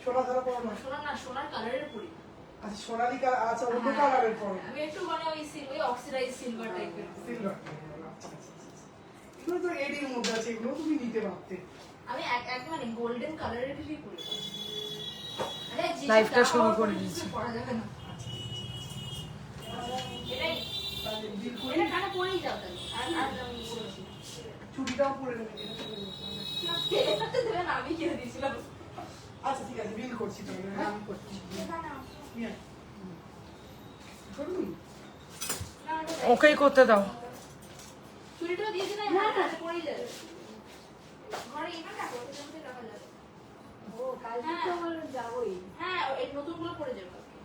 সোনা ধারা পড়ো না? সোনা না, সোনার কালারের পরি। আচ্ছা সোনালি কালার, আচ্ছা অন্য কালারের পড়ো। আমি একটু মানে ওই অক্সিডাইজ সিলভার টাইপের। সিলভার। এগুলো তো এডির মধ্যে আছে, এগুলো তুমি নিতে পারতে। আমি এক মানে গোল্ডেন কালারের কিছুই পরি। লাইফটা শুরু করে দিয়েছি। পড়া যাবে না। এটা কানে পরেই যাও তাহলে। আর আমি বলছি চুড়িটাও পরে নেবে। এটা তো দেবে না, আমি কিনে দিয়েছিলাম। আচ্ছা ঠিক আছে, বিল করছি তাহলে। আমি করছি। ওকেই করতে দাও। চুড়িটাও দিয়েছি না, হ্যাঁ কানে পরেই যাবে। ঘরে এখানে রাখো, ওখানে রাখা যাবে। ও কালকে তো আমরা যাবোই। হ্যাঁ এই নতুনগুলো পরে যাবে কালকে।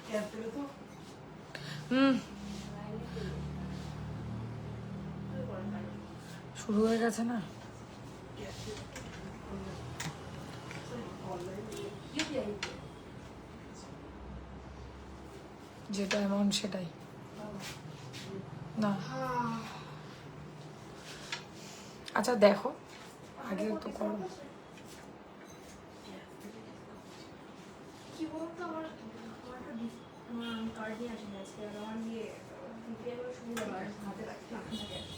ক্যাপ দেবে তো? শুরু হয়ে গেছে না? যেটা এমন সেটাই না। আচ্ছা দেখো আগে তো করো। কি বলতো আমার কার্ড নিয়ে আসেনি আজকে, আর আমার নিয়ে ইউপিআই করে সুবিধা হয় হাতে রাখতে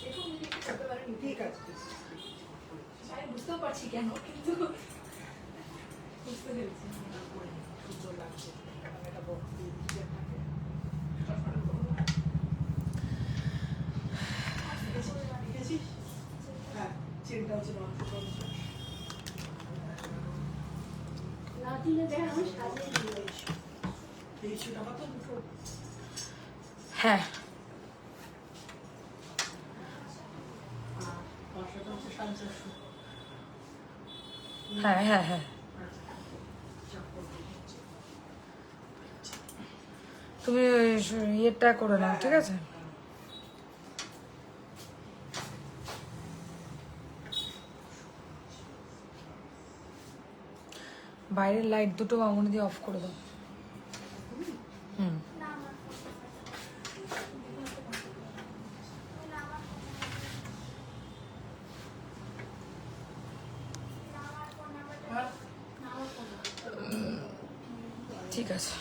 একটু যদি একটু করতে পারেন। ঠিক আছে। আমি বুঝতেও পারছি কেন, কিন্তু বুঝতে পেরেছি। সুন্দর লাগছে এটা বক্স দিয়ে থাকে। দেখেছিস? হ্যাঁ চেনটা হচ্ছে মাংস করেছে। না দিলে দেখ আমি সাজিয়ে দিয়ে এসো। 2300 টাকা তো দুটো। হ্যাঁ পাঁচশোটা হচ্ছে 450। হ্যাঁ হ্যাঁ হ্যাঁ তুমি ইয়েটা করে নাও, ঠিক আছে? বাইরের লাইট দুটো মামুনি দিয়ে অফ করে দাও। হুম ঠিক আছে।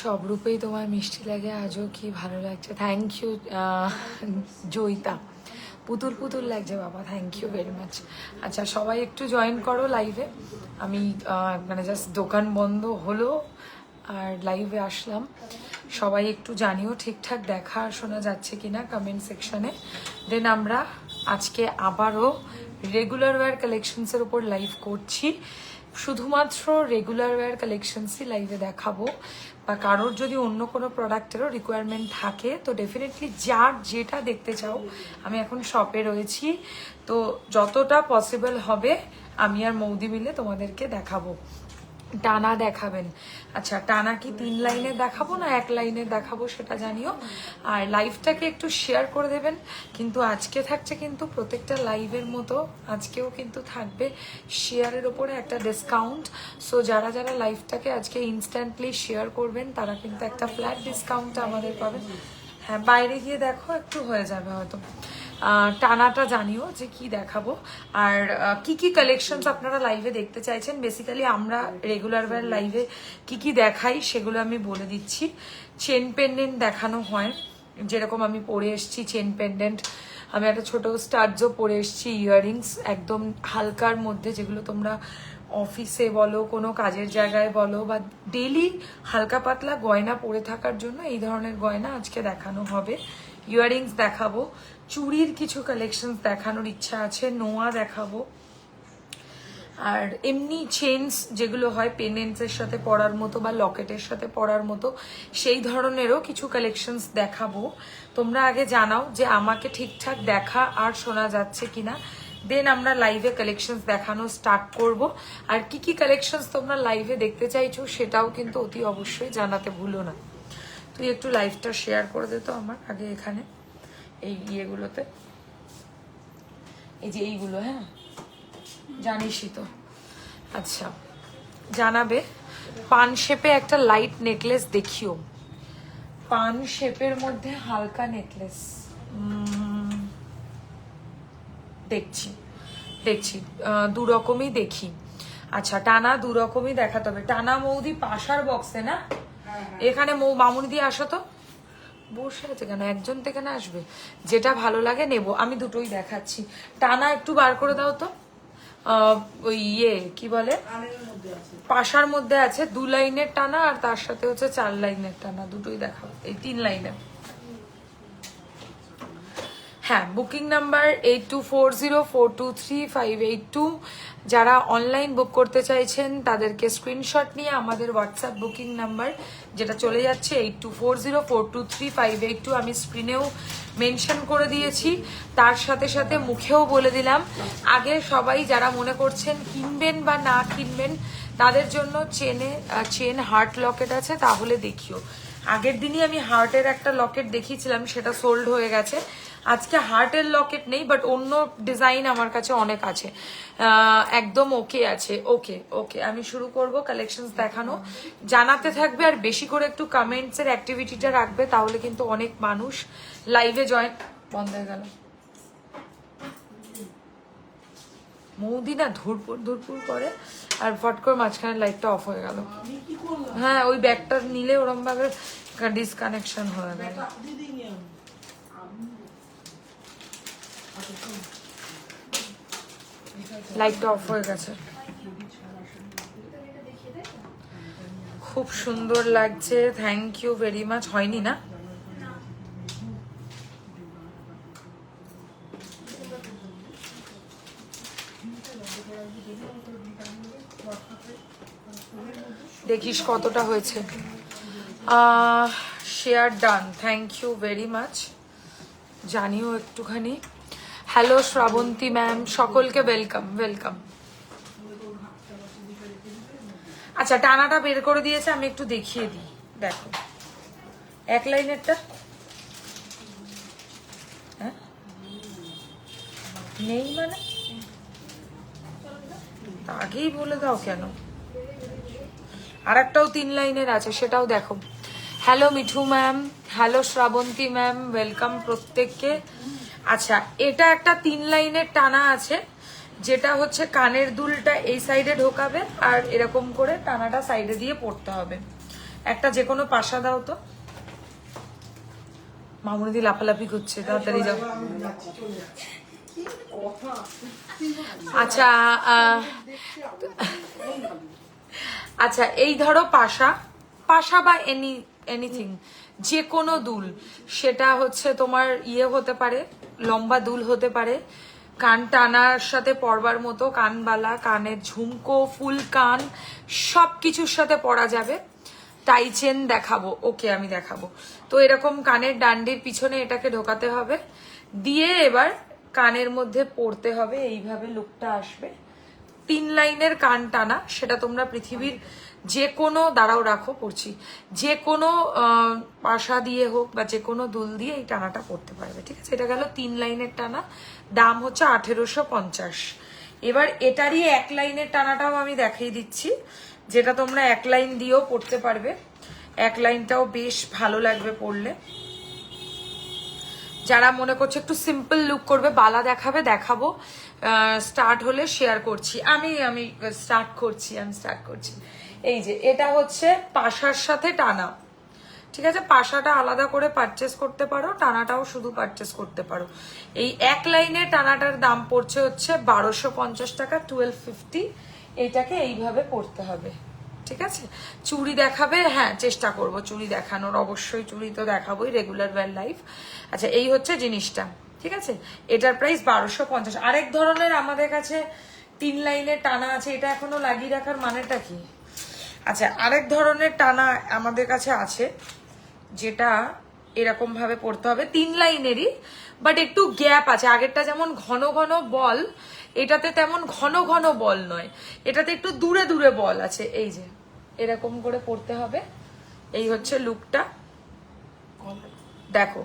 সব রূপেই তোমার মিষ্টি লাগে, আজও কি ভালো লাগছে। থ্যাংক ইউ জয়িতা, পুতুল পুতুল লাগছে বাবা, থ্যাংক ইউ ভেরি মাচ। আচ্ছা সবাই একটু জয়েন করো লাইভে। আমি মানে জাস্ট দোকান বন্ধ হলো আর লাইভে আসলাম। সবাই একটু জানিও ঠিকঠাক দেখা আর শোনা যাচ্ছে কিনা কমেন্ট সেকশনে। দেন আমরা আজকে আবারও রেগুলার ওয়্যার কালেকশনসের উপর লাইভ করছি। শুধুমাত্র রেগুলার ওয়্যার কালেকশনসই লাইভে দেখাবো, বা কারোর যদি অন্য কোনো প্রোডাক্টেরও রিকোয়ারমেন্ট থাকে তো ডেফিনেটলি যার যেটা দেখতে চাও, আমি এখন শপে রয়েছি তো যতটা পসিবল হবে আমি আর মৌদি মিলে তোমাদেরকে দেখাবো। টানা দেখাবেন? আচ্ছা টানা কি 3 লাইনে দেখাবো না 1 লাইনে দেখাবো সেটা জানিও। আর লাইভটাকে একটু শেয়ার করে দেবেন। কিন্তু আজকে থাকছে কিন্তু প্রত্যেকটা লাইভের মতো আজকেও কিন্তু থাকবে শেয়ারের ওপরে একটা ডিসকাউন্ট। সো যারা যারা লাইভটাকে আজকে ইনস্ট্যান্টলি শেয়ার করবেন তারা কিন্তু একটা ফ্ল্যাট ডিসকাউন্ট আমাদের পাবেন। হ্যাঁ বাইরে গিয়ে দেখো একটু হয়ে যাবে হয়তো। টানাটা জানিও যে কি দেখাবো আর কি কি কালেকশনস আপনারা লাইভে দেখতে চাইছেন। বেসিক্যালি আমরা রেগুলার ওয়্যার লাইভে কি কি দেখাই সেগুলো আমি বলে দিচ্ছি। চেন পেন্ডেন্ট দেখানো হয়, যেরকম আমি পরে এসছি চেন পেন্ডেন্ট। আমি একটা ছোট স্টাডজও পরে এসছি, ইয়াররিংস একদম হালকার মধ্যে, যেগুলো তোমরা অফিসে বলো কোনো কাজের জায়গায় বলো বা ডেলি হালকা পাতলা গয়না পরে থাকার জন্য এই ধরনের গয়না আজকে দেখানো হবে। ইয়াররিংস দেখাবো, চুড়ির কিছু কালেকশনস দেখানোর ইচ্ছা আছে, নোয়া দেখাবো, আর এমনি চেইনস যেগুলো হয় পেন্ডেন্টসের সাথে পরার মতো বা লকেটের সাথে পরার মতো সেই ধরনেরও কিছু কালেকশনস দেখাবো। তোমরা আগে জানাও যে আমাকে ঠিকঠাক দেখা আর শোনা যাচ্ছে কিনা, দেন আমরা লাইভে কালেকশনস দেখানো স্টার্ট করব। আর কি কি কালেকশনস তোমরা লাইভে দেখতে চাইছো সেটাও কিন্তু অতি অবশ্যই জানাতে ভুলো না। তুই একটু লাইভটা শেয়ার করে দে তো আমার আগে এখানে এই ইয়েগুলোতে, এই যে এইগুলো। হ্যাঁ জানিসই তো। আচ্ছা জানাবে পান শেপে একটা লাইট নেকলেস দেখিও। পান শেপের মধ্যে হালকা নেকলেস দেখছি দেখছি, দু রকমই দেখি। আচ্ছা টানা দু রকমই দেখাতে হবে। টানা মৌদি পাশার বক্সে না, এখানে মামুনি দিয়ে আসো তো। বসে আছে কেন, একজন থেকে না আসবে, যেটা ভালো লাগে নেব। আমি দুটোই দেখাচ্ছি। টানা একটু বার করে দাও তো। ওই কি বলে পাশার মধ্যে আছে 2 লাইনের টানা, আর তার সাথে হচ্ছে 4 লাইনের টানা, দুটোই দেখাবো। এই 3 লাইনের। হ্যাঁ, বুকিং নাম্বার 8240423582। যারা অনলাইন বুক করতে চাইছেন তাদেরকে স্ক্রিনশট নিয়ে আমাদের হোয়াটসঅ্যাপ বুকিং নাম্বার যেটা চলে যাচ্ছে 8240423582, আমি স্ক্রিনেও মেনশন করে দিয়েছি, তার সাথে সাথে মুখেও বলে দিলাম। আগে সবাই যারা মনে করছেন কিনবেন বা না কিনবেন তাদের জন্য চেন হার্ট লকেট আছে, তাহলে দেখিও। আগের দিনই আমি হার্টের একটা লকেট দেখিয়েছিলাম, সেটা সোল্ড হয়ে গেছে। আজকে হার্টের লকেট নেই, বাট অন্য ডিজাইন আমার কাছে অনেক আছে, একদম ওকে আছে। ওকে ওকে, আমি শুরু করব কালেকশনস দেখানো। জানাতে থাকবে আর বেশি করে একটু কমেন্টসের অ্যাক্টিভিটিটা রাখবে, তাহলে কিন্তু অনেক মানুষ লাইভে জয়েন। বন্ধ হয়ে গেল মৌদি না, ধুরপুর করে, আর ফট করে মাঝখানে লাইটটা অফ হয়ে গেল। হ্যাঁ, ওই ব্যাগটা নিলে ওরম ভাবে ডিসকানেকশন হয়ে গেল। লাইটটা অফ হয়ে গেছে। খুব সুন্দর লাগছে, থ্যাংক ইউ ভেরি মাচ। হয়নি না? দেখিস কতটা হয়েছে। Share done, thank you very much. জানিও একটুখানি। হ্যালো শ্রাবন্তী ম্যাম, সকলকে ওয়েলকাম ওয়েলকাম। আচ্ছা টানাটা বের করে দিয়েছে, আমি একটু দেখিয়ে দিই। দেখো 1 লাইনেরটা নেই মানে আগেই বলে দাও কেন। আর একটাও 3 লাইনের আছে, সেটাও দেখো। Hello Mithu ma'am, hello Shrabanti ma'am, welcome প্রত্যেককে। আচ্ছা এটা একটা 3 লাইনের টানা আছে, যেটা হচ্ছে কানের দুলটা এই সাইডে ঢোকাবে আর এরকম করে টানাটা সাইডে দিয়ে পড়তে হবে। একটা যে কোনো পাশা দাও তো। মামুনি দি লাফালাফি করছে, তাড়াতাড়ি যাও। আচ্ছা আচ্ছা এই ধরো পাশা বা এনিথিং, যে কোনো দুল, সেটা হচ্ছে তোমার হতে পারে, লম্বা দুল হতে পারে, কান টানার সাথে পরবার মতো, কানবালা, কানের ঝুমকো, ফুল কান, সবকিছুর সাথে পরা যাবে। টাই চেন দেখাবো, ওকে আমি দেখাবো। তো এরকম কানের ডান্ডির পিছনে এটাকে ঢোকাতে হবে, দিয়ে এবার কানের মধ্যে পড়তে হবে, এইভাবে লুকটা আসবে। 3 লাইনের কান টানা, সেটা তোমরা পৃথিবীর যে কোনো, দাঁড়াও রাখো পড়ছি, যে কোনো পাশা দিয়ে হোক বা যে কোনো দুল দিয়ে এই টানাটা পড়তে পারবে। ঠিক আছে, এটা গেল 3 লাইনের টানা, দাম হচ্ছে 1850। এবার এটারই 1 লাইনের টানাটাও আমি দেখিয়ে দিচ্ছি, যেটা তোমরা 1 লাইন দিয়েও পড়তে পারবে। 1 লাইনটাও বেশ ভালো লাগবে পড়লে। যারা মনে করছে একটু সিম্পল লুক করবে, বালা দেখাবো, স্টার্ট হলে শেয়ার করছি। আমি স্টার্ট করছি। এই যে এটা হচ্ছে পাশার সাথে টানা। ঠিক আছে, পাশাটা আলাদা করে পারচেস করতে পারো, টানাটাও শুধু পারচেস করতে পারো। এই 1 লাইনে টানাটার দাম পড়ছে হচ্ছে 1250 টাকা, 1250। এইটাকে এইভাবে পড়তে হবে। ঠিক আছে, চুড়ি দেখাবে? হ্যাঁ চেষ্টা করব চুড়ি দেখানোর, অবশ্যই চুড়ি তো দেখাবোই, রেগুলার ওয়্যার লাইফ। আচ্ছা এই হচ্ছে জিনিসটা। ঠিক আছে, এটার প্রাইস 1250। আরেক ধরনের আমাদের কাছে 3 লাইনের টানা আছে, এটা এখনো লাগিয়ে রাখার মানেটা কি? আচ্ছা আরেক ধরনের টানা আমাদের কাছে আছে, যেটা এরকম ভাবে পড়তে হবে, 3 লাইনেরই, বাট একটু গ্যাপ আছে। আগেরটা যেমন ঘন ঘন বল, এটাতে তেমন ঘন ঘন বল নয়, এটাতে একটু দূরে দূরে বল আছে। এই যে এরকম করে পড়তে হবে। এই হচ্ছে লুকটা। দেখো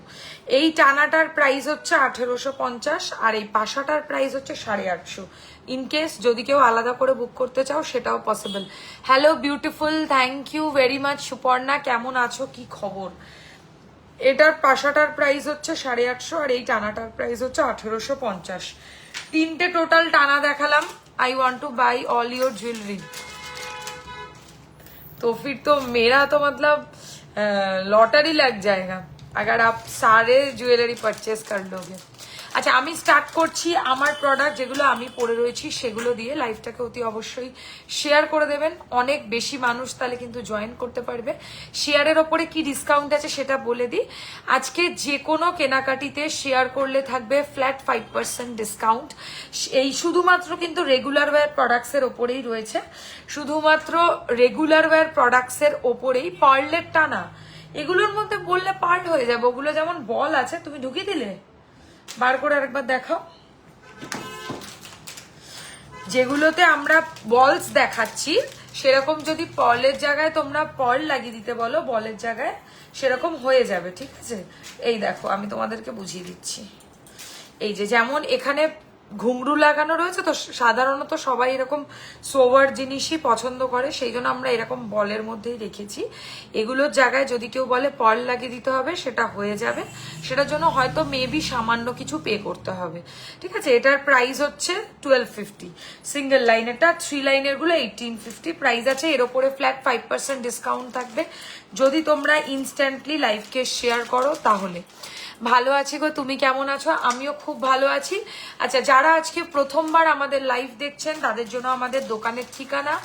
এই টানাটার প্রাইস হচ্ছে 1850, আর এই পাশাটার প্রাইস হচ্ছে 850। ইন কেস যদি কেউ আলাদা করে বুক করতে চাও সেটাও possible. Hello beautiful, thank you very much Suparna, কেমন আছো, কি খবর? এটার পাশাটার প্রাইস হচ্ছে 850 আর এই টানাটার প্রাইস হচ্ছে 1850। তিনটে টোটাল টানা দেখালাম। I want two by all your jewellery. तो फिर तो मेरा तो मतलब लॉटरी लग जाएगा अगर आप सारे ज्वेलरी परचेस कर लोगे। আচ্ছা আমি স্টার্ট করছি আমার প্রোডাক্ট যেগুলো আমি পরে রয়েছি সেগুলো দিয়ে। লাইভটাকে অতি অবশ্যই শেয়ার করে দেবেন, অনেক বেশি মানুষ তাহলে কিন্তু জয়েন করতে পারবে। শেয়ারের ওপরে কি ডিসকাউন্ট আছে সেটা বলে দিই। আজকে যে কোনো কেনাকাটিতে শেয়ার করলে থাকবে ফ্ল্যাট 5% ডিসকাউন্ট। এই শুধুমাত্র কিন্তু রেগুলার ওয়্যার প্রোডাক্টসের ওপরেই রয়েছে, শুধুমাত্র রেগুলার ওয়্যার প্রোডাক্টসের ওপরেই। পার্লের টানা এগুলোর মধ্যে বললে পার্ট হয়ে যাবে, ওগুলো যেমন বল আছে তুমি ঢুকিয়ে দিলে, বার করে আরেকবার দেখাও। যেগুলোতে আমরা বলস দেখাচ্ছি সেরকম যদি পলের জায়গায় তোমরা পল লাগিয়ে দিতে বলো বলের জায়গায়, সেরকম হয়ে যাবে, ঠিক আছে? এই দেখো আমি তোমাদেরকে বুঝিয়ে দিচ্ছি। এই যে যেমন এখানে ঘুংরু লাগানো রয়েছে, তো সাধারণত সবাই এরকম সোভার জিনিসই পছন্দ করে, সেই জন্য আমরা এরকম বলের মধ্যেই রেখেছি। এগুলোর জায়গায় যদি কেউ বলে পার্ল লাগিয়ে দিতে হবে সেটা হয়ে যাবে, সেটার জন্য হয়তো মেবি সামান্য কিছু পে করতে হবে, ঠিক আছে? এটার প্রাইস হচ্ছে 1250 সিঙ্গেল লাইন, এটা 3 লাইনের গুলো 1850 প্রাইস আছে। এর ওপরে ফ্ল্যাট 5% ডিসকাউন্ট থাকবে যদি তোমরা ইনস্ট্যান্টলি লাইভকে শেয়ার করো তাহলে। ভালো আছি গো, তুমি কেমন আছো? আমিও খুব ভালো আছি। আচ্ছা যারা আজকে প্রথমবার আমাদের লাইভ দেখছেন তাদের জন্য আমাদের দোকানের ঠিকানা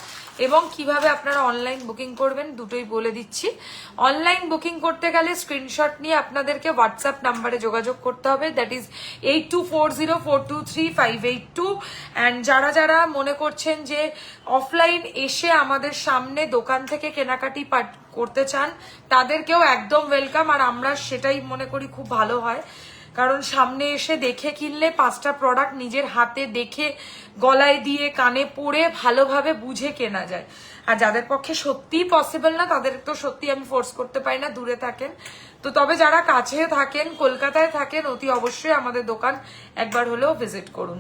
এবং কিভাবে আপনারা অনলাইন বুকিং করবেন দুটোই বলে দিচ্ছি। অনলাইন বুকিং করতে গেলে স্ক্রিনশট নিয়ে আপনাদেরকে হোয়াটসঅ্যাপ নাম্বারে যোগাযোগ করতে হবে, দ্যাট ইজ 8240423582। অ্যান্ড যারা যারা মনে করছেন যে অফলাইন এসে আমাদের সামনে দোকান থেকে কেনাকাটি করতে চান তাদেরকেও একদম ওয়েলকাম। আর আমরা সেটাই মনে করি খুব ভালো হয়, কারণ সামনে এসে দেখে কিনলে 5টা প্রোডাক্ট নিজের হাতে দেখে গলায় দিয়ে কানে পরে ভালোভাবে বুঝে কেনা যায়। আর যাদের পক্ষে সত্যিই পসিবল না তাদের তো সত্যি আমি ফোর্স করতে পারি না, দূরে থাকেন তো। তবে যারা কাছে থাকেন, কলকাতায় থাকেন, অতি অবশ্যই আমাদের দোকান একবার হলেও ভিজিট করুন।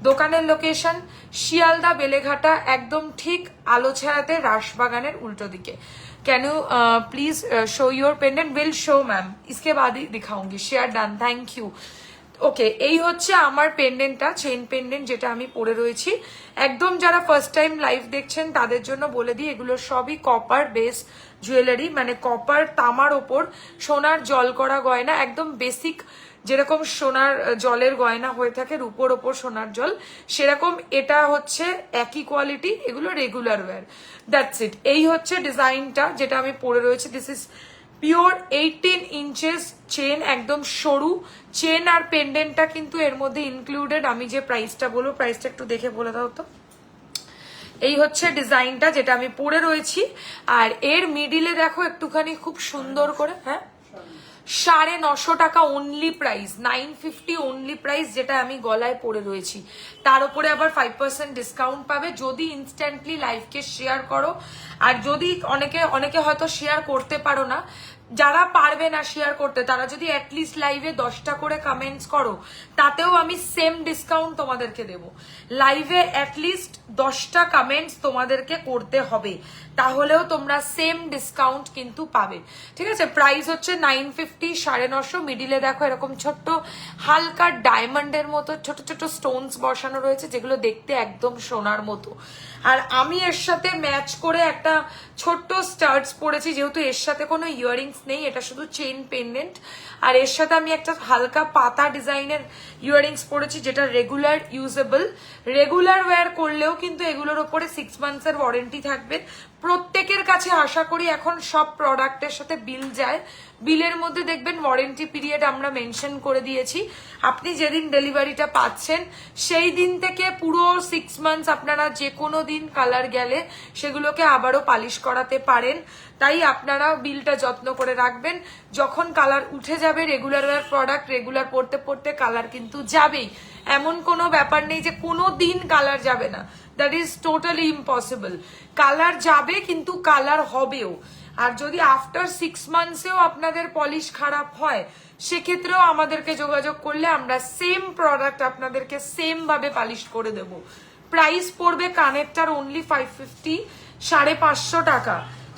দোকানের লোকেশন শিয়ালদা বেলেঘাটা, একদম ঠিক আলো ছায়াতে রাসবাগানের উল্টো দিকে। Can you please show your pendant? Will show ma'am, इसके बाद ही दिखाऊंगी। Share done, thank you. Okay, এই হচ্ছে আমার পেন্ডেন্টটা, চেইন পেন্ডেন্ট যেটা আমি পরে রয়েছি। একদম যারা ফার্স্ট টাইম লাইভ দেখছেন তাদের জন্য বলে দিই, এগুলো সবই কপার বেস জুয়েলারি, মানে কপার তামার ওপর সোনার জল করা গয়না, একদম বেসিক যেরকম সোনার জলের গয়না হয়ে থাকে রূপোর ওপর সোনার জল, সেরকম এটা হচ্ছে একই কোয়ালিটি। এগুলো রেগুলার ওয়্যার, দ্যাটস ইট। এই হচ্ছে ডিজাইনটা যেটা আমি পরে রয়েছি। This is pure 18 inches chain, একদম সরু চেন আর পেন্ডেন্টটা কিন্তু এর মধ্যে ইনক্লুডেড। আমি যে প্রাইসটা বলবো, প্রাইসটা একটু দেখে বলে দাও তো। এই হচ্ছে ডিজাইনটা যেটা আমি পরে রয়েছি। আর এর মিডিলে দেখো একটুখানি খুব সুন্দর করে, হ্যাঁ 950 টাকা অনলি প্রাইস, 950 অনলি প্রাইস, যেটা আমি গলায় পরে রয়েছি। তার উপরে আবার 5% ডিসকাউন্ট পাবে যদি ইনস্ট্যান্টলি লাইভকে শেয়ার করো। আর যদি অনেকে হয়তো শেয়ার করতে পারো না, যারা পারবে না শেয়ার করতে তারা যদি অ্যাটলিস্ট লাইভে 10টা করে কমেন্টস করো তাতেও আমি সেম ডিসকাউন্ট তোমাদেরকে দেব। লাইভে অ্যাটলিস্ট 10টা কমেন্টস তোমাদেরকে করতে হবে, তাহলেও তোমরা সেম ডিসকাউন্ট কিন্তু পাবে, ঠিক আছে? প্রাইস হচ্ছে 950, 950। মিডিলে দেখো এরকম ছোট্ট হালকা ডায়মন্ডের মতো ছোট ছোট স্টোনস বসানো রয়েছে, যেগুলো দেখতে একদম সোনার মতো। আর আমি এর সাথে ম্যাচ করে একটা ছোট্ট স্টার্টস পরেছি, যেহেতু এর সাথে কোনো ইয়াররিংস নেই, এটা শুধু চেইন পেন্ডেন্ট। আর এর সাথে আমি একটা হালকা পাতা ডিজাইনের ইয়াররিংস পরেছি, যেটা রেগুলার ইউজেবল। রেগুলার ওয়্যার করলেও কিন্তু এগুলোর উপরে 6 মান্থসের ওয়ারেন্টি থাকবে। প্রত্যেকের কাছে আশা করি এখন সব প্রোডাক্টের সাথে বিল যায়, বিলের মধ্যে দেখবেন ওয়ারেন্টি পিরিয়ড আমরা মেনশন করে দিয়েছি। আপনি যেদিন ডেলিভারিটা পাচ্ছেন সেই দিন থেকে পুরো 6 মান্থস আপনারা যে কোনো দিন কালার গেলে সেগুলোকে আবারও পালিশ করাতে পারেন। তাই আপনারা বিলটা যত্ন করে রাখবেন। যখন কালার উঠে যাবে, রেগুলার ওয়্যার প্রোডাক্ট রেগুলার পড়তে পড়তে কালার কিন্তু যাবেই, এমন কোনো ব্যাপার নেই যে কোনো দিন কালার যাবে না, that is totally impossible. Colour যাবে কিন্তু কালার হবেও। আর যদি আফটার 6 মান্থসেও আপনাদের পলিশ খারাপ হয় সেক্ষেত্রেও আমাদেরকে যোগাযোগ করলে আমরা সেম প্রোডাক্ট আপনাদেরকে সেম ভাবে পালিশ করে দেব, প্রাইস পড়বে কানেরটার অনলি 550, 550 টাকা।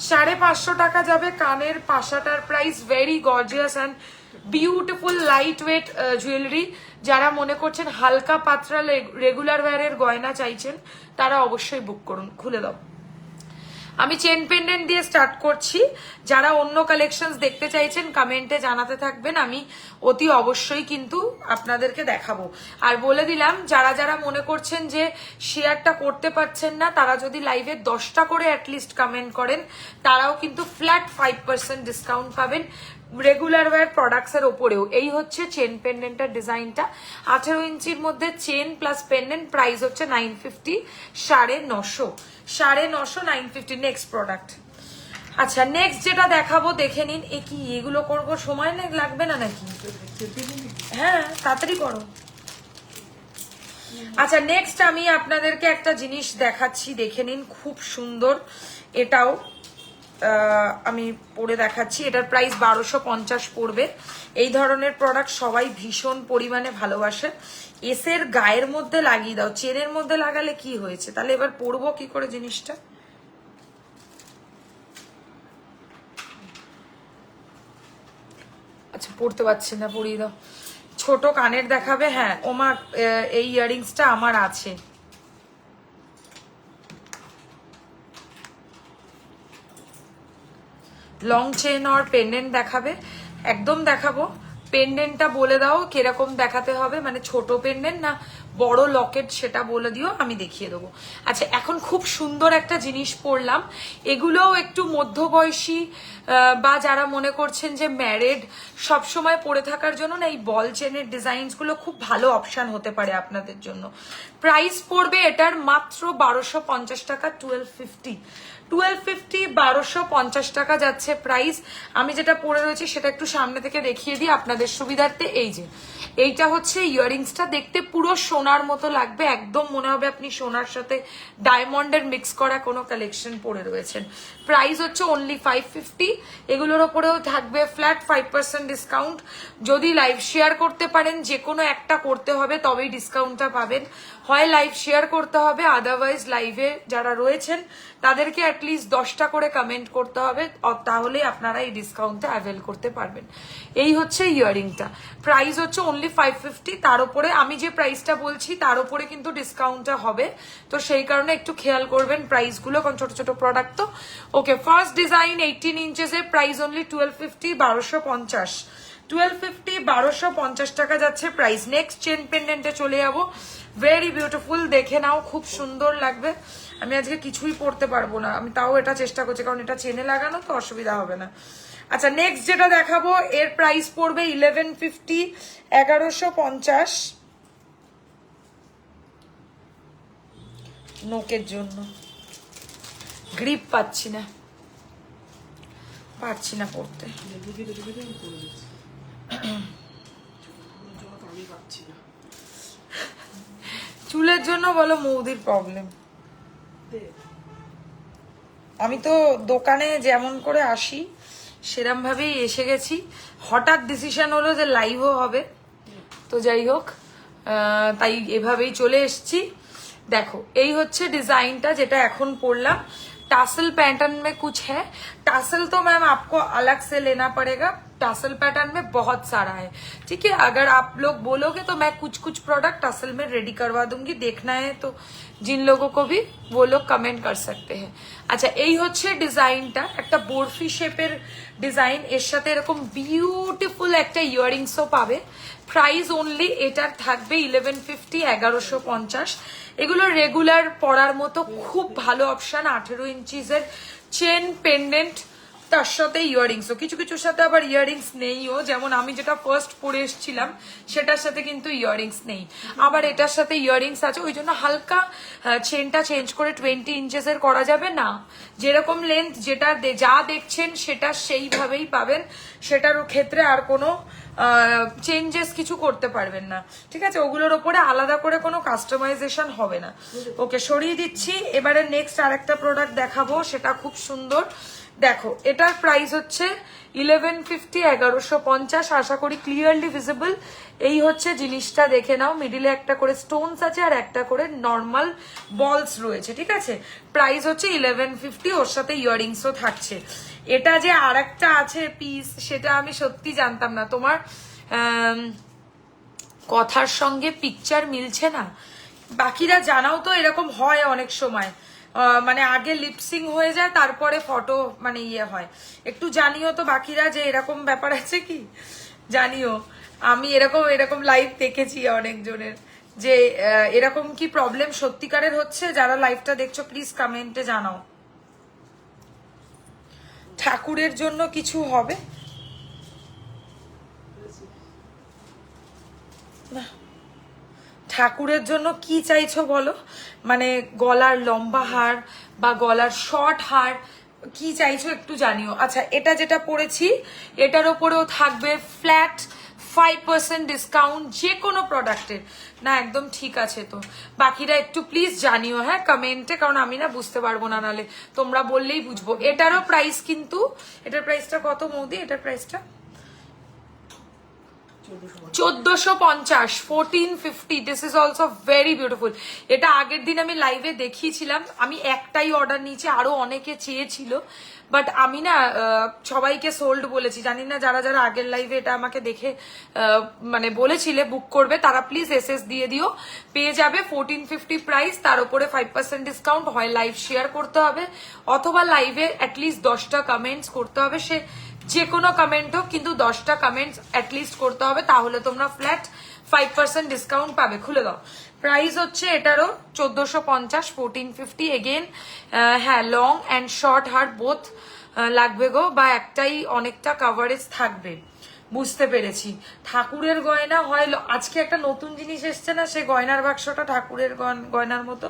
550 টাকা যাবে কানের পাশাটার price. Very gorgeous and beautiful light weight jewellery. যারা মনে করছেন হালকা পাতলা রেগুলার ওয়্যারের গয়না চাইছেন তারা অবশ্যই বুক করুন। খুলে দাও। আমি চেন পেন্ডেন্ট দিয়ে স্টার্ট করছি। যারা অন্য কালেকশনস দেখতে চাইছেন কমেন্টে জানাতে থাকবেন, আমি অতি অবশ্যই কিন্তু আপনাদেরকে দেখাবো। আর বলে দিলাম, যারা যারা মনে করছেন যে শেয়ারটা করতে পারছেন না, তারা যদি লাইভে 10টা করে অ্যাটলিস্ট কমেন্ট করেন, তারাও কিন্তু ফ্ল্যাট 5% ডিসকাউন্ট পাবেন রেগুলার ওয়্যার প্রোডাক্টস এর ওপরেও। এই হচ্ছে চেন পেন্ডেন্টের ডিজাইনটা। 18 ইঞ্চির মধ্যে চেন প্লাস পেন্ডেন্ট, প্রাইস হচ্ছে 950, 950, 950, 950। Next product. আচ্ছা, নেক্সট যেটা দেখাবো দেখে নিন। এ কি এগুলো করবো, সময় লাগবে না নাকি? হ্যাঁ, তাড়াতাড়ি করো। আচ্ছা, নেক্সট আমি আপনাদেরকে একটা জিনিস দেখাচ্ছি, দেখে নিন, খুব সুন্দর। এটাও আমি পরে দেখাচ্ছি। এটার প্রাইস 1250 পড়বে। এই ধরনের প্রোডাক্ট সবাই ভীষণ পরিমাণে ভালোবাসে। এসের গায়ের মধ্যে লাগিয়ে দাও, চেনের মধ্যে লাগালে কি হয়েছে? তাহলে এবার পরবো কি করে জিনিসটা? আচ্ছা, পড়তে পারছি না, পরিয়ে দাও। ছোট কানের দেখাবে? হ্যাঁ ওমা, এই ইয়াররিংসটা আমার আছে। লং চেন আর পেন্ডেন্ট দেখাবে? একদম দেখাবো। পেন্ডেন্টটা বলে দাও কিরকম দেখাতে হবে, মানে ছোট পেন্ডেন্ট না বড় লকেট, সেটা বলে দিও, আমি দেখিয়ে দেবো। আচ্ছা, এখন খুব সুন্দর একটা জিনিস পরলাম। এগুলোও একটু মধ্যবয়সী বা যারা মনে করছেন যে ম্যারেড সবসময় পরে থাকার জন্য না, এই বল চেনের ডিজাইনসগুলো খুব ভালো অপশান হতে পারে আপনাদের জন্য। প্রাইস পড়বে এটার মাত্র 1250 টাকা, 1250, 1250 টাকা যাচ্ছে প্রাইস। আমি যেটা পরে রয়েছি সেটা একটু সামনে থেকে দেখিয়ে দিই আপনাদের সুবিধার্থে। এই যে এইটা হচ্ছে ইয়াররিংসটা, দেখতে পুরো সোনার মতো লাগবে, একদম মনে হবে আপনি সোনার সাথে ডায়মন্ডের মিক্স করা কোনো কালেকশন পরে রয়েছেন। প্রাইস হচ্ছে অনলি 550। এগুলোর ওপরেও থাকবে ফ্ল্যাট 5% ডিসকাউন্ট। যদি লাইভ শেয়ার করতে পারেন, যে কোনো একটা করতে হবে তবেই ডিসকাউন্টটা পাবেন। হয় লাইভ শেয়ার করতে হবে, আদারওয়াইজ লাইভে যারা রয়েছেন তাদেরকে অ্যাটলিস্ট 10টা করে কমেন্ট করতে হবে, তাহলে আপনারা এই ডিসকাউন্টটা অ্যাভেল করতে পারবেন। এই হচ্ছে ইয়াররিংটা, প্রাইস হচ্ছে অনলি 550। তার উপরে আমি যে প্রাইসটা বলছি তার উপরে কিন্তু ডিসকাউন্টটা হবে, তো সেই কারণে একটু খেয়াল করবেন প্রাইসগুলো, কারণ ছোট ছোট প্রোডাক্ট তো। ওকে, ফার্স্ট ডিজাইন 18 ইঞ্চেসের, প্রাইস অনলি 1250, 1250, 1250, 1250 টাকা যাচ্ছে প্রাইস। নেক্সট চেন পেন্ডেন্টে চলে যাবো। ভেরি বিউটিফুল, দেখে নাও, খুব সুন্দর লাগবে। আমি আজকে কিছুই পরতে পারবো না, আমি তাও এটা চেষ্টা করছি, কারণ এটা চেনে লাগানো তো অসুবিধা হবে না। আচ্ছা, নেক্সট যেটা দেখাবো এর প্রাইস পড়বে 1150, 1150 নোকের জন্য। গ্রিপ পাচ্ছি না পড়তে। চুলের জন্য বলো, মৌদির প্রবলেম। আমি তো দোকানে যেমন করে আসি সেরম ভাবেই এসে গেছি। হঠাৎ ডিসিশন হলো যে লাইভও হবে, তো যাই হোক, তাই এভাবেই চলে এসছি। দেখো, এই হচ্ছে ডিजाइनটা যেটা এখন পরলাম। टासल पैटर्न में कुछ है। टासल तो मैम आपको अलग से लेना पड़ेगा, टासल पैटर्न में बहुत सारा है, ठीक है। अगर आप लोग बोलोगे तो मैं कुछ कुछ प्रोडक्ट टासल में रेडी करवा दूंगी, देखना है तो जिन लोगों को भी वो लोग कमेंट कर सकते हैं। अच्छा, এই হচ্ছে ডিজাইনটা, একটা বরফি শেপের ডিজাইন, এর সাথে এরকম বিউটিফুল একটা ইয়াররিংসও পাবে। প্রাইস অনলি এটার থাকবে 1150, 1150। এগুলো রেগুলার পরার মতো খুব ভালো অপশন। 18 ইঞ্চিজের চেন পেন্ডেন্ট, তার সাথে ইয়াররিংসও, কিছু কিছুর সাথে আবার ইয়াররিংস নেইও, যেমন আমি যেটা ফার্স্ট পরে এসেছিলাম সেটার সাথে কিন্তু ইয়াররিংস নেই, আবার এটার সাথে ইয়াররিংস আছে। ওই জন্য হালকা চেনটা চেঞ্জ করে 20 ইঞ্চেসের করা যাবে না, যেরকম লেন্থ যেটা যা দেখছেন সেটা সেইভাবেই পাবেন, সেটার ক্ষেত্রে আর কোনো চেঞ্জেস কিছু করতে পারবেন না, ঠিক আছে। ওগুলোর ওপরে আলাদা করে কোনো কাস্টমাইজেশন হবে না। ওকে, সরিয়ে দিচ্ছি। এবারে নেক্সট আরেকটা প্রোডাক্ট দেখাবো, সেটা খুব সুন্দর, দেখো এটার প্রাইস হচ্ছে 1150, 1150। আশা করি ক্লিয়ারলি ভিজিবল। এই হচ্ছে জিনিসটা, দেখে নাও। মিডিলে একটা করে স্টোনস আছে আর একটা করে নর্মাল বলস রয়েছে, ঠিক আছে। প্রাইস হচ্ছে 1150, ওর সাথে ইয়াররিংসও থাকছে। এটা যে আর একটা আছে পিস, সেটা আমি সত্যি জানতাম না। তোমার কথার সঙ্গে পিকচার মিলছে না। বাকিরা জানাও তো, এরকম হয় অনেক সময়, মানে আগে লিপসিং হয়ে যায় তারপরে ফটো মানে ইয়ে হয়। একটু জানিও তো বাকিরা যে এরকম ব্যাপার আছে কি, জানিও। আমি এরকম লাইভ দেখেছি অনেকজনের, যে এরকম কি প্রবলেম সত্যিকারের হচ্ছে। যারা লাইভটা দেখছো প্লিজ কমেন্টে জানাও। ঠাকুরের জন্য কিছু হবে না? ঠাকুরের জন্য কি চাইছো বলো? মানে গলার লম্বা হার বা গলার শর্ট হার কি চাইছো একটু জানিও। আচ্ছা, এটা যেটা পরেছি এটার ওপরেও থাকবে ফ্ল্যাট 5% ডিসকাউন্ট যে কোনো প্রোডাক্টের। না একদম ঠিক আছে। তো বাকিরা একটু প্লিজ জানিও, হ্যাঁ, কমেন্টে, কারণ আমি না বুঝতে পারবো না, নাহলে তোমরা বললেই বুঝবো। এটারও প্রাইস কিন্তু, এটার প্রাইসটা কত মৌদি? এটার প্রাইসটা 1450, 1450। This is also very beautiful. এটা আগের দিন আমি লাইভে দেখিয়েছিলাম। আমি একটাই অর্ডার নিয়েছি, আরো অনেকে চেয়েছিল, বাট আমি না সবাইকে সোল্ড বলেছি। জানি না যারা যারা আগের লাইভে এটা আমাকে দেখে মানে বলেছিলে বুক করবে, তারা প্লিজ এসএস দিয়ে দিও। পেয়ে যাবে 1450 প্রাইস, তার উপরে 5% ডিসকাউন্ট। হয় লাইভ শেয়ার করতে হবে অথবা লাইভে অ্যাটলিস্ট 10টা কমেন্টস করতে হবে। সে যে কোনো কমেন্ট হোক, কিন্তু 10টা কমেন্টস অ্যাটলিস্ট করতে হবে, তাহলে তোমরা ফ্ল্যাট 5% ডিসকাউন্ট পাবে। খুলে দাও। প্রাইস হচ্ছে এটারও 1450, 1450 এগেন। হ্যাঁ, long and short her both লাগবে গো, বা একটাই অনেকটা কভারেজ থাকবে। বুঝতে পেরেছি। ঠাকুরের গয়না হয়। আজকে একটা নতুন জিনিস এসছে না, সে গয়নার বাক্সটা ঠাকুরের গয়নার মতো,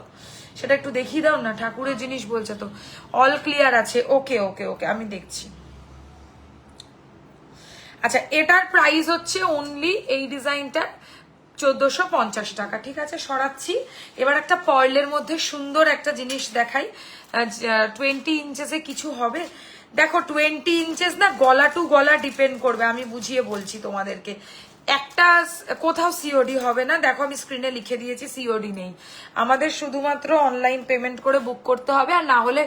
সেটা একটু দেখিয়ে দাও না। ঠাকুরের জিনিস বলছে তো। অল ক্লিয়ার আছে। ওকে ওকে ওকে, আমি দেখছি। আচ্ছা, এটার প্রাইস হচ্ছে অনলি এই ডিজাইনটার 1450 টাকা, ঠিক আছে। সরাচ্ছি। এবার একটা পার্লের মধ্যে সুন্দর একটা জিনিস দেখাই। 20 ইঞ্চেসে কিছু হবে? দেখো 20 ইঞ্চেস না, গলা টু গলা ডিপেন্ড করবে। আমি বুঝিয়ে বলছি তোমাদেরকে। একটা কোথাও সিওডি হবে না। দেখো আমি স্ক্রিনে লিখে দিয়েছি সিওডি নেই। আমাদের শুধুমাত্র অনলাইন পেমেন্ট করে বুক করতে হবে। আর না হলে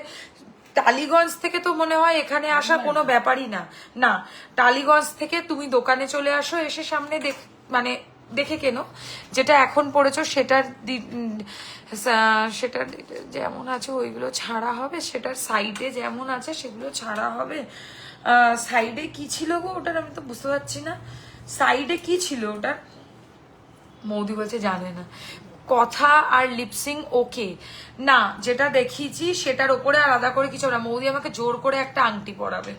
টালিগঞ্জ থেকে তো মনে হয় এখানে আসা কোনো ব্যাপারই না। না, টালিগঞ্জ থেকে তুমি দোকানে চলে আসো, এসে সামনে মানে দেখে কেন। যেটা এখন পড়েছো সেটার যেমন আছে ওইগুলো ছাড়া হবে, সেটার সাইডে যেমন আছে সেগুলো ছাড়া হবে। সাইডে কি ছিল গো ওটার? আমি তো বুঝতে পারছি না সাইডে কি ছিল ওটার। মৌদি বলছে জানে না। কথা আর লিপসিং ওকে না, যেটা দেখিয়েছি সেটার ওপরে আলাদা করে কিছু না। মৌদি আমাকে জোর করে একটা আংটি পরাবে।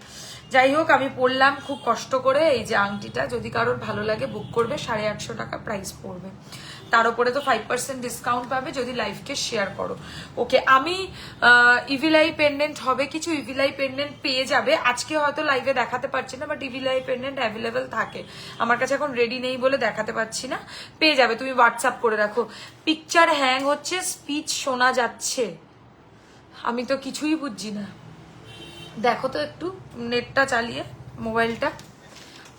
যাই হোক, আমি পরলাম খুব কষ্ট করে এই যে আংটিটা। যদি কারোর ভালো লাগে বুক করবে, 850 টাকা প্রাইস পড়বে। তার উপরে তো 5% ডিসকাউন্ট পাবে যদি লাইভকে শেয়ার করো। ওকে, আমি ইভিলাই পেন্ডেন্ট হবে কিছু, ইভিলাই পেন্ডেন্ট পেয়ে যাবে। আজকে হয়তো লাইভে দেখাতে পারছি না, বাট ইভিলাই পেন্ডেন্ট অ্যাভেলেবেল থাকে। আমার কাছে এখন রেডি নেই বলে দেখাতে পারছি না। পেয়ে যাবে, তুমি হোয়াটসঅ্যাপ করে রাখো। পিকচার হ্যাং হচ্ছে, স্পিচ শোনা যাচ্ছে। আমি তো কিছুই বুঝছি না। দেখো তো একটু নেটটা চালিয়ে মোবাইলটা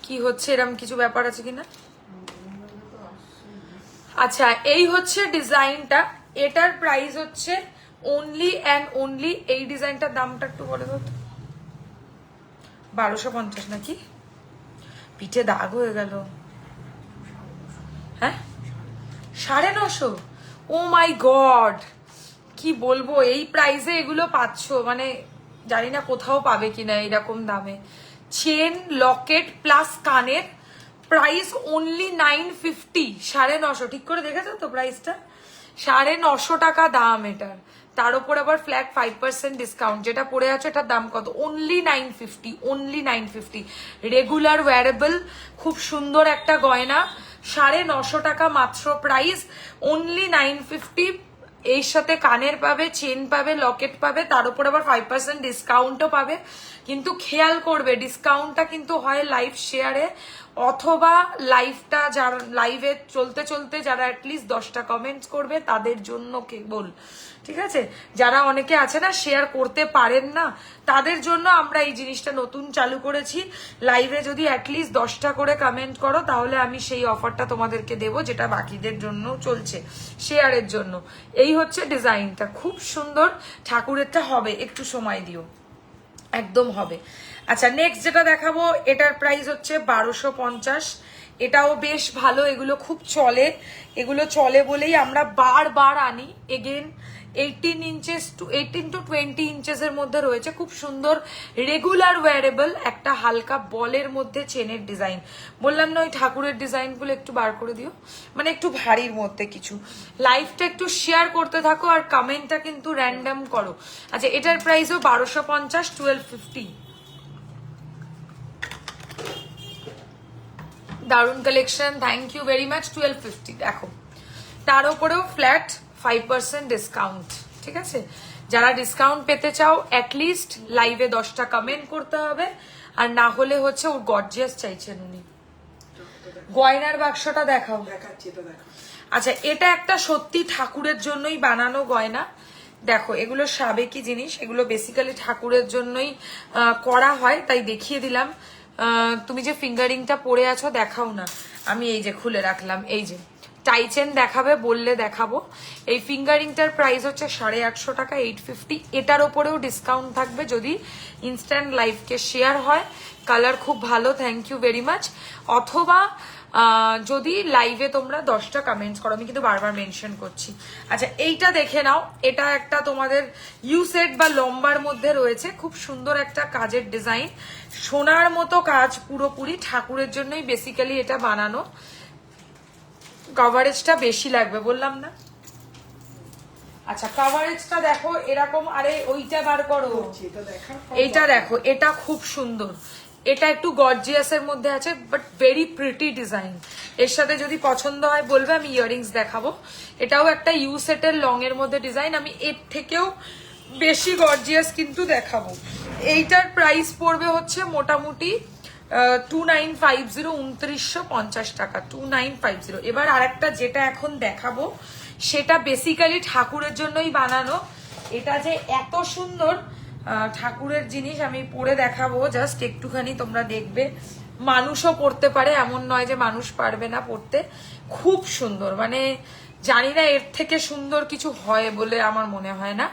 কি হচ্ছে, এরকম কিছু ব্যাপার আছে কিনা। আচ্ছা, এই হচ্ছে ডিজাইনটা। এটার প্রাইস হচ্ছে অনলি অ্যান্ড অনলি, এই ডিজাইনটার দামটা একটু বলে দাও তো। 1250 নাকি? পিঠে দাগ হয়ে গেল। হ্যাঁ, 950। ও মাই গড, কি বলবো। এই প্রাইসে এগুলো পাচ্ছ, মানে জানি না কোথাও পাবে কিনা এরকম দামে। চেন, লকেট প্লাস কানের প্রাইস অনলি 950, 950। ঠিক করে দেখেছো তো প্রাইসটা? 950 টাকা দাম এটার। তার উপর আবার ফ্ল্যাট 5% ডিসকাউন্ট। যেটা পড়ে আছে এটার দাম কত? Only 950, only 950। রেগুলার ওয়ারেবল, খুব সুন্দর একটা গয়না। 950 টাকা মাত্র প্রাইস, অনলি 950। এর সাথে কানের পাবে, চেন পাবে, লকেট পাবে, তার উপর আবার 5% ডিসকাউন্টও পাবে। কিন্তু খেয়াল করবে ডিসকাউন্টটা কিন্তু হয় লাইভ শেয়ারে অথবা লাইভটা যারা লাইভে চলতে চলতে যারা অ্যাটলিস্ট 10টা কমেন্টস করবে তাদের জন্য কেবল। ঠিক আছে, যারা অনেকে আছে না শেয়ার করতে পারেন না, তাদের জন্য আমরা এই জিনিসটা নতুন চালু করেছি। লাইভে যদি অ্যাটলিস্ট 10টা করে কমেন্ট করো তাহলে আমি সেই অফারটা তোমাদেরকে দেবো, যেটা বাকিদের জন্য চলছে শেয়ারের জন্য। এই হচ্ছে ডিজাইনটা, খুব সুন্দর। ঠাকুরেরটা হবে, একটু সময় দিও, একদম হবে। আচ্ছা, নেক্সট যেটা দেখাবো এটার প্রাইস হচ্ছে 1250। এটাও বেশ ভালো, এগুলো খুব চলে, এগুলো চলে বলেই আমরা বারবার আনি। এগেন 18 to 20 ইঞ্চেসের মধ্যে রয়েছে, খুব সুন্দর রেগুলার ওয়ারেবল, একটা হালকা বলের মধ্যে চেনের ডিজাইন। বললাম না ওই ঠাকুরের ডিজাইনগুলো একটু বার করে দিও, মানে একটু ভারীর মধ্যে কিছু। লাইভটা একটু শেয়ার করতে থাকো আর কমেন্টটা কিন্তু র্যান্ডম করো। আচ্ছা, এটার প্রাইসও 1250, 1250। দারুন collection, thank you very much. 1250 দেখো, তার উপরেও ফ্ল্যাট 5% ডিসকাউন্ট। ঠিক আছে, যারা ডিসকাউন্ট পেতে চাও অ্যাটলিস্ট লাইভে 10টা কমেন্ট করতে হবে, আর না হলে হচ্ছে ওর গর্জিয়াস চাইছেন উনি। গয়নার বাক্সটা দেখাও। দেখাচ্ছি, এটা দেখো। আচ্ছা, এটা একটা সত্যি ঠাকুরের জন্যই বানানো গয়না। দেখো, এগুলো সাবেকি জিনিস, এগুলো বেসিক্যালি ঠাকুরের জন্যই করা হয়, তাই দেখিয়ে দিলাম। তুমি যে ফিঙ্গারিংটা পরে আছো দেখাও না, আমি এই যে খুলে রাখলাম। এই যে টাইচেন দেখাবে বললে দেখাবো। এই ফিঙ্গারিংটার প্রাইস হচ্ছে 850 টাকা, 850। এটার ওপরেও ডিসকাউন্ট থাকবে যদি ইনস্ট্যান্ট লাইভকে শেয়ার হয়। কালার খুব ভালো, থ্যাংক ইউ ভেরি মাচ। অথবা যদি লাইভে তোমরা 10টা কমেন্টস করো, আমি কিন্তু বারবার মেনশন করছি। আচ্ছা, এইটা দেখে নাও, এটা একটা তোমাদের ইউ সেট বা লম্বার মধ্যে রয়েছে, খুব সুন্দর একটা কাজের ডিজাইন, সোনার মতো কাজ পুরোপুরি, ঠাকুরের জন্যই বেসিক্যালি এটা বানানো। কভারেজটা বেশি লাগবে বললাম না। আচ্ছা, কভারেজটা দেখো এরকম। আরে ওইটা বার করো, এইটা দেখো, এটা খুব সুন্দর। এটা একটু গর্জিয়াসের মধ্যে আছে, বাট ভেরি প্রিটি ডিজাইন। এর সাথে যদি পছন্দ হয় বলবে, আমি ইয়ারিংস দেখাবো। এটাও একটা ইউ সেটের লং এর মধ্যে ডিজাইন, আমি এর থেকেও বেশি গর্জিয়াস কিন্তু দেখাবো। এইটার প্রাইস পড়বে হচ্ছে মোটামুটি 2950, 2950 টাকা, 2950। এবার আরেকটা যেটা এখন দেখাবো সেটা বেসিক্যালি ঠাকুরের জন্যই বানানো। এটা যে এত সুন্দর ঠাকুরের জিনিস আমি পরে দেখাবো, জাস্ট একটুখানি তোমরা দেখবে। মানুষও পড়তে পারে, এমন নয় যে মানুষ পারবে না পড়তে। খুব সুন্দর, মানে জানি না এর থেকে সুন্দর কিছু হয় বলে আমার মনে হয় না।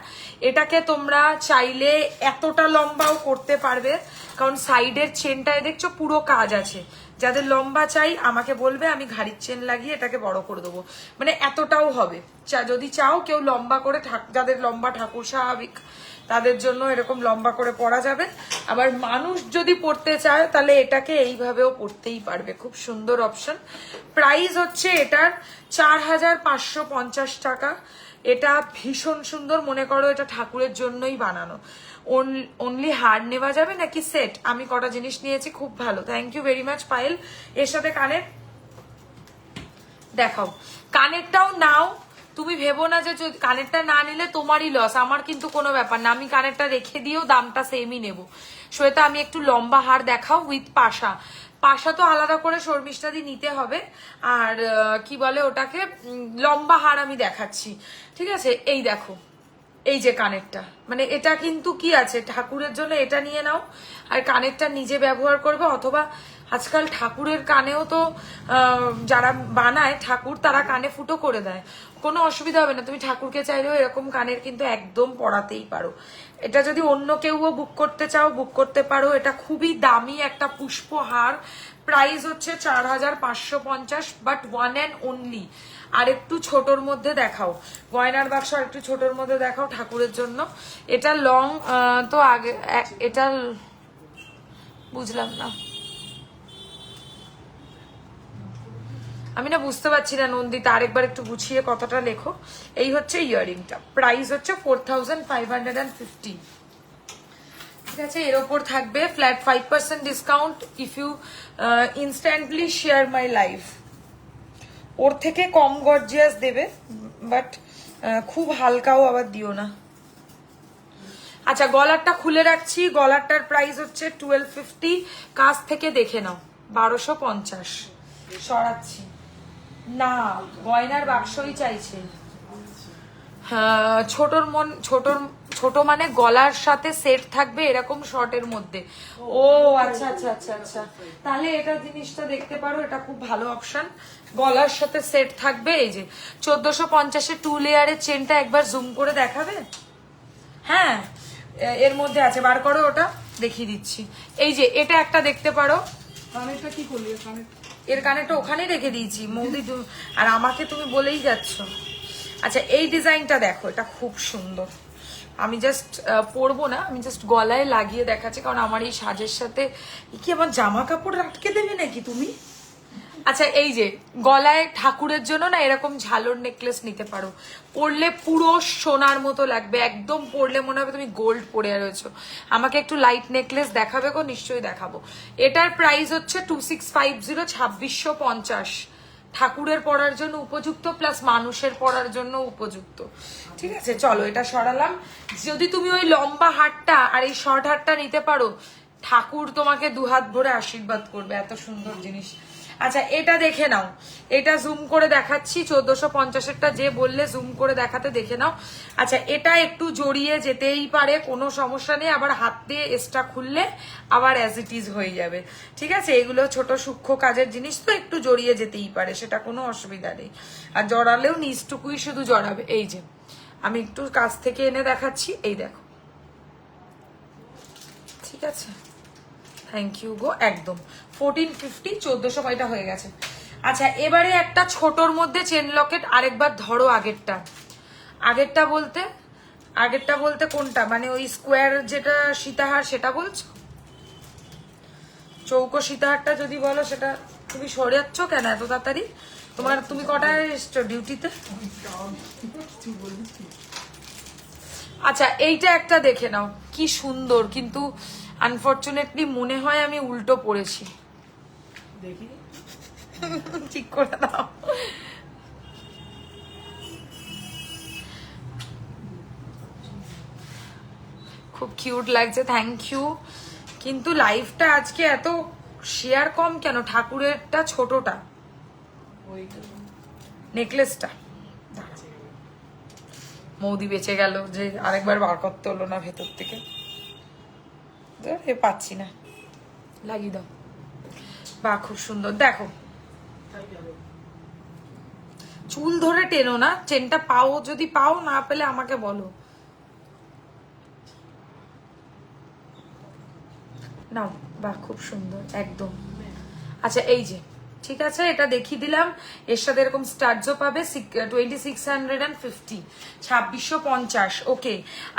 এটাকে তোমরা চাইলে এতটা লম্বাও করতে পারবে, কারণ সাইডের চেনটায় দেখছো পুরো কাজ আছে। যাদের লম্বা চাই আমাকে বলবে, আমি ঘাড়ির চেন লাগিয়ে এটাকে বড় করে দেবো, মানে এতটাও হবে। যদি চাও কেউ লম্বা করে, যাদের লম্বা ঠাকুর স্বাভাবিক তাদের জন্য এরকম লম্বা করে পরা যাবে। আবার মানুষ যদি পড়তে চায় তাহলে এটাকে এইভাবেও পড়তেই পারবে, খুব সুন্দর অপশন। প্রাইস হচ্ছে এটার 4550 টাকা। এটা ভীষণ সুন্দর, মনে করো এটা ঠাকুরের জন্যই বানানো। অনলি হার নেওয়া যাবে নাকি সেট? আমি কটা জিনিস নিয়েছি, খুব ভালো, thank you very much Payel. এর সাথে কানের দেখাও, কানেরটাও নাও। তুমি ভেবো না যে কানেরটা না নিলে তোমারই লস, আমার কিন্তু কোনো ব্যাপার না, আমি কানেরটা রেখে দিয়েও দামটা সেমই নেবো। শ্বেতা, আমি একটু লম্বা হার দেখাও উইথ পাশা। পাশা তো আলাদা করে শর্মিষ্ঠা দিয়ে নিতে হবে, আর কি বলে ওটাকে, লম্বা হার আমি দেখাচ্ছি। ঠিক আছে, এই দেখো, এই যে কানেরটা, মানে এটা কিন্তু কি আছে, ঠাকুরের জন্য এটা নিয়ে নাও, আর কানেরটা নিজে ব্যবহার করবে। অথবা আজকাল ঠাকুরের কানেও তো যারা বানায় ঠাকুর, তারা কানে ফুটো করে দেয়, কোনো অসুবিধা হবে না। তুমি ঠাকুরকে চাইলেও এরকম কানের কিন্তু একদম পরাতেই পারো। এটা যদি অন্য কেউও বুক করতে চাও বুক করতে পারো। এটা খুবই দামি একটা পুষ্পহার, প্রাইস হচ্ছে 4550, বাট ওয়ান অ্যান্ড অনলি। আর একটু ছোটর মধ্যে দেখাও, গয়নার বাক্স আর একটু ছোটর মধ্যে দেখাও ঠাকুরের জন্য। এটা লং তো আগে, এটা বুঝলাম না, আমি না বুঝতে পারছি না নন্দিতা, আরেকবার একটু গুছিয়ে কথাটা লেখো। এই হচ্ছে ইয়াররিংটা, প্রাইস হচ্ছে 4550। ঠিক আছে, এর ওপর থাকবে flat 5% discount if you instantly share my live. ওর থেকে কম গর্জিয়াস দেবে, বাট খুব হালকাও আবার দিও না। আচ্ছা, গলারটা খুলে রাখছি, গলারটার প্রাইস হচ্ছে 1250। কাছ থেকে দেখে নাও, 1250। সরাচ্ছি না, গয়নার বাক্সই চাইছে। ছোট মানে গলার সাথে সেট থাকবে এরকম শর্টের মধ্যে। ও আচ্ছা আচ্ছা আচ্ছা আচ্ছা, তাহলে এটা জিনিসটা দেখতে পারো, এটা খুব ভালো অপশন। গলার সাথে সেট থাকবে। এই যে 1450 2 লেয়ারের চেনটা একবার জুম করে দেখাবে? হ্যাঁ এর মধ্যে আছে, বার করো ওটা দেখিয়ে দিচ্ছি। এই যে এটা একটা দেখতে পারো। কানেরটা কি করলি? এর কানেরটা ওখানেই রেখে দিয়েছি মৌদি, আর আমাকে তুমি বলেই যাচ্ছ। আচ্ছা এই ডিজাইনটা দেখো, এটা খুব সুন্দর। আমি জাস্ট পরবো না, আমি জাস্ট গলায় লাগিয়ে দেখাচ্ছি, কারণ আমার এই সাজের সাথে কি আমার জামা কাপড় আটকে দেবে নাকি তুমি? আচ্ছা এই যে গলায় ঠাকুরের জন্য না এরকম ঝালর নেকলেস নিতে পারো, পরলে পুরো সোনার মতো লাগবে, একদম পরলে মনে হবে তুমি গোল্ড পরে রয়েছো। আমাকে একটু লাইট নেকলেস দেখাবে গো? নিশ্চয়ই দেখাবো। এটার প্রাইস হচ্ছে 2650, 2650। ঠাকুরের পরার জন্য উপযুক্ত, প্লাস মানুষের পরার জন্য উপযুক্ত। ঠিক আছে চলো এটা সরালাম। যদি তুমি ওই লম্বা হারটা আর এই শর্ট হারটা নিতে পারো, ঠাকুর তোমাকে দুহাত ভরে আশীর্বাদ করবে, এত সুন্দর জিনিস। আচ্ছা এটা দেখে নাও, এটা জুম করে দেখাচ্ছি। 1450-এরটা যে বললে জুম করে দেখাতে, দেখে নাও। আচ্ছা এটা একটু জড়িয়ে যেতেই পারে, কোনো সমস্যা নেই, আবার হাত দিয়ে এক্সট্রা খুললে আবার অ্যাজ ইট ইজ হয়ে যাবে। ঠিক আছে, এগুলো ছোট সূক্ষ্ম কাজের জিনিস তো, একটু জড়িয়ে যেতেই পারে, সেটা কোনো অসুবিধা নেই। আর জড়ালেও নিচটুকুই শুধু জড়াবে। এই যে আমি একটু কাছ থেকে এনে দেখাচ্ছি, এই দেখো। ঠিক আছে থ্যাংক ইউ গো। একদম 1450, 1400 হয়ে গেছে। আচ্ছা এবারে একটা ছোটর মধ্যে চেন লকেট, আরেকবার ধরো আগেরটা। আগেরটা বলতে কোনটা? মানে ওই স্কোয়ার যেটা সীতাহার সেটা বলছো? চৌকো সীতাহারটা যদি বলো, সেটা তুমি সরে যাচ্ছ কেন এত তাড়াতাড়ি? তুমি কটায় এসছো ডিউটিতে? আচ্ছা এইটা একটা দেখে নাও, কি সুন্দর, কিন্তু আনফরচুনেটলি মনে হয় আমি উল্টো পড়েছি। দেখি ঠিক করে দাও। খুব কিউট লাগছে, থ্যাংক ইউ। কিন্তু লাইফটা আজকে এত শেয়ার কম কেন? ঠাকুরেরটা ছোটটা, নেকলেসটা মৌদি বেঁচে গেল, যে আরেকবার বার করতে হলো না ভেতর থেকে। পাচ্ছি না, লাগিয়ে দাও। বা খুব সুন্দর, দেখো চুল ধরে টেনো না, চেনটা পাও, যদি পাও, না পেলে আমাকে বলো। নাও, বাহ খুব সুন্দর একদম। আচ্ছা এই যে ঠিক আছে, এটা দেখিয়ে দিলাম। এর সাথে এরকম স্টার্জও পাবে, 2650, 2650। ওকে,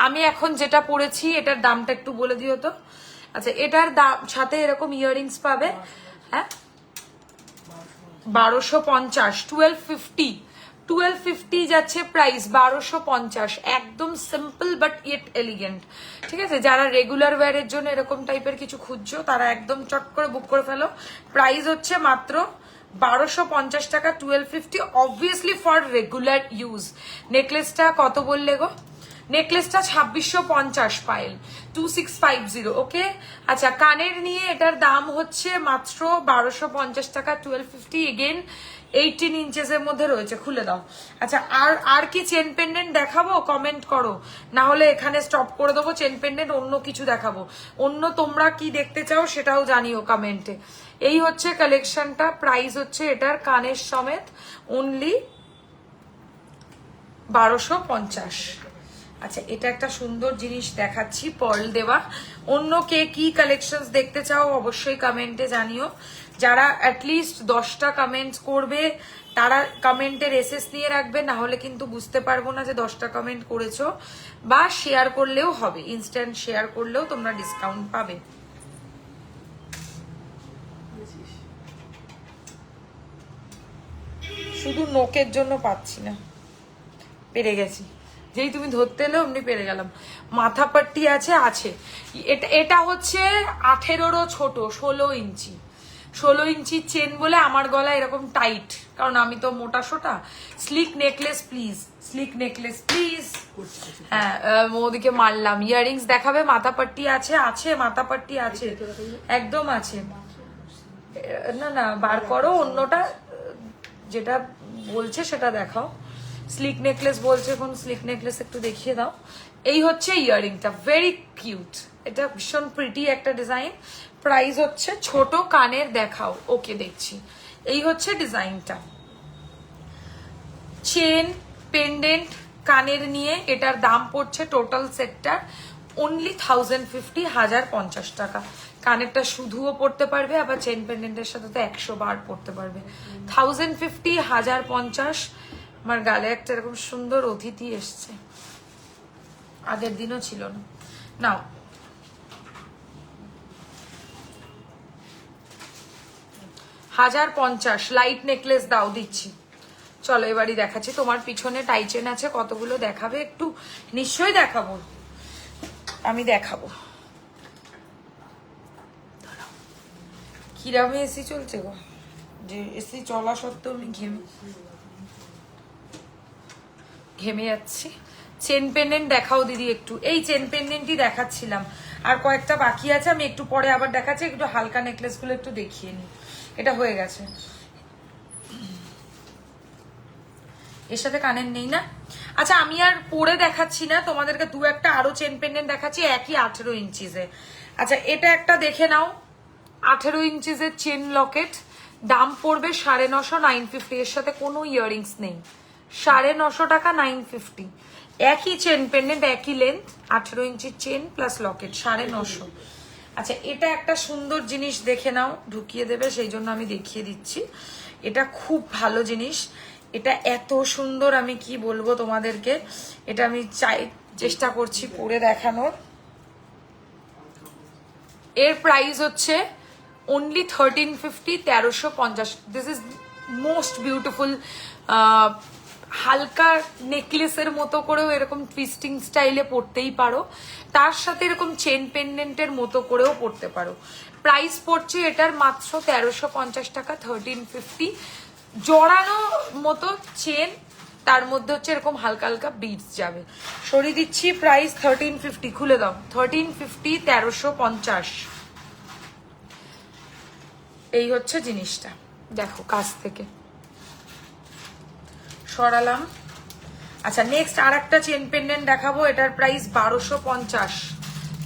আমি এখন যেটা পরেছি এটার দামটা একটু বলে দিও তো। আচ্ছা এটার দাম সাথে এরকম ইয়াররিংস পাবে। হ্যাঁ 1250, 1250 যাচ্ছে প্রাইস, 1250। একদম সিম্পল বাট ইয়েট এলিগেন্ট। ঠিক আছে, যারা রেগুলার ওয়্যারের জন্য এরকম টাইপের কিছু খুঁজছো, তারা একদম চট করে বুক করে ফেলো। প্রাইস হচ্ছে মাত্র 1250 টাকা, 1250, অবভিয়াসলি ফর রেগুলার ইউজ। নেকলেসটা কত বললে গো? নেকলেসটা 2650 পাইল, 2650। ওকে আচ্ছা কানের নিয়ে এটার দাম হচ্ছে মাত্র 1250 টাকা, 1250। এগেন 18 ইঞ্চেসের মধ্যে রয়েছে, খুলে দাও। আচ্ছা আর কি চেন পেন্ডেন্ট দেখাবো? কমেন্ট করো, না হলে এখানে স্টপ করে দেবো। চেন পেন্ডেন্ট অন্য কিছু দেখাবো, অন্য তোমরা কি দেখতে চাও সেটাও জানিও কমেন্টে। এই হচ্ছে কালেকশনটা, প্রাইস হচ্ছে এটার কানের সমেত অনলি 1250। আচ্ছা এটা একটা সুন্দর জিনিস দেখাচ্ছি, পার্ল দেওয়া। অন্য কে কি কালেকশন দেখতে চাও অবশ্যই কমেন্টে জানিও। যারা অ্যাটলিস্ট 10টা কমেন্ট করবে, তারা কমেন্টের এসএস নিয়ে রাখবে, না হলে কিন্তু বুঝতে পারবো না যে 10টা কমেন্ট করেছো। বা শেয়ার করলেও হবে, ইনস্ট্যান্ট শেয়ার করলেও তোমরা ডিসকাউন্ট পাবে। শুধু নোকের জন্য পাচ্ছি না, পেরে গেছি। যেই তুমি ধরতে এলে অমনি পেরে গেলাম। মাথা পাট্টি আছে। এটা হচ্ছে 18রও ছোট, 16 ইঞ্চি। 16 ইঞ্চির চেন বলে আমার গলা এরকম টাইট, কারণ আমি তো মোটা সোটা। Sleek necklace please, sleek necklace please. হ্যাঁ ওদিকে মারলাম। ইয়াররিংস দেখাবে? মাথা পাট্টি আছে, মাথা পাট্টি আছে, একদম আছে। না বার করো, অন্যটা যেটা বলছে সেটা দেখাও। স্লিক নেকলেস বলছে, কোন স্লিক নেকলেস একটু দেখিয়ে দাও। এই হচ্ছে ইয়াররিংটা, ভেরি কিউট, এটা ভীষণ প্রিটি একটা ডিজাইন। প্রাইস হচ্ছে, ছোট কানের দেখাও, ওকে দেখছি। এই হচ্ছে ডিজাইনটা, চেন পেন্ডেন্ট কানের নিয়ে এটার দাম পড়ছে টোটাল সেটটার অনলি 1050, 1050 টাকা। কানেরটা শুধুও পড়তে পারবে, আবার চেন পেন্ডেন্টের সাথে তো 100 বার পড়তে পারবে। 1050, 1050। আমার গালে একটা এরকম সুন্দর অতিথি এসছে, আগের দিনও ছিল না। নাও, $1050 লাইট নেকলেস দাও, দিচ্ছি। চলো এবারই দেখাচ্ছি। তোমার পিছনে টাইচেন আছে কতগুলো, দেখাবে একটু? নিশ্চয়ই দেখাবো, আমি দেখাবো। কিরামে এসি চলছে গো, যে এসি চলা সত্ত্বেও আমি ঘেমে যাচ্ছি। চেন পেন্ডেন্ট দেখাও দিদি একটু। এই চেন পেন্ডেন্টই দেখাচ্ছিলাম, আর কয়েকটা বাকি আছে, আমি একটু পরে আবার দেখাচ্ছি। একটু হালকা নেকলেস গুলো একটু দেখিয়ে নি, এটা হয়ে গেছে। এর সাথে কানের নেই না? আচ্ছা আমি আর পরে দেখাচ্ছি না তোমাদেরকে, দু একটা আরো চেন পেন্ডেন্ট দেখাচ্ছি একই 18 ইঞ্চিজে। আচ্ছা এটা একটা দেখে নাও, 18 ইঞ্চিজের চেন লকেট, দাম পড়বে 950, 950। এর সাথে কোনো ইয়াররিংস নেই, 950 টাকা, 950। একই চেন পেন্ডেন্ট, একই লেন্থ, 18 ইঞ্চির চেন প্লাস লকেট, 950। আচ্ছা এটা একটা সুন্দর জিনিস দেখে নাও, ঢুকিয়ে দেবে সেই জন্য আমি দেখিয়ে দিচ্ছি। এটা খুব ভালো জিনিস, এটা এত সুন্দর, আমি কি বলবো তোমাদেরকে। এটা আমি চেষ্টা করছি পরে দেখানোর। এর প্রাইস হচ্ছে only 1350, 1350। This is most beautiful. হালকা নেকলেসের মতো করেও এরকম টুইস্টিং স্টাইলে পরতেই পারো, তার সাথে এরকম চেন পেন্ডেন্টের মতো করেও পরতে পারো। প্রাইস পড়ছে এটার মাত্র 1350 টাকা, 1350। জড়ানো মতো চেন, তার মধ্যে হচ্ছে এরকম হালকা হালকা বিটস যাবে। সরিয়ে দিচ্ছি, প্রাইস 1350, খুলে দাও। 1350, 1350। এই হচ্ছে জিনিসটা, দেখো কাছ থেকে সরালাম। আচ্ছা নেক্সট আর একটা চেন পেন্ডেন্ট দেখাবো, এটার প্রাইস 1250,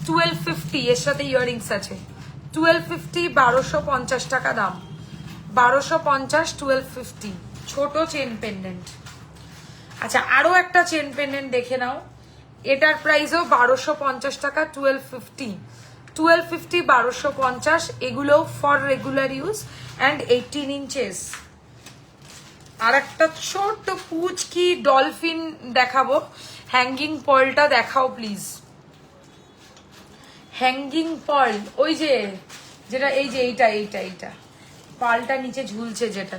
1250। এর সাথে ইয়াররিংস আছে, 1250, 1250 টাকা দাম, 1250, 1250। ছোট চেন পেন্ডেন্ট। আচ্ছা আরো একটা চেন পেন্ডেন্ট দেখে নাও, এটার প্রাইসও 1250 টাকা, 1250, 1250, 1250। এগুলো for regular use and 18 inches. আর একটা ছোট্ট পুচকি ডলফিন দেখাবো, হ্যাঙ্গিং পার্লটা দেখাও প্লিজ। হ্যাঙ্গিং পার্ল, ওই যে যেটা, এই যে এইটা পার্লটা নিচে ঝুলছে যেটা।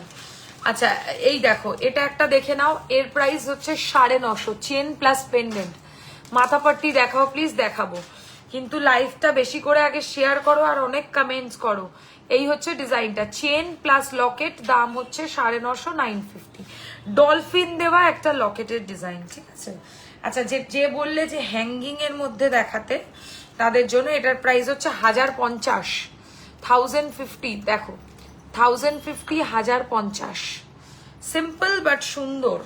আচ্ছা এই দেখো, এটা একটা দেখে নাও, এর প্রাইস হচ্ছে 950, চেন প্লাস পেন্ডেন্ট। মাথাপাট্টি দেখাও প্লিজ, দেখাবো কিন্তু লাইভটা বেশি করে আগে শেয়ার করো আর অনেক কমেন্টস করো। এই হচ্ছে ডিজাইনটা, চেন প্লাস লকেট, দাম হচ্ছে 950, 950। ডলফিন দেওয়া একটা লকেটের ডিজাইন, ঠিক আছে। আচ্ছা যে বললে যে হ্যাঙ্গিং এর মধ্যে দেখাতে, তাদের জন্য এটার প্রাইস হচ্ছে 1050, 1050। দেখো 1050, 1050, সিম্পল বাট সুন্দর।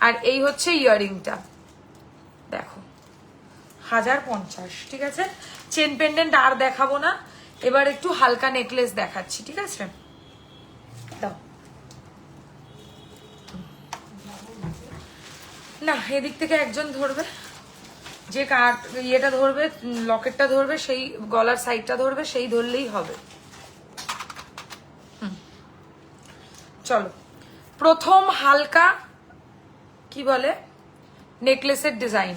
আর এই হচ্ছে ইয়াররিংটা, দেখো 1050, ঠিক আছে। চেন পেন্ডেন্ট আর দেখাবো না, এবার একটু হালকা নেকলেস দেখাচ্ছি, ঠিক আছে। দাও না, এদিক থেকে একজন ধরবে, যে ইয়েটা ধরবে, লকেটটা ধরবে, সেই গলার সাইডটা ধরবে, সেই ধরলেই হবে। চলো প্রথম হালকা কি বলে নেকলেসের ডিজাইন,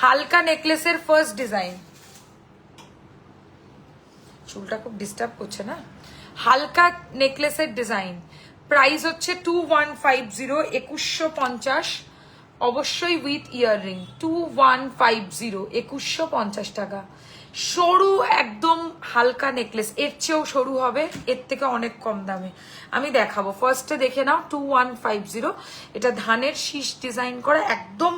হালকা নেকলেসের ফার্স্ট ডিজাইন। চুলটা খুব ডিস্টার্ব করছে না। হালকা নেকলেসের ডিজাইন, প্রাইস হচ্ছে 2150, 2150, অবশ্যই উইথ ইয়াররিং। 2150, 2150 টাকা। সরু একদম হালকা নেকলেস, এর চেয়েও সরু হবে, এর থেকে অনেক কম দামে আমি দেখাবো। ফার্স্টে দেখে নাও 2150। এটা ধানের শীষ ডিজাইন করা, একদম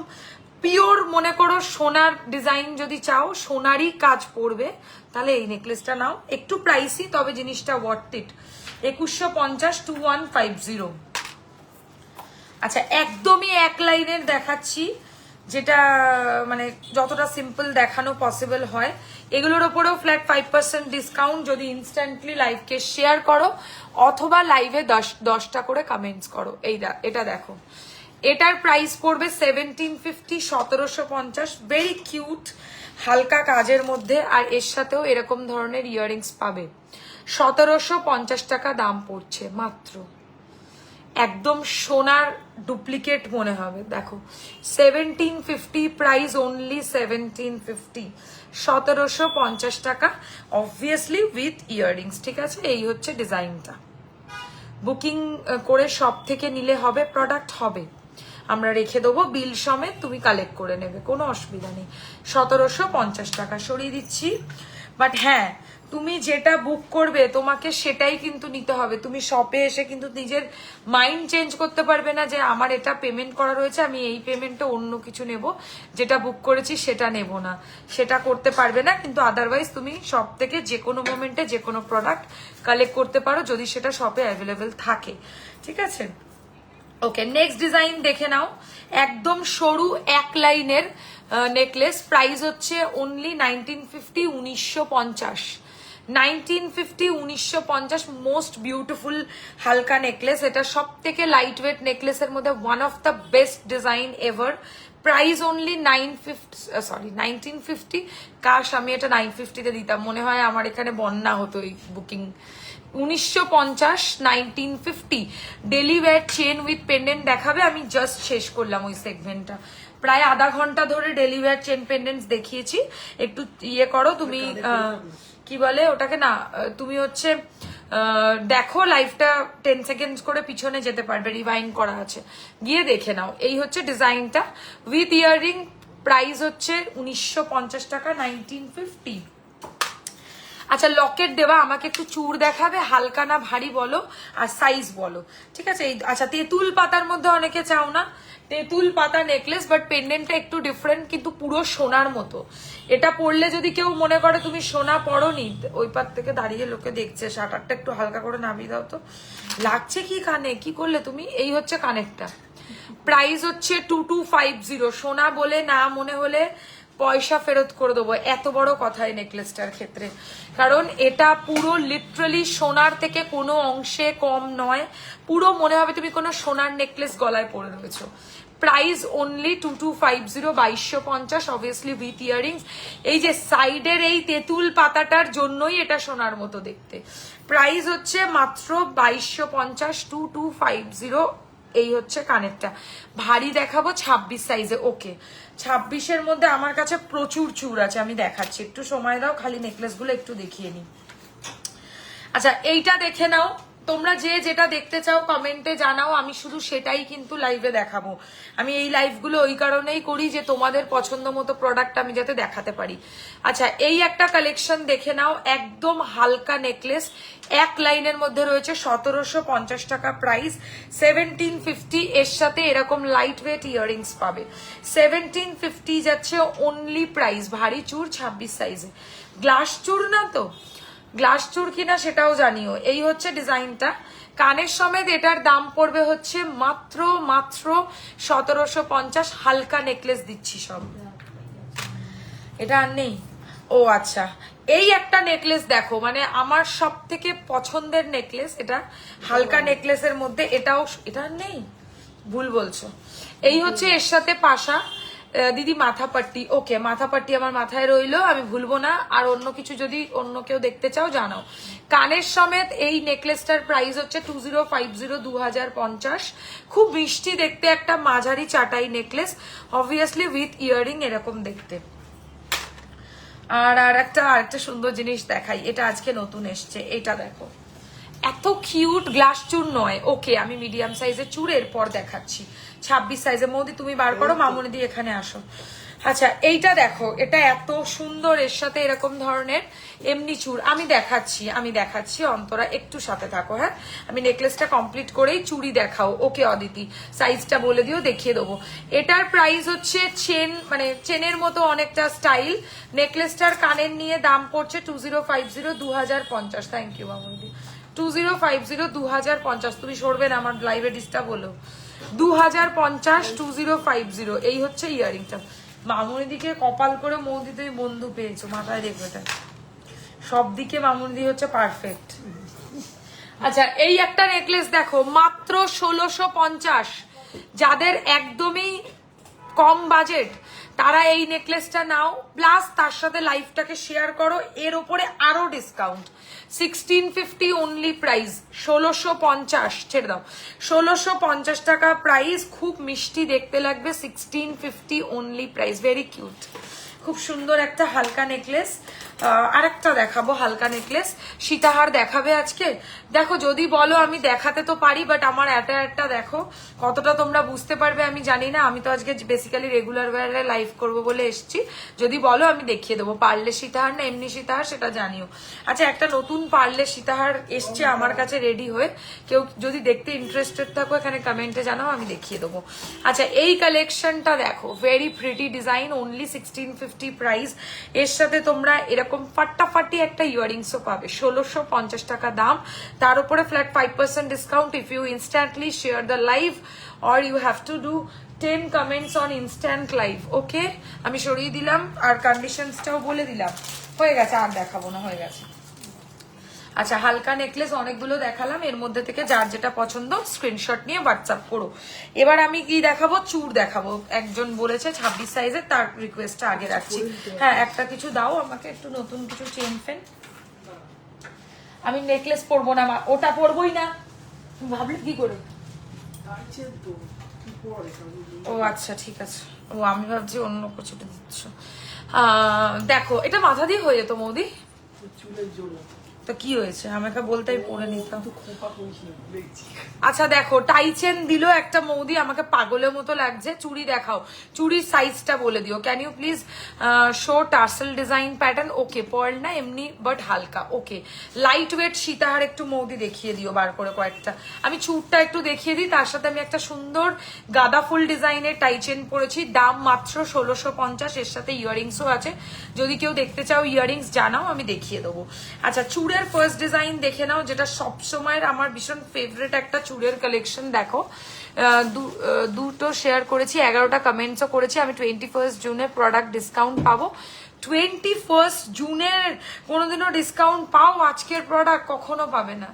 পিওর, মনে করো সোনার ডিজাইন যদি চাও, সোনারই কাজ পড়বে, তাহলে এই নেকলেসটা নাও। একটু প্রাইসি, তবে জিনিসটা ওয়ার্থ ইট। 2150, 2150। আচ্ছা একদমই এক লাইনের দেখাচ্ছি, যেটা মানে যতটা সিম্পল দেখানো পসিবল হয়। এগুলোর ওপরেও ফ্ল্যাট 5% ডিসকাউন্ট যদি ইনস্ট্যান্টলি লাইভকে শেয়ার করো অথবা লাইভে 10টা করে কমেন্টস করো। এটা দেখো, এটার প্রাইস পড়বে 1750, 1750। ভেরি কিউট হালকা কাজের মধ্যে, আর এর সাথেও এরকম ধরনের ইয়াররিংস পাবে। 1750 টাকা দাম পড়ছে মাত্র। একদম সোনার ডুপ্লিকেট মনে হবে। দেখো 1750 প্রাইস, অনলি 1750, 1750 টাকা, অবভিয়াসলি উইথ ইয়াররিংস। ঠিক আছে, এই হচ্ছে ডিজাইনটা। বুকিং করে সব থেকে নিলে হবে, প্রোডাক্ট হবে, আমরা রেখে দেবো বিল সমেত, তুমি কালেক্ট করে নেবে, কোনো অসুবিধা নেই। 1750 টাকা সরিয়ে দিচ্ছি। বাট হ্যাঁ, তুমি যেটা বুক করবে তোমাকে সেটাই কিন্তু নিতে হবে। তুমি শপে এসে কিন্তু নিজের মাইন্ড চেঞ্জ করতে পারবে না যে আমার এটা পেমেন্ট করা রয়েছে, আমি এই পেমেন্টে অন্য কিছু নেব, যেটা বুক করেছি সেটা নেব না, সেটা করতে পারবে না। কিন্তু আদারওয়াইজ তুমি শপ থেকে যে কোনো মোমেন্টে যে কোনো প্রোডাক্ট কালেক্ট করতে পারো যদি সেটা শপে অ্যাভেলেবেল থাকে। ঠিক আছে, ওকে, নেক্সট ডিজাইন দেখে নাও। একদম সরু এক লাইনের নেকলেস, প্রাইস হচ্ছে অনলি 1950, 1950, 1950, 1950। মোস্ট বিউটিফুল হালকা নেকলেস, এটা সব থেকে লাইট ওয়েট নেকলেসের মধ্যে one of the best design ever. Price only 1950। কাশ আমি এটা 950-তে দিতাম, মনে হয় আমার এখানে বন্যা হতো এই booking. 1950, 1950। Daily wear chain with pendant দেখাবে, আমি জাস্ট শেষ করলাম ওই সেগমেন্টটা। প্রায় আধা ঘন্টা ধরে ডেলি ওয়্যার চেন পেন্ডেন্টস দেখিয়েছি। একটু ইয়ে করো তুমি, কি বলে ওটাকে, না তুমি হচ্ছে দেখো লাইভটা 10 সেকেন্ডস করে পিছনে যেতে পারবে, রিভাইন্ড করা আছে, গিয়ে দেখে নাও। এই হচ্ছে ডিজাইনটা উইথ ইয়াররিং, প্রাইস হচ্ছে 1950 টাকা, 1950। আচ্ছা লকেট দেওয়া, আমাকে একটু চূড় দেখাবে, হালকা না ভারী বলো, আর সাইজ বলো। ঠিক আছে, আচ্ছা তেঁতুল পাতার মধ্যে অনেকে চাও না, তেঁতুল পাতা নেকলেস, বাট পেন্ডেন্টটা একটু ডিফারেন্ট, কিন্তু পুরো সোনার মতো। এটা পরলে যদি কেউ মনে করে তুমি সোনা পরোনি, ওই পার থেকে দাঁড়িয়ে লোকে দেখছে, শাটারটা একটু হালকা করে নামিয়ে দাও তো, লাগছে কি কানে, কি করলে তুমি। এই হচ্ছে কানেরটা, প্রাইস হচ্ছে 2250। সোনা বলে না মনে হলে পয়সা ফেরত করে দেবো, এত বড় কথা এই নেকলেসটার ক্ষেত্রে, কারণ এটা পুরো লিটারালি সোনার থেকে কোনো অংশে কম নয়, পুরো মনে হবে তুমি কোনো সোনার নেকলেস গলায় পরে রয়েছো। Price only 2250, 2250, obviously with earrings. এই যে সাইডের এই তেঁতুল পাতাটার জন্যই এটা সোনার মতো দেখতে। প্রাইস হচ্ছে মাত্র 2250, 2250। এই হচ্ছে কানেরটা, ভারী দেখাবো 26 সাইজে। ওকে, 26-এর মধ্যে আমার কাছে প্রচুর চূড় আছে, আমি দেখাচ্ছি, একটু সময় দাও, খালি নেকলেসগুলো একটু দেখিয়ে নিই। আচ্ছা এইটা দেখে নাও, তোমরা যে যেটা দেখতে চাও কমেন্টে জানাও, আমি শুধু সেটাই কিন্তু লাইভে দেখাবো। আমি এই লাইভগুলো ওই কারণেই করি যে তোমাদের পছন্দ মতো প্রোডাক্ট আমি যাতে দেখাতে পারি। আচ্ছা এই একটা কালেকশন দেখে নাও, একদম হালকা নেকলেস, এক লাইনের মধ্যে রয়েছে, 1750 টাকা প্রাইস, 1750। এর সাথে এরকম লাইট ওয়েট ইয়াররিংস পাবে, 1750 যাচ্ছে অনলি প্রাইস। ভারী চূড় 26 সাইজে, গ্লাস চূড় না তো, গ্লাস চূড় কিনা সেটাও জানিও। এই হচ্ছে ডিজাইনটা, কানের সমেত এটার দাম পড়বে হচ্ছে মাত্র 1750। হালকা নেকলেস দিচ্ছি সব, এটা আর নেই। ও আচ্ছা, এই একটা নেকলেস দেখো, মানে আমার সব থেকে পছন্দের নেকলেস এটা, হালকা নেকলেসের মধ্যে, এটাও, এটা আর নেই, ভুল বলছো। এই হচ্ছে এর সাথে পাশা দিদি মাথা পাট্টি। ওকে, মাথা পাট্টি আমার মাথায় রইলো, আমি ভুলবো না। আর অন্য কিছু যদি অন্য কেউ দেখতে চাও জানাও। কানের সমেত এই নেকলেসটার প্রাইস হচ্ছে 2050, 2050। খুব মিষ্টি দেখতে একটা মাঝারি চাটাই নেকলেস, অবভিয়াসলি উইথ ইয়াররিং এরকম দেখতে। আর আরেকটা সুন্দর জিনিস দেখাই, এটা আজকে নতুন এসছে, এটা দেখো, এত কিউট। গ্লাস চূড় নয়, ওকে আমি মিডিয়াম সাইজের চূড়ের পর দেখাচ্ছি। 26 সাইজে, মৌদি তুমি বার করো, মামুনি দিয়ে এখানে আসো। আচ্ছা এইটা দেখো, এটা এত সুন্দর, এর সাথে এরকম ধরনের এমনি চূড়, আমি দেখাচ্ছি। অন্তরা একটু সাথে থাকো, হ্যাঁ আমি নেকলেসটা কমপ্লিট করেই চুড়ি দেখাও। ওকে অদিতি, সাইজটা বলে দিও, দেখিয়ে দেবো। এটার প্রাইস হচ্ছে চেন, মানে চেনের মতো অনেকটা স্টাইল। নেকলেসটার কানের নিয়ে দাম পড়ছে 2050, 2050। থ্যাংক ইউ মামুনি, 2050, 2050। তুমি সরবে না, আমার লাইভে ডিস্টার্ব হলো। 2050 2050 এই হচ্ছে ইয়ারিংটা। মামুনিদিকে কপাল করে মৌদি তুমি বন্ধু পেয়েছো, মাথায় দেখবে এটা, সব দিকে মামুনিদি হচ্ছে পারফেক্ট। আচ্ছা এই একটা নেকলেস দেখো মাত্র 1650, যাদের একদমই কম বাজেট তারা এই নেকলেসটা নাও, প্লাস তার সাথে লাইফটাকে শেয়ার করো, এর উপরে আরো ডিসকাউন্ট। 1650 অনলি প্রাইস, 1650 ছেড়ে দাও, 1650 টাকা প্রাইস, খুব মিষ্টি দেখতে লাগবে, 1650 অনলি প্রাইস, ভেরি কিউট, খুব সুন্দর একটা হালকা নেকলেস। আরেকটা দেখাবো হালকা নেকলেস, সীতাহার দেখাবে আজকে? দেখো যদি বলো আমি দেখাতে তো পারি, বাট আমার একটা দেখো কতটা তোমরা বুঝতে পারবে আমি জানি না, আমি তো আজকে বেসিক্যালি রেগুলার ওয়্যারে লাইভ করবো বলে এসছি, যদি বলো আমি দেখিয়ে দেবো। পার্লে সীতাহার না এমনি সীতাহার সেটা জানিও। আচ্ছা একটা নতুন পার্লে সীতাহার এসছে আমার কাছে রেডি হয়ে, কেউ যদি দেখতে ইন্টারেস্টেড থাকো এখানে কমেন্টে জানাও, আমি দেখিয়ে দেবো। আচ্ছা এই কালেকশনটা দেখো, very pretty design, only 1650 price, এর সাথে তোমরা এরকম ফাটাফাটি একটা ইয়ারিংসও পাবে, 1650 টাকা দাম, তার উপরে flat 5% discount if you instantly share the live, or you have to do 10 comments on instant live. Okay আমি সরিয়ে দিলাম আর কন্ডিশনসটাও বলে দিলাম, হয়ে গেছে, আর দেখাবো না, হয়ে গেছে। আচ্ছা হালকা নেকলেস অনেকগুলো দেখালাম, এর মধ্যে থেকে যার যেটা পছন্দ স্ক্রিনশট নিয়ে হোয়াটসঅ্যাপ করো। এবার আমি কি দেখাবো, চূড় দেখাবো, একজন বলেছে 26 সাইজের, তার রিকোয়েস্টটা আগে রাখছি। হ্যাঁ একটা কিছু দাও আমাকে, একটু নতুন কিছু চেন ফেন। আমি নেকলেস পরবো না, ওটা পরবোই না, ভাবলি কি করে? ও আচ্ছা ঠিক আছে, ও আমি ভাবছি অন্য কিছুটা দিচ্ছ। দেখো এটা মাথা দিয়ে হয়ে যেত মৌদি, তো কি হয়েছে আমাকে বলতেই পরে নিতাম। আচ্ছা দেখো টাই চেন দিল একটা মৌদি, আমাকে পাগলের মতো লাগছে। চুড়ি দেখাও, চুড়ির সাইজটা বলে দিও, can you please show tassel design pattern. Okay pearl না এমনি বাট হালকা, ওকে লাইট ওয়েট সীতাহার একটু মৌদি দেখিয়ে দিও বার করে কয়েকটা, আমি চুড়টা একটু দেখিয়ে দিই, তার সাথে আমি একটা সুন্দর গাঁদা ফুল ডিজাইনের টাই চেন পরেছি, দাম মাত্র 1650, এর সাথে ইয়ারিংসও আছে, যদি কেউ দেখতে চাও ইয়ারিংস জানাও আমি দেখিয়ে দেবো। আচ্ছা চুড়ের ফার্স্ট ডিজাইন দেখে নাও, যেটা সবসময়ের আমার ভীষণ ফেভারিট একটা চুড়ের কালেকশন। দেখো দুটো শেয়ার করেছি, 11টা কমেন্টসও করেছি, আমি 21 জুনে প্রোডাক্ট ডিসকাউন্ট পাবো। 21 জুনের কোনোদিনও ডিসকাউন্ট পাও? আজকের প্রোডাক্ট কখনো পাবে না,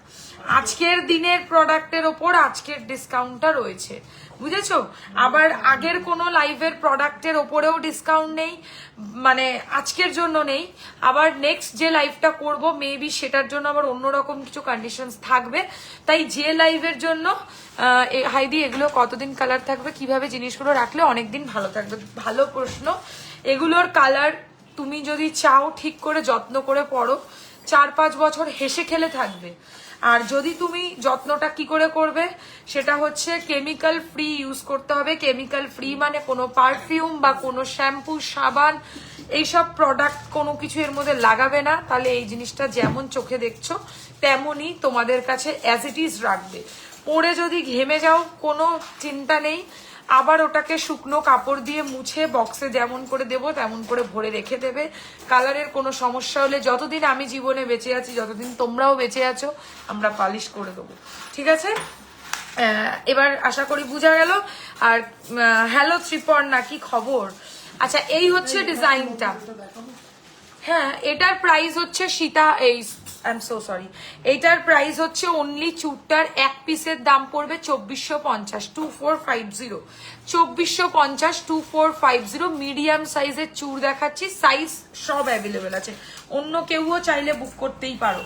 আজকের দিনের প্রোডাক্টের ওপর আজকের ডিসকাউন্টটা রয়েছে, বুঝেছো? আবার আগের কোনো লাইভের প্রোডাক্টের ওপরেও ডিসকাউন্ট নেই, মানে আজকের জন্য নেই, আবার নেক্সট যে লাইভটা করব মেবি সেটার জন্য আবার অন্যরকম কিছু কন্ডিশনস থাকবে। তাই যে লাইভের জন্য হাইদি এগুলো কতদিন কালার থাকবে, কিভাবে জিনিসগুলো রাখলে অনেকদিন ভালো থাকবে, ভালো প্রশ্ন। এগুলোর কালার তুমি যদি চাও ঠিক করে যত্ন করে পরো, 4-5 বছর হেসে খেলে থাকবে। আর যদি তুমি যত্নটা কি করে করবে, সেটা হচ্ছে কেমিক্যাল ফ্রি ইউজ করতে হবে। কেমিক্যাল ফ্রি মানে কোনো পারফিউম বা কোনো শ্যাম্পু সাবান এইসব প্রোডাক্ট কোনো কিছু এর মধ্যে লাগাবে না, তাহলে এই জিনিসটা যেমন চোখে দেখছো তেমনই তোমাদের কাছে অ্যাজ ইট ইজ রাখবে। পরে যদি ঘেমে যাও কোনো চিন্তা নেই, আবার ওটাকে শুকনো কাপড় দিয়ে মুছে বক্সে যেমন করে দেবো তেমন করে ভরে রেখে দেবে। কালারের কোনো সমস্যা হলে যতদিন আমি জীবনে বেঁচে আছি, যতদিন তোমরাও বেঁচে আছো, আমরা পালিশ করে দেবো, ঠিক আছে? এবার আশা করি বোঝা গেল। আর হ্যালো ত্রিপর্ণা, কি খবর? আচ্ছা এই হচ্ছে ডিজাইনটা, হ্যাঁ এটার প্রাইস হচ্ছে সীতা, এই আই এম সো সরি, এইটার প্রাইস হচ্ছে অনলি চুড়টার এক পিসের দাম পড়বে 2450, 2450, 2450, 2450। মিডিয়াম সাইজের চুড় দেখাচ্ছি, সাইজ সব অ্যাভেলেবেল আছে, অন্য কেউও চাইলে বুক করতেই পারো।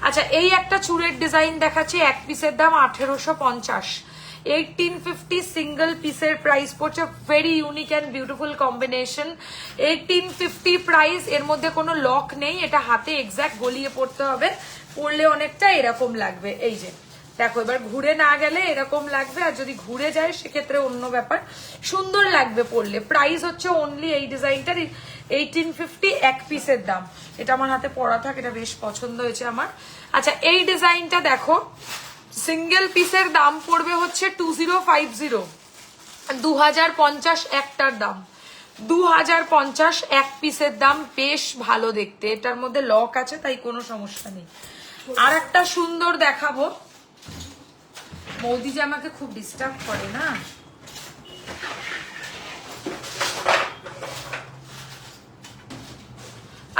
আচ্ছা এই একটা চুড়ের ডিজাইন দেখাচ্ছি, এক পিসের দাম 1850, 1850 সিঙ্গেল পিসের প্রাইস পড়ছে, very unique and beautiful combination. 1850 price, এর মধ্যে কোনো লক নেই, এটা হাতে এক্স্যাক্ট গলিয়ে পড়তে হবে, পড়লে অনেকটা এরকম লাগবে। এই যে দেখো এবার ঘুরে না গেলে এরকম লাগবে, আর যদি ঘুরে যায় সেক্ষেত্রে অন্য ব্যাপার, সুন্দর লাগবে পড়লে। প্রাইস হচ্ছে অনলি এই ডিজাইনটার 1850, এক পিসের দাম। এটা আমার হাতে পরা থাক, এটা বেশ পছন্দ হয়েছে আমার। আচ্ছা এই ডিজাইনটা দেখো, সিঙ্গেল পিসের দাম পড়বে হচ্ছে 2050, 2050 একটার দাম, 2050 এক পিসের দাম, বেশ ভালো দেখতে, এটার মধ্যে লক আছে তাই কোনো সমস্যা নেই। আর একটা সুন্দর দেখাবো, মৌদি যে আমাকে খুব ডিস্টার্ব করে না,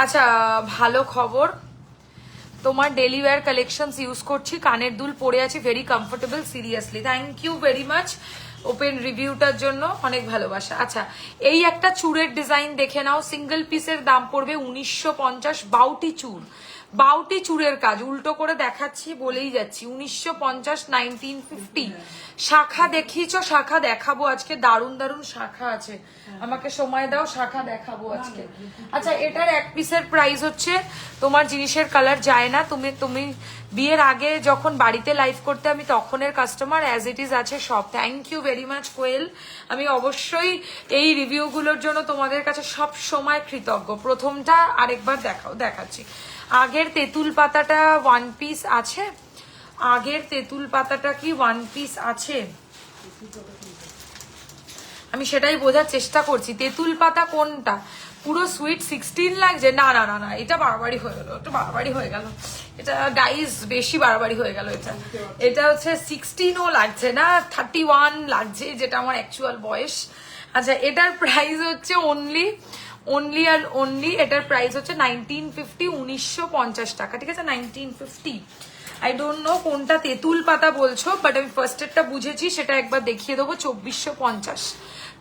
আচ্ছা, ভালো খবর, তোমার ডেলি ওয়্যার কালেকশনস ইউজ করছি, কানের দুল পরে আছি, very comfortable, seriously thank you very much open রিভিউটার জন্য, অনেক ভালোবাসা। আচ্ছা, এই একটা চুড়ের ডিজাইন দেখে নাও, সিঙ্গেল পিসের দাম পড়বে 1950, বাউটি চুড়, বাউটি চুড়ের কাজ, উল্টো করে দেখাচ্ছি বলেই যাচ্ছি, 1950, 1950। শাখা দেখিয়েছ, শাখা দেখাবো আজকে, দারুণ দারুণ শাখা আছে, আমাকে সময় দাও, শাখা দেখাবো আজকে। আচ্ছা, এটার এক পিসের প্রাইস হচ্ছে, তোমার জিনিসের কালার যায় না, তুমি বিয়ের আগে যখন বাড়িতে লাইভ করতে আমি তখনের কাস্টমার, অ্যাজ ইট ইজ আছে সব। থ্যাংক ইউ ভেরি মাচ কোয়েল, আমি অবশ্যই এই রিভিউগুলোর জন্য তোমাদের কাছে সব সময় কৃতজ্ঞ। প্রথমটা আরেকবার দেখাচ্ছি, আগের তেঁতুল পাতাটা ওয়ান পিস আছে, আগের তেঁতুল পাতাটা কি ওয়ান পিস আছে, আমি সেটাই বোঝার চেষ্টা করছি। তেঁতুল পাতা কোনটা, পুরো সুইট 16 লাগছে, না না না না, এটা বাড়াবাড়ি হয়ে গেল, একটু বাড়াবাড়ি হয়ে গেল, এটা গাইজ বেশি বাড়াবাড়ি হয়ে গেল, এটা হচ্ছে 16ও লাগছে না, 31 লাগছে, যেটা আমার অ্যাকচুয়াল বয়স। আচ্ছা, এটার প্রাইস হচ্ছে অনলি আর অনলি, এটার প্রাইস হচ্ছে 1950, 1950 টাকা, ঠিক আছে, 1950। আই ডোন্ট নো কোনটা তেঁতুল পাতা বলছো, বাট আমি ফার্স্ট এরটা বুঝেছি, সেটা একবার দেখিয়ে দেবো, 2450,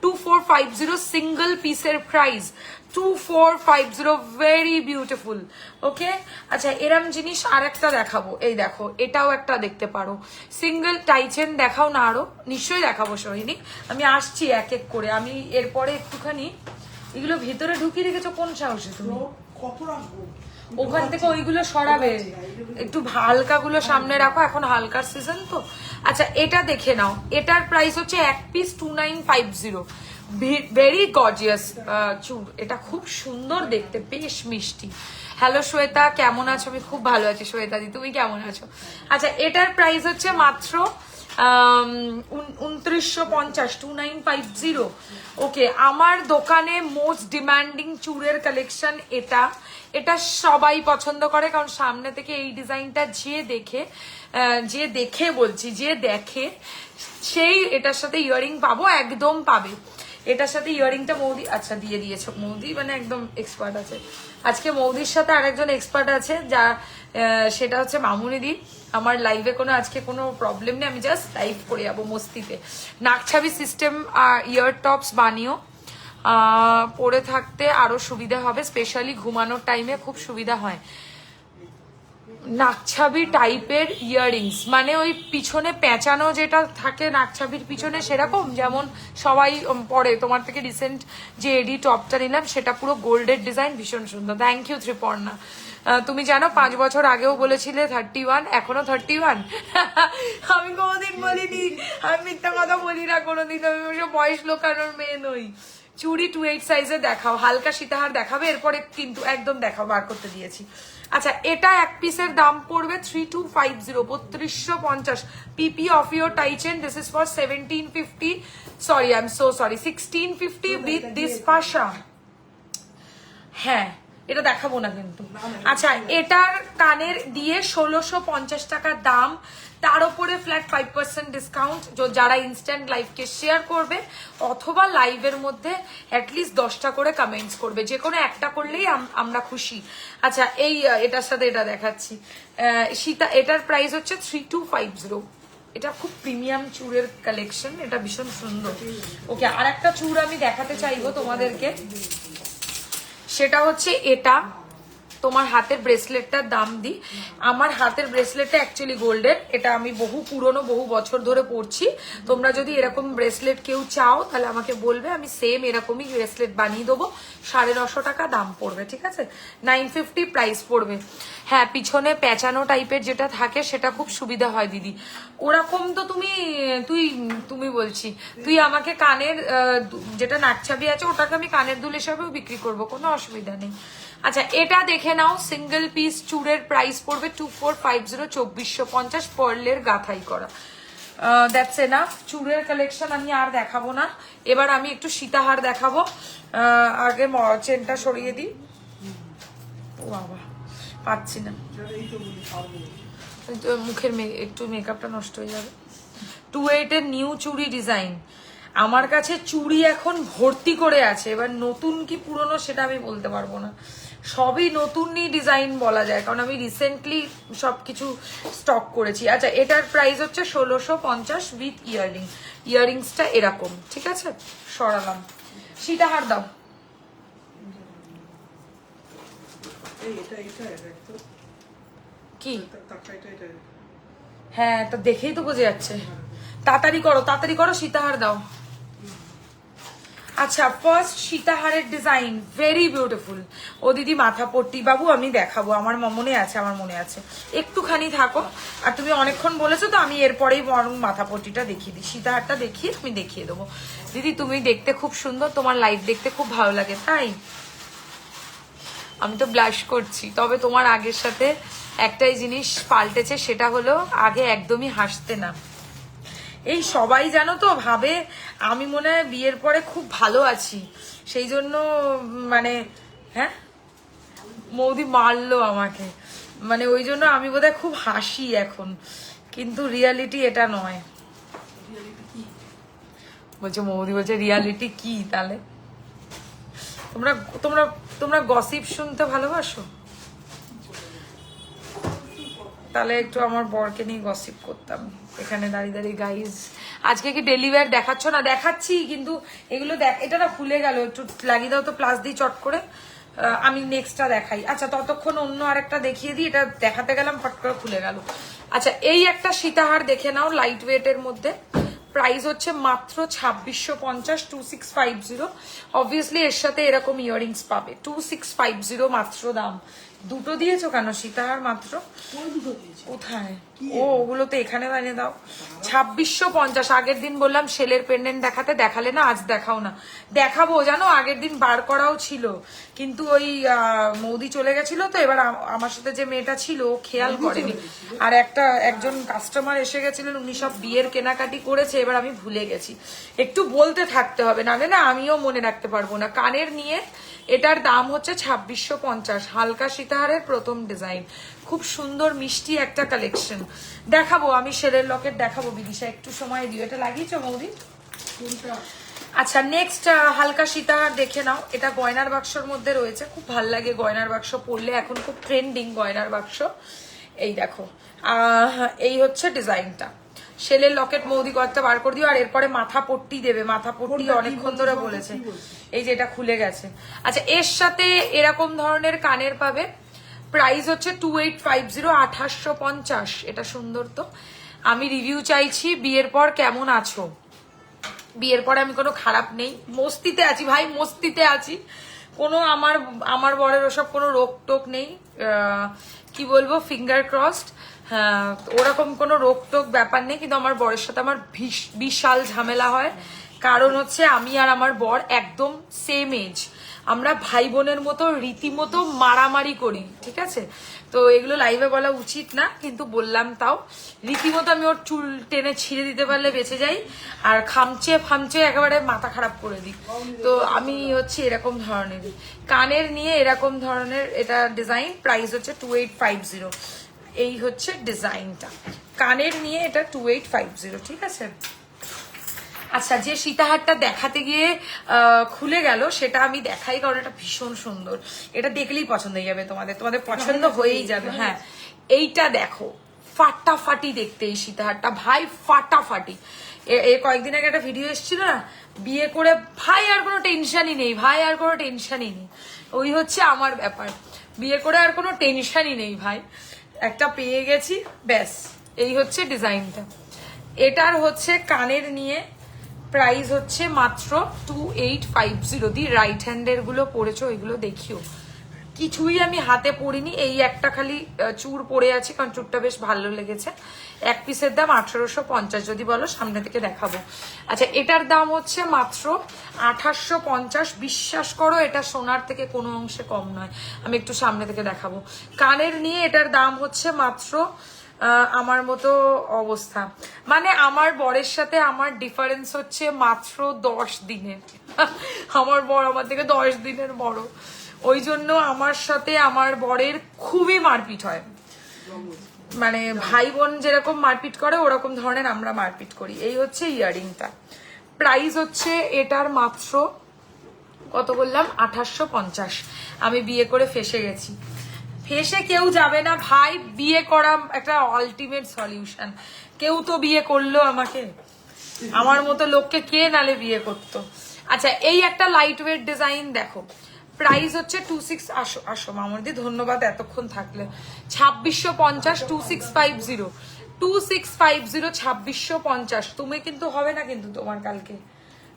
2450 সিঙ্গল পিসের প্রাইস, 2450, ভেরি বিউটিফুল। ওকে, আচ্ছা, এরম জিনিস আর একটা দেখাবো, এই দেখো, এটাও একটা দেখতে পারো, সিঙ্গল টাইচেন দেখাও না, আরো নিশ্চয়ই দেখাবো সোহিনী, আমি আসছি এক এক করে, আমি এরপরে একটুখানি এগুলো ভেতরে ঢুকিয়ে রেখেছো কোন সাহসে তুমি, কত রাখবো, ওখান থেকে ওইগুলো সরাবে, একটু হালকা গুলো সামনে রাখো, এখন হালকার সিজন তো। আচ্ছা, এটা দেখে নাও, এটার প্রাইস হচ্ছে এক পিস 2950, ভেরি গর্জিয়াস চুড়, এটা খুব সুন্দর দেখতে, বেশ মিষ্টি। হ্যালো শ্বেতা, কেমন আছো? আমি খুব ভালো আছি শ্বেতা দি, তুমি কেমন আছো? আচ্ছা, এটার প্রাইস হচ্ছে মাত্র 2950, 2950। ওকে, আমার দোকানে মোস্ট ডিমান্ডিং চুড়ের কালেকশন এটা, এটা সবাই পছন্দ করে, কারণ সামনে থেকে এই ডিজাইনটা যে দেখে বলছি, যে দেখে সেই এটার সাথে ইয়ারিং পাবো, একদম পাবে এটার সাথে ইয়ারিংটা। মৌদি আচ্ছা দিয়ে দিয়েছো, মৌদি মানে একদম এক্সপার্ট আছে আজকে, মৌদির সাথে আরেকজন এক্সপার্ট আছে, যা সেটা হচ্ছে মামুনি দি। আমার লাইভে আজকে কোনো প্রবলেম নেই, আমি জাস্ট লাইভ করে যাবো মস্তিতে। নাকছাবি সিস্টেম ইয়ার টপস বানিও, পরে থাকতে আরো সুবিধা হবে, স্পেশালি ঘুমানোর টাইমে খুব সুবিধা হয়। নাকছাবি টাইপের ইয়াররিংস মানে ওই পিছনে পেঁচানো যেটা থাকে নাকছাবির পিছনে, সেরকম যেমন সবাই পরে। তোমার থেকে রিসেন্ট যে এডি টপটা নিলাম সেটা পুরো গোল্ডের ডিজাইন, ভীষণ সুন্দর। Thank you Triparna. তুমি জানো 5 বছর আগেও বলেছিলে 31, এখনো 31। আমি কোনোদিন বলিনি, আমি মিথ্যা কথা বলি না কোনোদিন, আমি বয়স লোকানোর মেয়ে নই। চুড়ি 28 সাইজে দেখাও, হালকা সীতাহার দেখাবে এরপরে, কিন্তু একদম দেখাও, বার করতে দিয়েছি। আচ্ছা, এটা এক পিসের দাম পড়বে 3250, 3250। PP of your tie chain, this is for 1750, sorry I am so sorry, 1650 with this পাশা। হ্যাঁ, এটা দেখাবো না কিন্তু। আচ্ছা, এটার কানের দিয়ে 1650 টাকা দাম, তার উপরে ফ্ল্যাট 5% ডিসকাউন্ট যারা ইনস্ট্যান্ট লাইভকে শেয়ার করবে, অথবা লাইভের মধ্যে অ্যাটলিস্ট 10টা করে কমেন্টস করবে, যে কোনো একটা করলেই আমরা খুশি। আচ্ছা, এই এটার সাথে এটা দেখাচ্ছি, সীতা, এটার প্রাইস হচ্ছে 3250। এটা খুব প্রিমিয়াম চুড়ের কালেকশন, এটা ভীষণ সুন্দর। ওকে, আর একটা চুড় আমি দেখাতে চাইবো তোমাদেরকে, সেটা হচ্ছে এটা। তোমার হাতের ব্রেসলেটটার দাম দিই, আমার হাতের ব্রেসলেটটা অ্যাকচুয়ালি গোল্ডের, এটা আমি বহু বছর ধরে পরছি। তোমরা যদি এরকম ব্রেসলেট কেউ চাও তাহলে আমাকে বলবে, আমি সেম এরকমই ব্রেসলেট বানিয়ে দেবো। 950 টাকা দাম পড়বে, ঠিক আছে, 950 প্রাইস পড়বে। হ্যাঁ, পিছনে পেঁচানো টাইপের যেটা থাকে সেটা খুব সুবিধা হয় দিদি। ওরকম তো তুমি বলছি, তুই আমাকে কানের যেটা নাকছাবি আছে ওটাকে আমি কানের দুল হিসাবেও বিক্রি করবো, কোনো অসুবিধা নেই। আচ্ছা, এটা দেখে নাও, সিঙ্গেল পিস চুড়ের প্রাইস পড়বে 2450, 2450, পার্লের গাথাই করা। That's enough. চুড়ের কালেকশন আমি আর দেখাবো না, এবার আমি একটু সীতাহার দেখাবো। আগে চেনটা সরিয়ে দিই, ও বাবা পাচ্ছি না, মুখের একটু মেকআপটা নষ্ট হয়ে যাবে। 28 এর নিউ চুড়ি ডিজাইন। আমার কাছে চুড়ি এখন ভর্তি করে আছে, এবার নতুন কি পুরনো সেটা আমি বলতে পারবো না, সবই নতুনই ডিজাইন বলা যায়, কারণ আমি রিসেন্টলি সবকিছু স্টক করেছি। আচ্ছা, এটার প্রাইস হচ্ছে 1650 উইথ ইয়াররিং। ইয়াররিংসটা এরকম, ঠিক আছে, সরালাম। সীতাহার দাও। কি? হ্যাঁ, তা দেখেই তো বোঝা যাচ্ছে। তাড়াতাড়ি করো, তাড়াতাড়ি করো, সীতাহার দাও। আচ্ছা, ফার্স্ট সীতাহারের ডিজাইন ভেরি বিউটিফুল। ও দিদি মাথা পট্টি, বাবু আমি দেখাবো, আমার মনে আছে, আমার মনে আছে, একটুখানি থাকো। আর তুমি অনেকক্ষণ বলেছো তো, আমি এরপরেই বরং মাথা পট্টিটা দেখিয়ে দিই, সীতাহারটা দেখিয়ে আমি দেখিয়ে দেবো। দিদি তুমি দেখতে খুব সুন্দর, তোমার লাইভ দেখতে খুব ভালো লাগে। তাই আমি তো ব্লাশ করছি, তবে তোমার আগের সাথে একটাই জিনিস পাল্টেছে, সেটা হলো আগে একদমই হাসতে না। এই সবাই জানো তো ভাবে আমি মনে হয় বিয়ের পরে খুব ভালো আছি, সেই জন্য মানে, হ্যাঁ মৌদি মারলো আমাকে, মানে ওই জন্য আমি বোধহয় খুব হাসি এখন, কিন্তু রিয়ালিটি এটা নয়। বলছে মৌদি, বলছে রিয়ালিটি কি? তাহলে তোমরা তোমরা তোমরা গসিপ শুনতে ভালোবাসো? তাহলে একটু আমার বরকে নিয়ে গসিপ করতাম এখানে দাঁড়িয়ে দাঁড়িয়ে। গাইজ, আজকে কি ডেলিভার দেখাচ্ছ না? দেখাচ্ছি, কিন্তু এগুলো দেখ, এটা না খুলে গেল, একটু লাগিয়ে দাও তো প্লাস দিয়ে চট করে, আমি নেক্সটটা দেখাই। আচ্ছা, ততক্ষণ অন্য আরেকটা দেখিয়ে দিই, এটা দেখাতে গেলাম ফট করে খুলে গেল। আচ্ছা, এই একটা সীতাহার দেখে নাও, লাইট ওয়েটের মধ্যে, প্রাইস হচ্ছে মাত্র 2650, 2650। অবভিয়াসলি এর সাথে এরকম ইয়াররিংস পাবে, 2650 মাত্র দাম। দুটো দিয়েছো কেন সীতাহার মাত্র? কোথায়? ও, ওগুলো তো এখানে বানিয়ে দাও। 2650। আগের দিন বললাম শেলের পেন্ডেন্ট দেখাতে, দেখালে না, আজ দেখাও না। দেখাবো জানো, আগের দিন বার করাও ছিল, কিন্তু ওই মৌদি চলে গেছিল তো, এবার আমার সাথে যে মেয়েটা ছিল খেয়াল করেনি, আর একজন কাস্টমার এসে গেছিলেন, উনি সব বিয়ের কেনাকাটি করেছে, এবার আমি ভুলে গেছি। একটু বলতে থাকতে হবে, নাহলে না আমিও মনে রাখতে পারবো না। কানের নিয়ে এটার দাম হচ্ছে 2650, হালকা সীতাহারের প্রথম ডিজাইন, খুব সুন্দর মিষ্টি একটা কালেকশন। দেখাবো আমি শেলের লকেট দেখাবো, বিদিশা একটু সময় দিও। এটা লাগিয়েছো মৌদি? আচ্ছা, নেক্সট হালকা সীতাহার দেখে নাও, এটা গয়নার বাক্সর মধ্যে রয়েছে, খুব ভাল লাগে গয়নার বাক্স পরলে, এখন খুব ট্রেন্ডিং গয়নার বাক্স। এই দেখো, এই হচ্ছে ডিজাইনটা। শেলের লকেট মৌদি কয়েকটা বার করে দিও, আর এরপরে মাথা পট্টি দেবে, মাথা পট্টি অনেকক্ষণ ধরে বলেছে, এই যে এটা খুলে গেছে। আচ্ছা, এর সাথে এরকম ধরনের কানের পাবে, প্রাইস হচ্ছে 2850, 2850। এটা সুন্দর তো। আমি রিভিউ চাইছি, বিয়ের পর কেমন আছো? বিয়ের পরে আমি কোনো খারাপ নেই, মস্তিতে আছি ভাই, মস্তিতে আছি, কোনো আমার বরের ওসব কোনো রোগ টোক নেই, কি বলবো, ফিঙ্গার ক্রসড। হ্যাঁ, ওরকম কোনো রোগ টোক ব্যাপার নেই, কিন্তু আমার বরের সাথে আমার বিশাল ঝামেলা হয়, কারণ হচ্ছে আমি আর আমার বর একদম সেম এজ, আমরা ভাই বোনের মতো রীতিমতো মারামারি করি, ঠিক আছে? তো এগুলো লাইভে বলা উচিত না, কিন্তু বললাম তাও। রীতিমতো আমি ওর চুল টেনে ছিঁড়ে দিতে পারলে বেঁচে যাই, আর খামচে একেবারে মাথা খারাপ করে দিই। তো আমি হচ্ছে এরকম ধরনের কানের নিয়ে এরকম ধরনের, এটা ডিজাইন, প্রাইস হচ্ছে 2850। এই হচ্ছে ডিজাইনটা, কানের নিয়ে এটা 2850, ঠিক আছে? আচ্ছা, যে সীতাহারটা দেখাতে গিয়ে খুলে গেল, সেটা আমি দেখাই, কারণ এটা ভীষণ সুন্দর, এটা দেখলেই পছন্দ হয়ে যাবে তোমাদের, তোমাদের পছন্দ হয়েই যাবে। হ্যাঁ, এইটা দেখো, ফাটাফাটি দেখতে এই সীতাহারটা ভাই, ফাটাফাটি। কয়েকদিন আগে একটা ভিডিও এসেছিল না, বিয়ে করে ভাই আর কোনো টেনশনই নেই, ভাই আর কোনো টেনশনই নেই, ওই হচ্ছে আমার ব্যাপার, বিয়ে করে আর কোনো টেনশনই নেই ভাই, একটা পেয়ে গেছি ব্যাস। এই হচ্ছে ডিজাইনটা, এটার হচ্ছে কানের নিয়ে প্রাইস হচ্ছে মাত্র 2850। দি রাইট হ্যান্ডের গুলো পরেছো, ওইগুলো দেখিও, কিছুই আমি হাতে পরিনি, এই একটা খালি চূড় পরে আছে, কারণ চূড়টা বেশ ভালো লেগেছে। এক পিসের দাম 1850, যদি বলো সামনে থেকে দেখাবো। আচ্ছা, এটার দাম হচ্ছে মাত্র 2850। বিশ্বাস করো, এটা সোনার থেকে কোনো অংশে কম নয়, আমি একটু সামনে থেকে দেখাবো। কানের নিয়ে এটার দাম হচ্ছে মাত্র, আমার মতো অবস্থা, মানে আমার বরের সাথে আমার ডিফারেন্স হচ্ছে মাত্র 10 দিনের। আমার বর আমার থেকে 10 দিনের বড়, ওই জন্য আমার সাথে আমার বরের খুবই মারপিট হয়, মানে ভাই বোন যেরকম মারপিট করে ওরকম ধরনের আমরা মারপিট করি। এই হচ্ছে ইয়াররিংটা, প্রাইস হচ্ছে এটার মাত্র কত বললাম 2850। আমি বিয়ে করে ফেসে গেছি। ফেসে কেউ যাবে না ভাই, বিয়ে করা একটা আলটিমেট সলিউশন। কেউ তো বিয়ে করলো আমাকে, আমার মতো লোককে কে নালে বিয়ে করতো। আচ্ছা এই একটা লাইট ওয়েট ডিজাইন দেখো, প্রাইস হচ্ছে 26, আসো আসো মামুদি, ধন্যবাদ এতক্ষণ থাকলে। 2650, 2650, 2650, 2650। তুমি কিন্তু হবে না কিন্তু তোমার কালকে,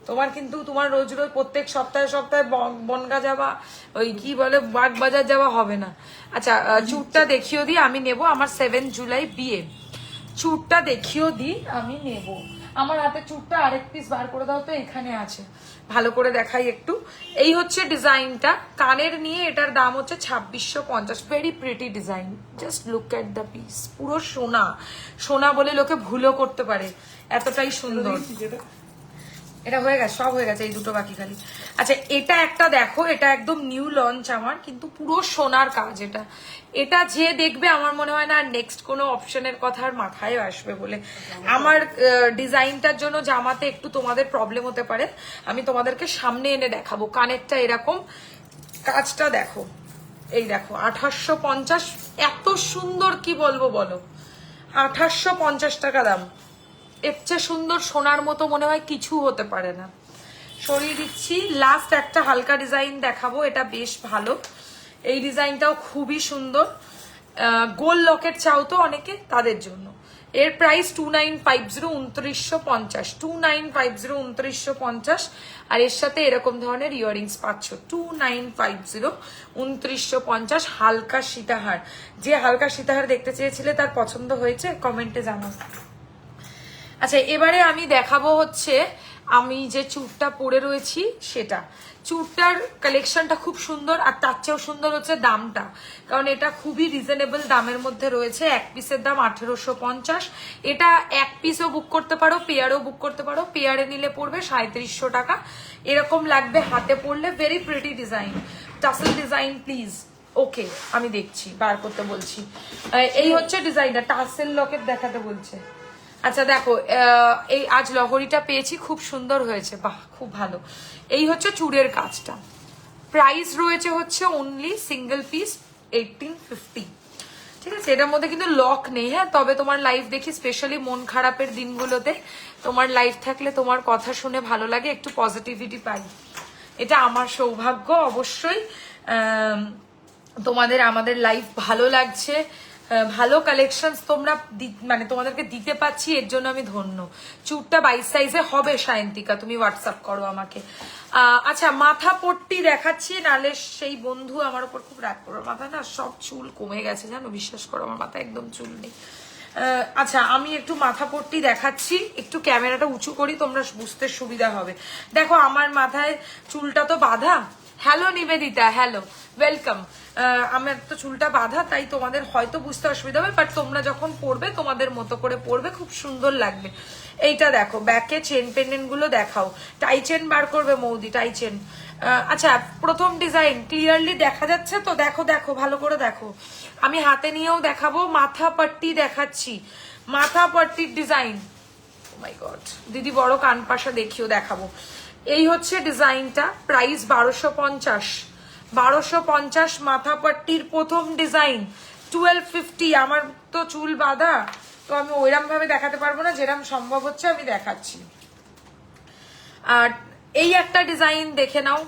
তোমার কিন্তু তোমার রোজ রোজ প্রত্যেক সপ্তাহে সপ্তাহে বনগা যাওয়া, ওই কি বলে বাগবাজার যাওয়া হবে না। আচ্ছা চুটটা দেখিও দিই, আমি নেব, আমার 7 জুলাই বিয়ে। চুটটা দেখিও দিই, আমি নেব। আমার হাতে চুটটা আরেক পিস বার করে দাও তো, এখানে আছে, ভালো করে দেখাই একটু। এই হচ্ছে ডিজাইনটা, কানের নিয়ে এটার দাম হচ্ছে 2650। Very pretty design, just look at the piece. পুরো সোনা, সোনা বলে লোকে ভুলও করতে পারে, এতটাই সুন্দর। এটা হয়ে গেছে, সব হয়ে গেছে, এই দুটো বাকি খালি। আচ্ছা এটা একটা দেখো, এটা একদম নিউ লঞ্চ আমার, কিন্তু পুরো সোনার কাজ। এটা এটা যে দেখবে আমার মনে হয় না আর নেক্সট কোনো অপশনের কথা আর মাথায় আসবে বলে। আমার ডিজাইনটার জন্য জামাতে একটু তোমাদের প্রবলেম হতে পারে, আমি তোমাদেরকে সামনে এনে দেখাবো। কানেরটা এরকম, কাজটা দেখো, এই দেখো 2850। এত সুন্দর, কি বলবো বলো, 2850 টাকা দাম। এর চেয়ে সুন্দর সোনার মতো মনে হয় কিছু হতে পারে না। সরিয়ে দিচ্ছি, লাস্ট একটা হালকা ডিজাইন দেখাবো, এটা বেশ ভালো। এই ডিজাইনটাও খুবই সুন্দর, গোল লকেট চাও তো অনেকে, তাদের জন্য। এর প্রাইস 2950, 2950, 2950, 2950। আর এর সাথে এরকম ধরনের ইয়াররিংস পাচ্ছ, 2950, 2950। হালকা সীতাহার, যে হালকা সীতাহার দেখতে চেয়েছিলে তার পছন্দ হয়েছে কমেন্টে জানাও। আচ্ছা এবারে আমি দেখাবো হচ্ছে আমি যে চুড়টা পরে রয়েছি সেটা। চুড়টার কালেকশনটা খুব সুন্দর, আর তার চেয়েও সুন্দর হচ্ছে দামটা, কারণ এটা খুবই রিজনেবল দামের মধ্যে রয়েছে। এক পিসের দাম 1850। এটা এক পিসও বুক করতে পারো, পেয়ারও বুক করতে পারো। পেয়ারে নিলে পড়বে 3700 টাকা। এরকম লাগবে হাতে পড়লে, very pretty design, tassel design please. Okay আমি দেখছি, বার করতে বলছি। এই হচ্ছে ডিজাইনটা, টাসেল লকেট দেখাতে বলছে। আচ্ছা দেখো, এই আজ লহরিটা পেয়েছি, খুব সুন্দর হয়েছে, বাহ খুব ভালো। এই হচ্ছে চুড়ের কাজটা। প্রাইস রয়েছে হচ্ছে অনলি সিঙ্গেল পিস 1850। ঠিক আছে, এটার মধ্যে কিন্তু লক নেই। হ্যাঁ, তবে তোমার লাইভ দেখি, স্পেশালি মন খারাপের দিনগুলোতে তোমার লাইভ থাকলে তোমার কথা শুনে ভালো লাগে, একটু পজিটিভিটি পাই, এটা আমার সৌভাগ্য। অবশ্যই তোমাদের আমাদের লাইভ ভালো লাগছে, ভালো কালেকশন তোমরা মানে তোমাদেরকে দিতে পাচ্ছি, এর জন্য আমি ধন্য। চুটটা 22 সাইজে হবে সায়ন্তিকা, তুমি হোয়াটসঅ্যাপ করো আমাকে। আচ্ছা মাথা পট্টি দেখাচ্ছি, নালে সেই বন্ধু আমার উপর খুব রাগ করো। মাথায় না সব চুল কমে গেছে জানো, বিশ্বাস করো আমার মাথায় একদম চুল নেই। আচ্ছা আমি একটু মাথা পট্টি দেখাচ্ছি, একটু ক্যামেরাটা উঁচু করি, তোমরা বুঝতে সুবিধা হবে। দেখো আমার মাথায় চুলটা তো বাঁধা। Hello Nivedita, hello, welcome. আমার তো চুলটা বাঁধা, তাই তোমাদের হয়তো বুঝতে অসুবিধা হবে, বাট তোমরা যখন পরবে তোমাদের মতো করে পরবে, খুব সুন্দর লাগবে। এইটা দেখো, ব্যাকে চেন পেন্ডেন্ট গুলো দেখাও, টাই চেন বার করবে মৌদি, টাই চেন। আচ্ছা প্রথম ডিজাইন ক্লিয়ারলি দেখা যাচ্ছে তো, দেখো দেখো ভালো করে দেখো, আমি হাতে নিয়েও দেখাবো। মাথা পাট্টি দেখাচ্ছি, মাথা পাট্টির ডিজাইন। ও মাই গড, দিদি বড় কান পাশা দেখিও দেখাবো। এই হচ্ছে ডিজাইনটা, প্রাইস 1250, 1250 মাথা পাট্টির প্রথম ডিজাইন। 1250। আমার তো চুল বাঁধা, তো আমি ওইরকম ভাবে দেখাতে পারবো না, যেরকম সম্ভব হচ্ছে আমি দেখাচ্ছি। আর এই একটা ডিজাইন দেখে নাও,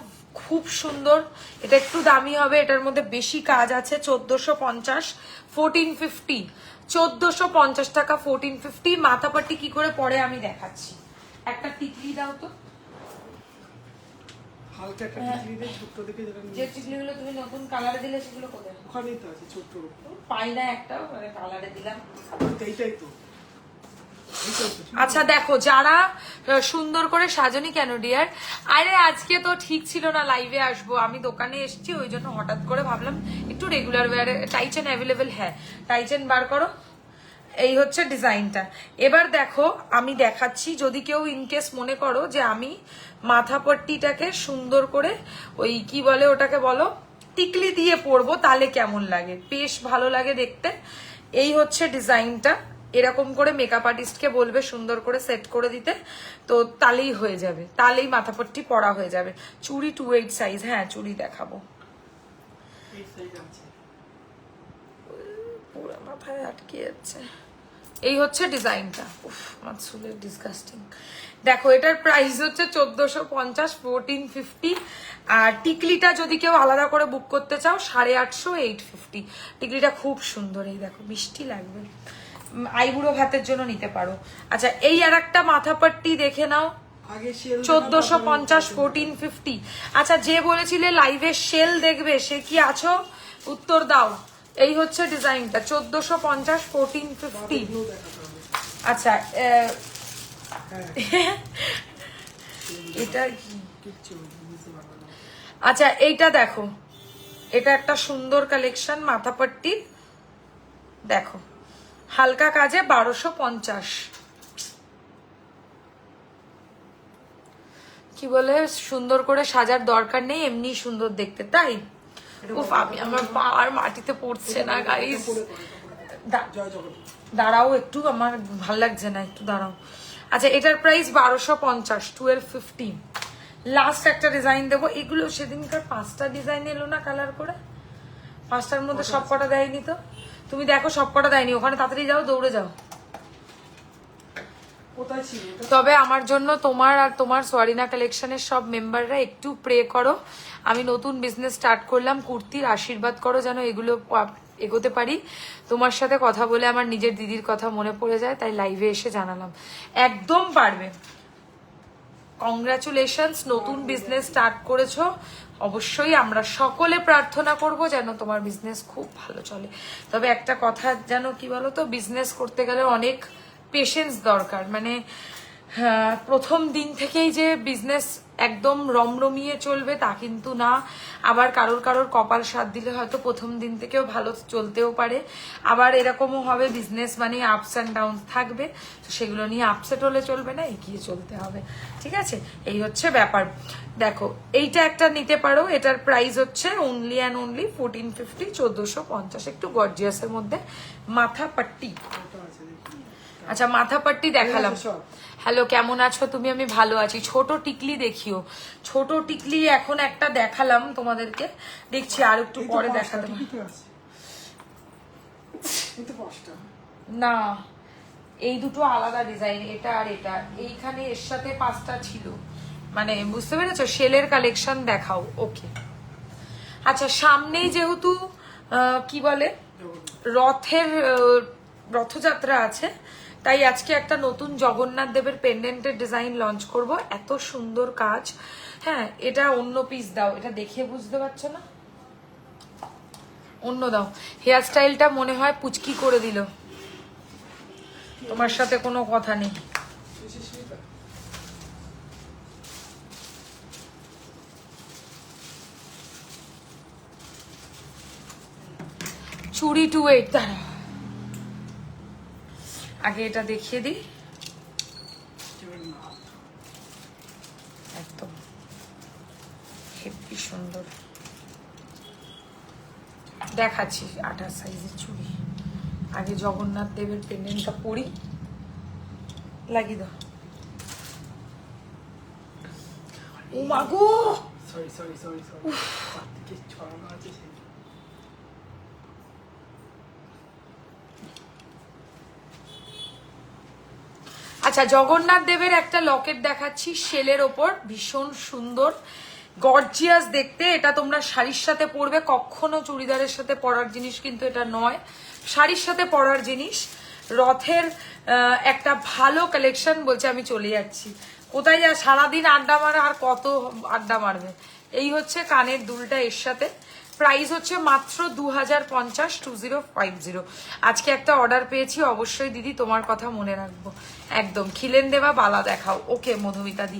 খুব সুন্দর। এটা একটু দামি হবে, এটার মধ্যে বেশি কাজ আছে। 1450, 1450, 1450 টাকা, 1450। মাথা পাট্টি কি করে পরে আমি দেখাচ্ছি। একটা টিকলি দাও তো, হালকা একটা টিকলি দিয়ে ছোট্ট দেখে, যে টিকলিগুলো তুমি নতুন কালারে দিলে সেগুলো কোথায়? ওখানেই তো আছে, ছোট্ট পাই না একটাও, কালারে দিলাম। এইটাই তো। আচ্ছা দেখো, যারা সুন্দর করে সাজনি কেন ডিয়ার, আরে আজকে তো ঠিক ছিল না লাইভে আসবো, আমি দোকানে এসেছি, ওই জন্য হঠাৎ করে ভাবলাম একটু রেগুলার ওয়্যারে। টাইচেন অ্যাভেলেবেল? হ্যাঁ টাইচেন বার করো। এই হচ্ছে ডিজাইনটা। এবার দেখো আমি দেখাচ্ছি, যদি কেউ ইনকেস মনে করো যে আমি মাথা পট্টিটাকে সুন্দর করে ওই কি বলে ওটাকে বলো টিকলি দিয়ে পরবো, তাহলে কেমন লাগে, বেশ ভালো লাগে দেখতে। এই হচ্ছে ডিজাইনটা, এরকম করে মেকআপ আর্টিস্টকে বলবে সুন্দর করে সেট করে দিতে, তো তাহলেই হয়ে যাবে, তাহলেই মাথাপট্টি পরা হয়ে যাবে। চুড়ি 28 সাইজ, হ্যাঁ চুড়ি দেখাবো। পুরো মাথায় আটকে যাচ্ছে। এই হচ্ছে ডিজাইনটা। উফ, আমার চুলের ডিসগাস্টিং। দেখো এটার প্রাইস হচ্ছে 1450, 1450। আর টিকলিটা যদি কেউ আলাদা করে বুক করতে চাও 850, 850। টিকলিটা খুব সুন্দর, এই দেখো মিষ্টি লাগবে। আইবুড়ো ভাতের জন্য নিতে পারো। আচ্ছা এই আর একটা মাথাপাট্টি দেখে নাও, 1450, 1450। আচ্ছা যে বলেছিলে লাইভে শেল দেখবে, সে কি আছো? উত্তর দাও। এই হচ্ছে ডিজাইনটা 1450, 1450। আচ্ছা এটা আচ্ছা এইটা দেখো, এটা একটা সুন্দর কালেকশন মাথাপাট্টির, দেখো হালকা কাজে 1250। কি বলে সুন্দর করে সাজার দরকার নেই, এমনি সুন্দর দেখতে, তাই? উফ, আমি আমার পা আর মাটিতে পড়ছে না গাইস। দাঁড়াও একটু, আমার ভাল লাগছে না, একটু দাঁড়াও। আচ্ছা এটার প্রাইস 1250, 1250। লাস্ট একটা ডিজাইন দেবো। এগুলো সেদিনকার 5টা ডিজাইন এলো না কালার করে, 5টার মধ্যে সব কটা দেয়নি তো। তুমি দেখো সব কটা দেয়নি, ওখানে তাড়াতাড়ি যাও, দৌড়ে যাও। তবে আমার জন্য তোমার আর তোমার সোয়ারিনা কালেকশনের সব মেম্বাররা একটু প্রে করো। আমি নতুন বিজনেস স্টার্ট করলাম কুর্তির, আশীর্বাদ করো যেন এগুলো এগোতে পারি। তোমার সাথে কথা বলে আমার নিজের দিদির কথা মনে পড়ে যায়, তাই লাইভে এসে জানালাম। একদম পারবে। কংগ্রাচুলেশনস, নতুন বিজনেস স্টার্ট করেছো। অবশ্যই আমরা সকলে প্রার্থনা করব যেন তোমার বিজনেস খুব ভালো চলে। তবে একটা কথা যেন কি বলো তো, বিজনেস করতে গেলে অনেক পেশেন্স দরকার। মানে প্রথম দিন থেকেই যে বিজনেস একদম রমরমিয়ে চলবে তা কিন্তু না। আবার কারোর কারোর কপাল সাথ দিলে হয়তো প্রথম দিন থেকেও ভালো চলতেও পারে। আবার এরকমও হবে বিজনেস মানে আপস অ্যান্ড ডাউন থাকবে, তো সেগুলো নিয়ে আপসেট হলে চলবে না, এগিয়ে চলতে হবে। ঠিক আছে, এই হচ্ছে ব্যাপার। দেখো এইটা একটা নিতে পারো, এটার প্রাইস হচ্ছে অনলি অ্যান্ড অনলি 1450, 1450। একটু গর্জিয়াসের মধ্যে মাথা পাট্টি। আচ্ছা মাথা পাট্টি দেখালাম। হ্যালো কেমন আছো তুমি? আমি ভালো আছি। ছোট টিকলি দেখিও, ছোট টিকলি এখন একটা দেখালাম তোমাদেরকে, দেখছি আর একটু পরে দেখাতে না। এই দুটো আলাদা ডিজাইন, এটা আর এটা। এইখানে এর সাথে 5টা ছিল, মানে বুঝতে পেরেছো? শেলের কালেকশন দেখাও। ওকে আচ্ছা, সামনেই যেহেতু কি বলে রথযাত্রা আছে, তাই আজকে একটা নতুন জগন্নাথ দেবের পেন্ডেন্টের ডিজাইন লঞ্চ করব। এত সুন্দর কাজ। হ্যাঁ এটা অন্য পিস দাও, এটা দেখে বুঝতে পারছো না, অন্য দাও। হেয়ার স্টাইলটা মনে হয় পুচকি করে দিল। তোমার সাথে কোনো কথা নেই। চুড়ি 28, দাঁড়া আগে এটা দেখিয়ে দিই। একদম হেভি সুন্দর দেখাচ্ছি। 28 সাইজের চুড়ি। আগে জগন্নাথ দেবের পেন্ডেন্টটা পরি, লাগিয়ে দাও। ও মাগো, সরি সরি সরি সরি, কি ছড়ানো আছে। আচ্ছা জগন্নাথ দেবের একটা লকেট দেখাচ্ছি শেলের ওপর, ভীষণ সুন্দর গর্জিয়াস দেখতে। এটা তোমরা শাড়ির সাথে পরবে, কখনো চুড়িদারের সাথে পরার জিনিস কিন্তু এটা নয়, শাড়ির সাথে পরার জিনিস। রথের একটা ভালো কালেকশন বলছে। আমি চলে যাচ্ছি, কোথায় যা সারাদিন আড্ডা মারা, আর কত আড্ডা মারবে। এই হচ্ছে কানের দুলটা এর সাথে, প্রাইস হচ্ছে মাত্র 2050, 2050। আজকে একটা অর্ডার পেয়েছি, অবশ্যই দিদি তোমার কথা মনে রাখবো। একদম খিলেন দেওয়া বালা দেখাও। ওকে মধুমিতা দি,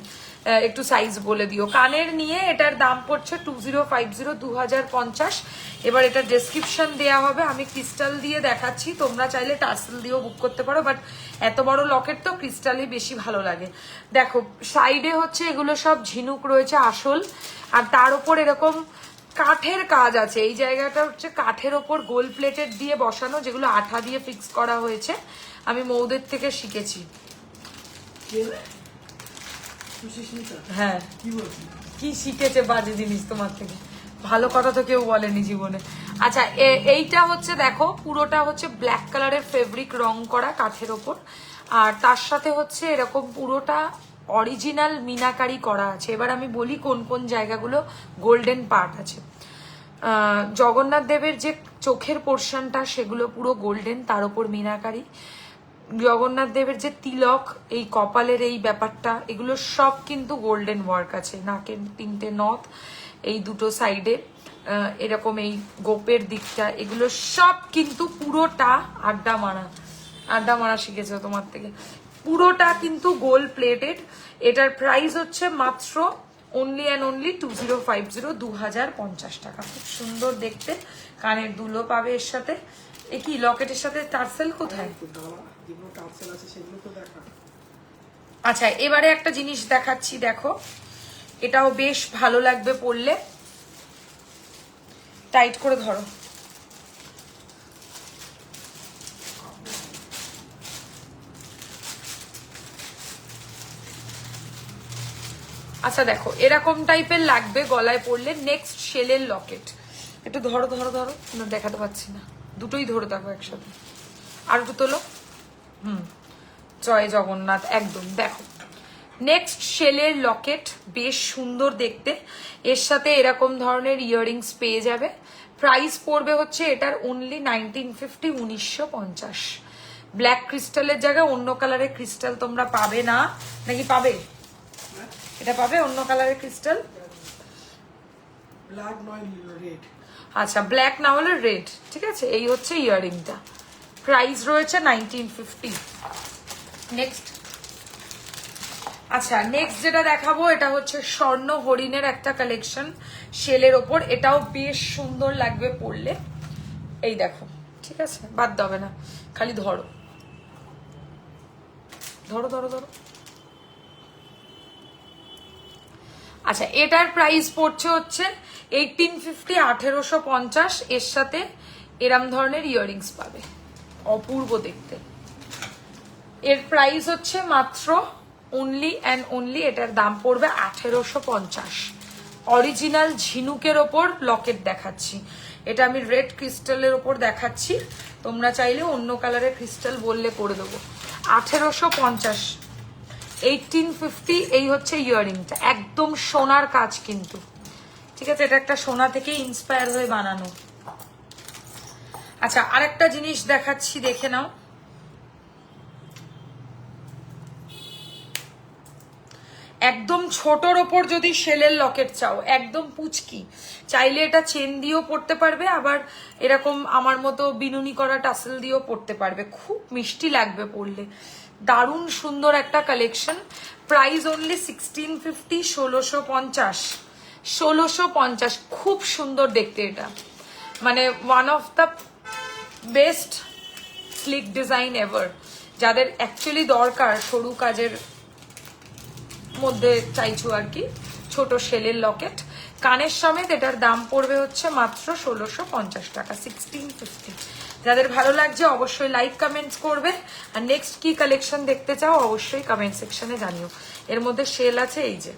একটু সাইজ বলে দিও। কানের নিয়ে এটার দাম পড়ছে 2050, 2050। এবার এটা ডেসক্রিপশন দেওয়া হবে। আমি ক্রিস্টাল দিয়ে দেখাচ্ছি, তোমরা চাইলে টার্সেল দিয়েও বুক করতে পারো, বাট এত বড় লকেট তো ক্রিস্টালই বেশি ভালো লাগে। দেখো সাইডে হচ্ছে এগুলো সব ঝিনুক রয়েছে আসল, আর তার উপর এরকম কাঠের কাজ আছে, এই জায়গাটা হচ্ছে কাঠের ওপর গোল্ড প্লেটেড দিয়ে বসানো, যেগুলো আঠা দিয়ে ফিক্স করা হয়েছে, আমি মৌদের থেকে শিখেছি। হ্যাঁ, কি শিখেছে বাজে জিনিস তোমার থেকে, ভালো কথা তো কেউ বলেনি জীবনে। আচ্ছা, এইটা হচ্ছে দেখো পুরোটা হচ্ছে ব্ল্যাক কালারের ফেব্রিক রং করা কাঠের ওপর, আর তার সাথে হচ্ছে এরকম পুরোটা অরিজিনাল মিনাকারি করা আছে। এবার আমি বলি কোন কোন জায়গাগুলো গোল্ডেন পার্ট আছে। জগন্নাথ দেবের যে চোখের পোর্শনটা সেগুলো পুরো গোল্ডেন, তার উপর মিনাকারি। জগন্নাথ দেবের যে তিলক, এই কপালের এই ব্যাপারটা, এগুলো সব কিন্তু গোল্ডেন ওয়ার্ক আছে। নাকের 3টে নথ, এই দুটো সাইডে এরকম এই গোপের দিকটা, এগুলো সব কিন্তু পুরোটা আড্ডা মারা শিখেছে তোমার থেকে। পুরোটা কিন্তু গোল্ড প্লেটেড। এটার প্রাইস হচ্ছে মাত্র অনলি অ্যান্ড অনলি 2050, 2050 টাকা। খুব সুন্দর দেখতে, কানের দুলো পাবে এর সাথে। এ কি লকেটের সাথে টার্সেল কোথায়? আচ্ছা, এবারে একটা জিনিস দেখাচ্ছি, দেখো এটাও বেশ ভালো লাগবে পরলে। টাইট করে ধরো। আচ্ছা দেখো, এরকম টাইপের লাগবে গলায় পরলে। নেক্সট শেলের লকেট, একটু ধরো ধরো ধরো, না দেখাতে পাচ্ছি না, দুটোই ধরে থাকো একসাথে। আর একটু তোলো। জয় জগন্নাথ, একদম। দেখো নেক্সট শেলের লকেট, বেশ সুন্দর দেখতে, এর সাথে এরকম ধরনের ইয়াররিংস পেয়ে যাবে। প্রাইস পড়বে হচ্ছে এটার অনলি 1950, 1950। ব্ল্যাক ক্রিস্টালের জায়গায় অন্য কালারের ক্রিস্টাল তোমরা পাবে না, নাকি পাবে? এটা পাবে অন্য কালারের ক্রিস্টাল, ব্ল্যাক নয় রেড। আচ্ছা, ব্ল্যাক না হলে রেড, ঠিক আছে। এই হচ্ছে ইয়াররিংটা, প্রাইস রয়েছে 1950। নেক্সট, আচ্ছা নেক্সট যেটা দেখাবো এটা হচ্ছে স্বর্ণ হরিণের একটা কালেকশন শেলের ওপর। এটাও বেশ সুন্দর লাগবে পরলে। এই দেখো, ঠিক আছে, বাদ দেবে না, খালি ধরো ধরো ধরো ধরো। আচ্ছা, এটার প্রাইস পড়ছে হচ্ছে 1850, 1850। এর সাথে এরম ধরনের ইয়াররিংস পাবে, অপূর্ব দেখতে। এর প্রাইস হচ্ছে মাত্র অনলি অ্যান্ড অনলি, এটার দাম পড়বে 1850। অরিজিনাল ঝিনুকের ওপর লকেট দেখাচ্ছি, এটা আমি রেড ক্রিস্টালের ওপর দেখাচ্ছি, তোমরা চাইলে অন্য কালারের ক্রিস্টাল বললে করে দেবো। 1850, 1850। এই হচ্ছে ইয়াররিংটা, একদম সোনার কাজ কিন্তু, ঠিক আছে। এটা একটা সোনা থেকে ইন্সপায়ার হয়ে বানানো। আচ্ছা, আরেকটা জিনিস দেখাচ্ছি, দেখে নাও। একদম ছোটর ওপর যদি শেলের লকেট চাও, একদম পুচকি, চাইলে এটা চেন দিয়েও পড়তে পারবে, আবার এরকম আমার মতো বিনুনি করা টাসেল দিয়েও পড়তে পারবে। খুব মিষ্টি লাগবে পরলে, দারুণ সুন্দর একটা কালেকশন। Price only 1650, 1650, 1650। খুব সুন্দর দেখতে এটা, মানে one of the best slick design ever. যাদের অ্যাকচুয়ালি দরকার সরু কাজের মধ্যে চাইছো আর কি, ছোট শেলের লকেট কানের সমেত, এটার দাম পড়বে হচ্ছে মাত্র 1650 টাকা, 1650। যাদের ভালো লাগছে অবশ্যই লাইক কমেন্টস করবে, আর নেক্সট কি কালেকশন দেখতে চাও অবশ্যই কমেন্ট সেকশনে জানিও। এর মধ্যে শেল আছে, এই যে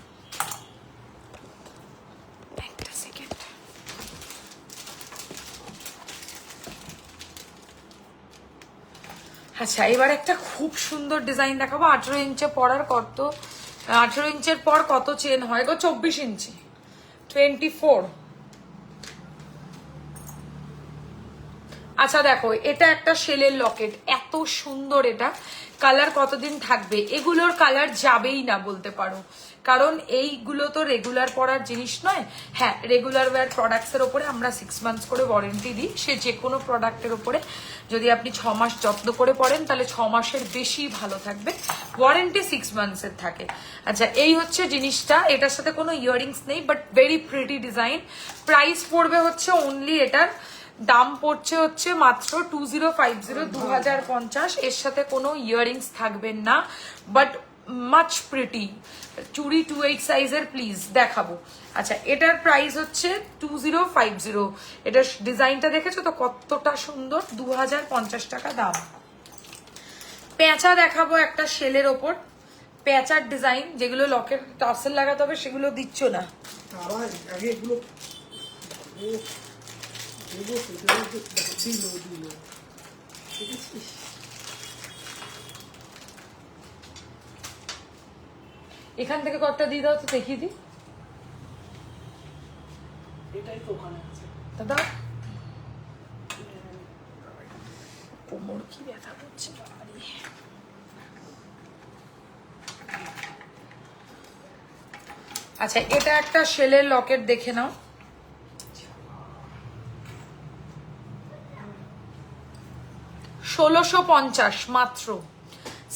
একটা সেকেন্ড। আচ্ছা, এবার একটা খুব সুন্দর ডিজাইন দেখাবো। 18 ইঞ্চে পরার কত, 18 ইঞ্চের পর কত চেন হয় গো? 24 ইঞ্চি, 24। আচ্ছা দেখো, এটা একটা শেলের লকেট, এত সুন্দর। এটা কালার কতদিন থাকবে? এগুলোর কালার যাবেই না বলতে পারো, কারণ এইগুলো তো রেগুলার পরার জিনিস নয়। হ্যাঁ, রেগুলার ওয়্যার প্রোডাক্টসের ওপরে আমরা 6 মান্থস করে ওয়ারেন্টি দিই। সে যে কোনো প্রোডাক্টের ওপরে যদি আপনি 6 মাস যত্ন করে পরেন তাহলে 6 মাসের বেশি ভালো থাকবে, ওয়ারেন্টি 6 মান্থসের থাকে। আচ্ছা, এই হচ্ছে জিনিসটা, এটার সাথে কোনো ইয়াররিংস নেই, but very pretty design. Price পড়বে হচ্ছে অনলি, এটার দাম পড়ছে হচ্ছে মাত্র 2050, 2050। এর সাথে কোনো ইয়াররিংস থাকবেন না, বাট মাচ প্রিটি চুড়ি 28 সাইজের প্লিজ দেখাবো। আচ্ছা এটার প্রাইস হচ্ছে 2050। এটার ডিজাইনটা দেখেছো তো কতটা সুন্দর, 2050 টাকা দাম। পেঁচা দেখাবো একটা শেলের ওপর, পেঁচার ডিজাইন, যেগুলো লকের টার্সেল লাগাতে হবে সেগুলো দিচ্ছ না। আবার আগে এগুলো দিল দেখেছিস? এখান থেকে কতটা দিয়ে দাও তো দেখিয়ে দিই এটাই তো ওখানে আছে দাদা। কোমর কি ব্যথা করছে বাবারে। আচ্ছা এটা একটা শেলের লকেট দেখে নাও, 1650 মাত্র,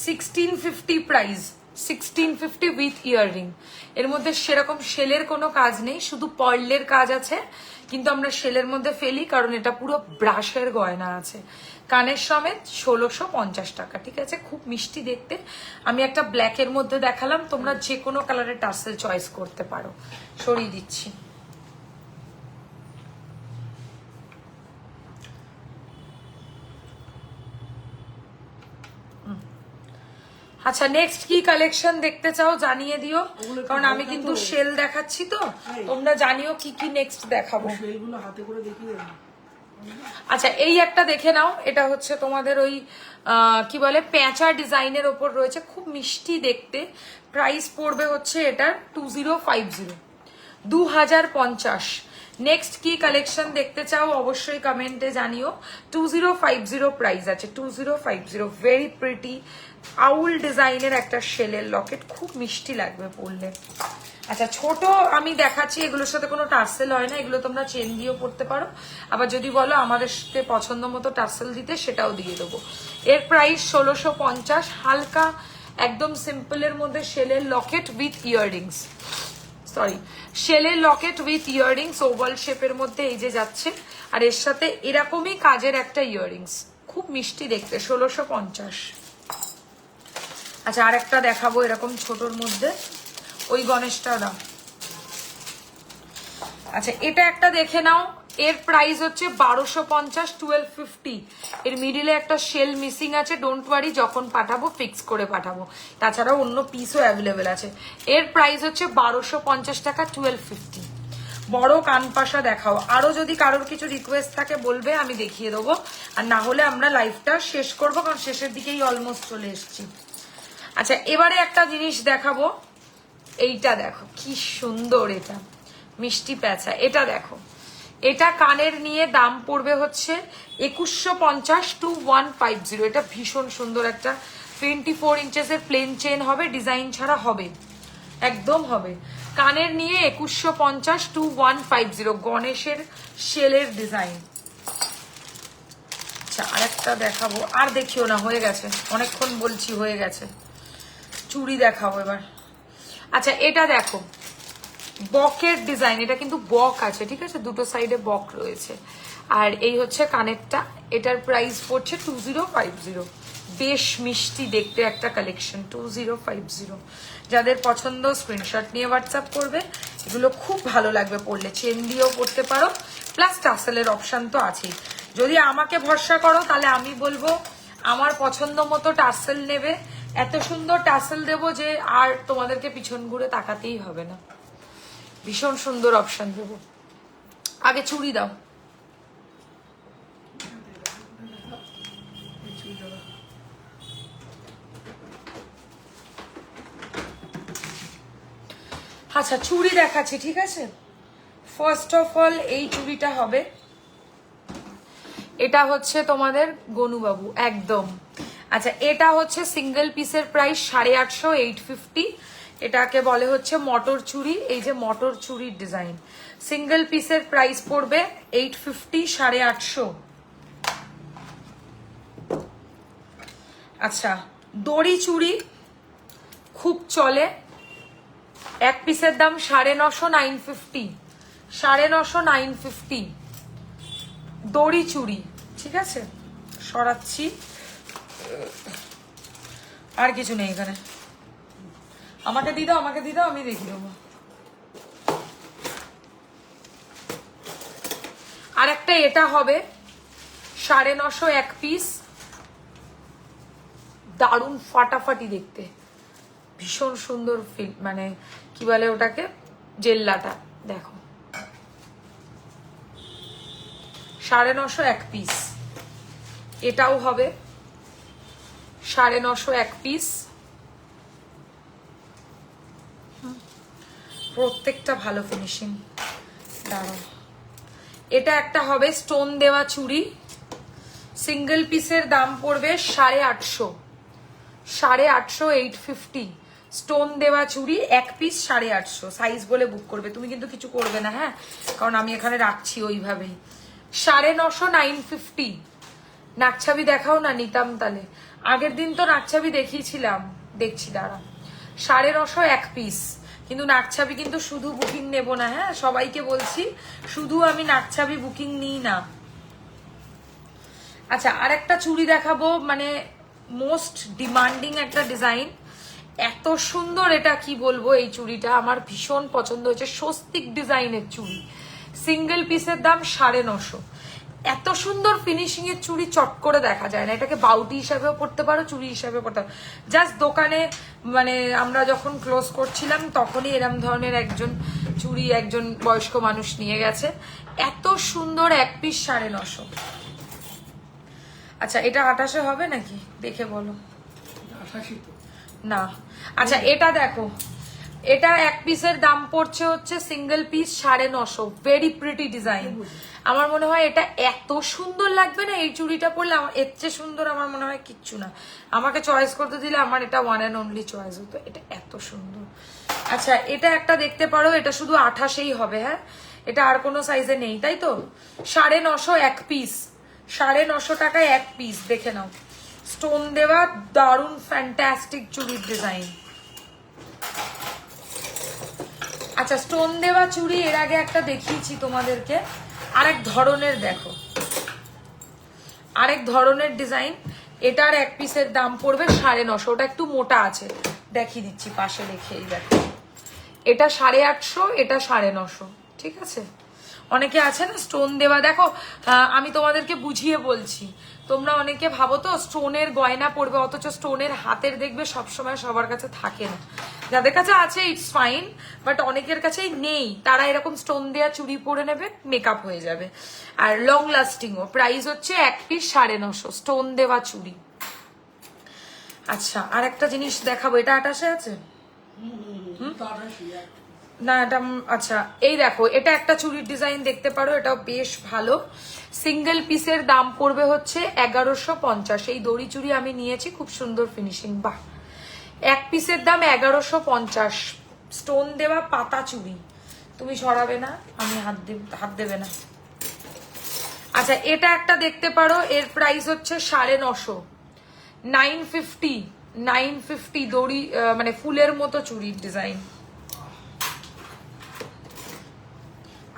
1650 প্রাইস, 1650 উইথ ইয়াররিং। এর মধ্যে সেরকম শেলের কোনো কাজ নেই, শুধু পার্লের কাজ আছে, কিন্তু আমরা শেলের মধ্যে ফেলি কারণ এটা পুরো ব্রাশের গয়না আছে। কানের সমেত 1650 টাকা, ঠিক আছে? খুব মিষ্টি দেখতে। আমি একটা ব্ল্যাকের মধ্যে দেখালাম, তোমরা যে কোনো কালারের টার্সেল চয়েস করতে পারো। সরিয়ে দিচ্ছি। আচ্ছা নেক্সট কি কালেকশন দেখতে চাও জানিয়ে দিও, কারণ আমি কিন্তু সেল দেখাচ্ছি তো, তোমরা জানিও কি কি নেক্সট দেখাবো। সেলগুলো হাতে করে দেখিয়ে দেবো। আচ্ছা এই একটা দেখে নাও, এটা হচ্ছে তোমাদের ওই কি বলে পেঁচা ডিজাইনের ওপর রয়েছে, খুব মিষ্টি দেখতে। প্রাইস পড়বে হচ্ছে এটার 2050, 2050। নেক্সট কি কালেকশন দেখতে চাও অবশ্যই কমেন্টে জানিও। 2050 প্রাইস আছে, 2050। ভেরি প্রিটি আউল ডিজাইনের একটা শেলের লকেট, খুব মিষ্টি লাগবে পরলে। আচ্ছা ছোট আমি দেখাচ্ছি, এগুলোর সাথে কোনো টার্সেল হয় না, এগুলো তোমরা চেন দিয়েও পড়তে পারো, আবার যদি বলো আমাদের সাথে পছন্দ মতো টার্সেল দিতে সেটাও দিয়ে দেবো। এর প্রাইস 1650, হালকা একদম সিম্পলের মধ্যে শেলের লকেট উইথ ইয়াররিংস, সরি শেলের লকেট উইথ ইয়াররিংস, ওভাল শেপের মধ্যে এই যে যাচ্ছে, আর এর সাথে এরকমই কাজের একটা ইয়াররিংস, খুব মিষ্টি দেখতে, 1650। আচ্ছা আর একটা দেখাবো এরকম ছোটর মধ্যে, ওই গণেশটা দাও। আচ্ছা এটা একটা দেখে নাও, এর প্রাইস হচ্ছে 1250, 1250। এর মিডিলে একটা শেল মিসিং আছে, ডোন্ট ওয়ারি, যখন পাঠাবো ফিক্স করে পাঠাবো, তাছাড়াও অন্য পিসও অ্যাভেলেবেল আছে। এর প্রাইস হচ্ছে 1250 টাকা, 1250। বড় কানপাশা দেখাও, আরো যদি কারোর কিছু রিকোয়েস্ট থাকে বলবে, আমি দেখিয়ে দেবো, আর না হলে আমরা লাইভটা শেষ করবো, কারণ শেষের দিকেই অলমোস্ট চলে এসেছি। আচ্ছা এবারে একটা জিনিস দেখাবো, এইটা দেখো কি সুন্দর, এটা মিষ্টি প্যাঁচা, এটা দেখো, এটা কানের নিয়ে দাম পড়বে হচ্ছে 2150 to 150। এটা ভীষণ সুন্দর একটা 24 ইঞ্চেসের প্লেন চেন হবে, ডিজাইন ছাড়া হবে, একদম হবে। কানের নিয়ে 2150 to 150, গণেশের শেলের ডিজাইন। আচ্ছা আরেকটা দেখাবো, আর দেখিও না, হয়ে গেছে, অনেকক্ষণ বলছি হয়ে গেছে। চুড়ি দেখাবো এবার। আচ্ছা এটা দেখো বকের ডিজাইন, এটা কিন্তু বক আছে, ঠিক আছে, দুটো সাইডে বক রয়েছে, আর এই হচ্ছে কানেরটা। এটার প্রাইস পড়ছে 2050। বেশ মিষ্টি দেখতে একটা কালেকশন, 2050। যাদের পছন্দ স্ক্রিনশট নিয়ে হোয়াটসঅ্যাপ করবে, এগুলো খুব ভালো লাগবে পরলে, চেন দিয়েও পরতে পারো, প্লাস টাসেলের অপশন তো আছেই। যদি আমাকে ভরসা করো তাহলে আমি বলবো আমার পছন্দ মতো টাসেল নেবে, এত সুন্দর টাসেল দেবো যে আর তোমাদেরকে পিছন ঘুরে তাকাতেই হবে না, ভীষণ সুন্দর অপশন দেবো। আগে চুড়ি দাও। আচ্ছা চুড়ি দেখাচ্ছি, ঠিক আছে। ফার্স্ট অফ অল এই চুড়িটা হবে, এটা হচ্ছে তোমাদের গনুবাবু একদম। আচ্ছা এটা হচ্ছে সিঙ্গেল পিসের প্রাইস 850, 850। এটাকে বলে হচ্ছে মটর চুড়ি, এই যে মটর চুড়ির ডিজাইন। সিঙ্গেল পিসের প্রাইস পড়বে 850, 850। আচ্ছা দড়ি চুড়ি খুব চলে, এক পিসের দাম 950, 950, 950, 950। দড়ি চুড়ি, ঠিক আছে, সরাচ্ছি, আর কিছু নেই এখানে। আমাকে দিয়ে দাও, আমাকে দিয়ে দাও, আমি রেখে দেবো। আর একটা এটা হবে 950 এক পিস, দারুণ ফাটাফাটি দেখতে, ভীষণ সুন্দর ফিল, মানে কি বলে ওটাকে, জেল্লাটা দেখো 950 এক পিস। এটাও হবে 950 এক পিস। প্রত্যেকটা ভালো ফিনিশিং। দাঁড়াও, এটা একটা হবে স্টোন দেওয়া চুড়ি, সিঙ্গেল পিসের দাম পড়বে 850, 850, 850। স্টোন দেওয়া চুড়ি এক পিস 850, সাইজ বলে বুক করবে, তুমি কিন্তু কিছু করবে না, হ্যাঁ, কারণ আমি এখানে রাখছি ওইভাবেই। 950, 950। নাকছাবি দেখাও না, নিতাম তাহলে। আগের দিন তো নাকছাবি দেখিয়েছিলাম, দেখছি দাঁড়া। 950 এক পিস, কিন্তু নাকছাবি কিন্তু শুধু বুকিং নেব না, হ্যাঁ, সবাইকে বলছি, শুধু আমি নাকছাবি বুকিং নিই না। আচ্ছা, আর একটা চুড়ি দেখাবো, মানে মোস্ট ডিমান্ডিং একটা ডিজাইন, এত সুন্দর, এটা কি বলবো, এই চুড়িটা আমার ভীষণ পছন্দ হয়েছে, স্বস্তিক ডিজাইনের চুড়ি, সিঙ্গেল পিসের দাম 950। এত সুন্দর ফিনিশিং এর চুড়ি চট করে দেখা যায় না, এটাকে বাউটি হিসাবেও পড়তে পারো, চুড়ি হিসাবেও পড়তে পারো। জাস্ট দোকানে মানে আমরা যখন ক্লোজ করছিলাম তখনই এরম ধরনের একজন চুড়ি একজন বয়স্ক মানুষ নিয়ে গেছে, এত সুন্দর, এক পিস 950। আচ্ছা, এটা 28 হবে নাকি দেখে বলো। 88 তো না, আচ্ছা এটা দেখো, এটা এক পিসের দাম পড়ছে হচ্ছে single piece 950, very pretty design. আমার মনে হয় এটা এত সুন্দর লাগবে না, এই চুড়িটা পরলে আমার এর চেয়ে সুন্দর আমার মনে হয় কিচ্ছু না। আমাকে চয়েস করতে দিলে আমার এটা ওয়ান অ্যান্ড অনলি চয়েস হতো, এটা এত সুন্দর। আচ্ছা, এটা একটা দেখতে পারো, এটা শুধু 28ই হবে, হ্যাঁ, এটা আর কোনো সাইজে নেই, তাই তো। 950 এক পিস, 950 টাকায় এক পিস, দেখে নাও, স্টোন দেওয়া দারুণ ফ্যান্টাস্টিক চুড়ির ডিজাইন। আচ্ছা, স্টোন দেওয়া চুড়ি এর আগে একটা দেখিয়েছি তোমাদেরকে, আরেক ধরনের দেখো, আরেক ধরনের ডিজাইন, এটার এক পিসের দাম পড়বে 950, ওটা একটু মোটা আছে, দেখিয়ে দিচ্ছি পাশে রেখে, এই দেখো, এটা 850, এটা 950, ঠিক আছে। অনেকে আছে না স্টোন দেওয়া, দেখো আমি তোমাদেরকে বুঝিয়ে বলছি, তোমরা অনেকে ভাবো তো স্টোনের গয়না পড়বে, অথচ স্টোনের হাতের দেখবে সবসময় সবার কাছে থাকে না, যাদের কাছে আছে ইটস ফাইন, বাট অনেকের কাছেই নেই, তারা এরকম স্টোন দেওয়া চুড়ি পরে নেবে, মেকআপ হয়ে যাবে, আর লং লাস্টিংও। প্রাইস হচ্ছে এক পিস 950, স্টোন দেওয়া চুড়ি। আচ্ছা, আর একটা জিনিস দেখাবো, এটা 28 আছে না, এটা আচ্ছা, এই দেখো, এটা একটা চুড়ির ডিজাইন দেখতে পারো, এটাও বেশ ভালো, সিঙ্গেল পিসের দাম পড়বে হচ্ছে 1150। এই দড়ি চুড়ি আমি নিয়েছি, খুব সুন্দর ফিনিশিং, বাহ। এক পিসের দাম 1150, স্টোন দেওয়া পাতা চুড়ি, তুমি সরাবে না, আমি হাত দেবে না। আচ্ছা, এটা একটা দেখতে পারো, এর প্রাইস হচ্ছে 950, 950, 950, দড়ি মানে ফুলের মতো চুড়ির ডিজাইন।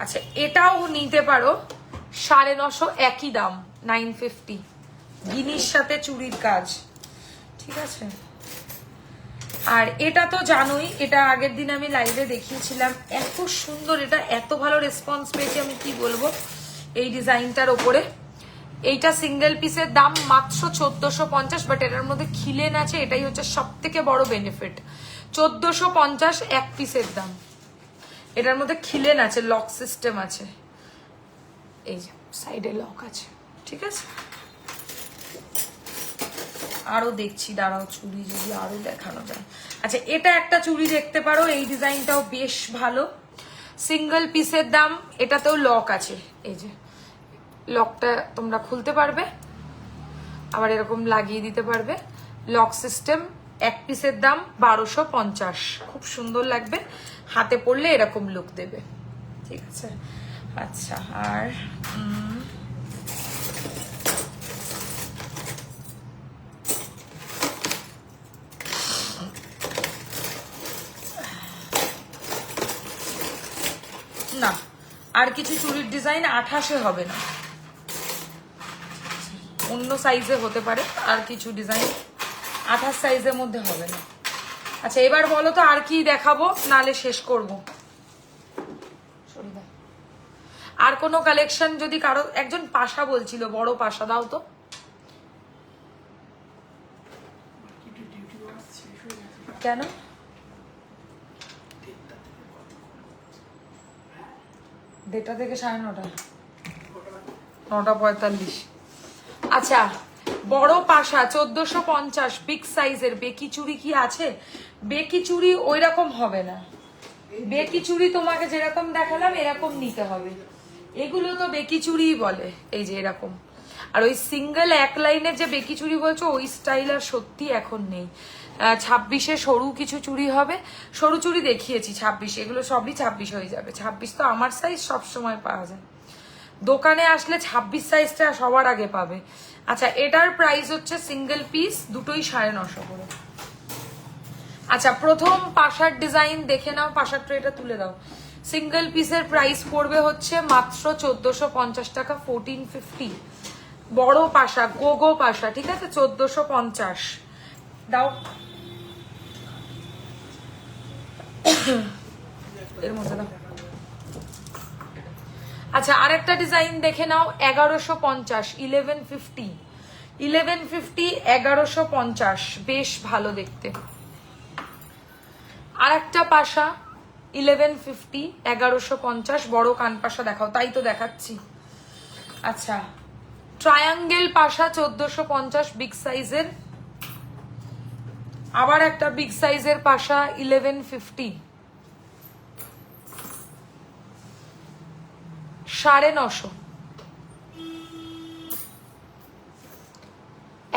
আচ্ছা, এটাও নিতে পারো 950, একই দাম 950, গিনির সাথে চুড়ির কাজ, ঠিক আছে। আর এটা তো জানোই, এটা আগের দিন আমি লাইভে দেখিয়েছিলাম, এত সুন্দর, এটা এত ভালো রেসপন্স পেয়েছি, আমি কি বলবো এই ডিজাইনটার ওপরে। এইটা সিঙ্গেল পিসের দাম মাত্র 1450, বাট এটার মধ্যে খিলেন আছে, এটাই হচ্ছে সব থেকে বড় বেনিফিট। 1450 এক পিসের দাম, এটার মধ্যে খিলেন আছে, লক সিস্টেম আছে, এই যে সাইডে লক আছে, ঠিক আছে। আরো দেখছি, দাঁড়াও, চুড়ি যদি আরো দেখানো যায়। আচ্ছা, এটা একটা চুড়ি দেখতে পারো, এই ডিজাইনটাও বেশ ভালো, সিঙ্গেল পিসের দাম, এটাতেও লক আছে, এই যে লকটা তোমরা খুলতে পারবে, আবার এরকম লাগিয়ে দিতে পারবে, লক সিস্টেম, এক পিসের দাম 1250, খুব সুন্দর লাগবে, হাতে পরলে এরকম লুক দেবে, ঠিক আছে। আচ্ছা, আর না, আর কিছু চুড়ির ডিজাইন 28 হবে না, অন্য সাইজে হতে পারে, আর কিছু ডিজাইন 28 সাইজের মধ্যে হবে না। আচ্ছা এবার বলো তো আর কি দেখাবো, নালে শেষ করবো। আর কোনো কালেকশন যদি কারো, একজন পাশা বলছিল, বড় পাশা দাও তো। কেন? 1:30 থেকে 9:30, 9:45। আচ্ছা বড় পাশা 1450 বিগ সাইজের। বেকি চুড়ি কি আছে? বেকি চুড়ি ওই রকম হবে না। বেকি চুড়ি তোমাকে যেরকম দেখালাম এরকম নিতে হবে। এগুলো তো বেকি চুড়ি বলে, এই যে এরকম। আর ওই সিঙ্গেল এক লাইনের যে বেকি চুড়ি বলছো ওই স্টাইল আর সত্যি এখন নেই। 26-এ সরু কিছু চুড়ি হবে, সরু চুড়ি দেখিয়েছি 26, এগুলো সবই 26 হয়ে যাবে। 26 তো আমার সাইজ, সব সময় পাওয়া যায়। দোকানে আসলে 26 সাইজটা সবার আগে পাবে। আচ্ছা এটার প্রাইস হচ্ছে সিঙ্গেল পিস দুটোই 950 করে। আচ্ছা প্রথম পাশার ডিজাইন দেখে নাও, পাশার ট্রেটা তুলে দাও। সিঙ্গেল পিসের প্রাইস পড়বে হচ্ছে মাত্র 1450 টাকা, 1450। বড় পাশা, গোগো পাশা, ঠিক আছে, 1450 দাও। এর মধ্যে দাও। আচ্ছা আরেকটা ডিজাইন দেখে নাও, 1150, 1150, 1150, 1150, বেশ ভালো দেখতে। আরেকটা পাশা 1150, 1150, বড় কান পাশা দেখাও। তাই তো দেখাচ্ছি। আচ্ছা ট্রায়াঙ্গেল পাশা 1450 বিগ সাইজের। আবার একটা বিগ সাইজের পাশা 1150, 950,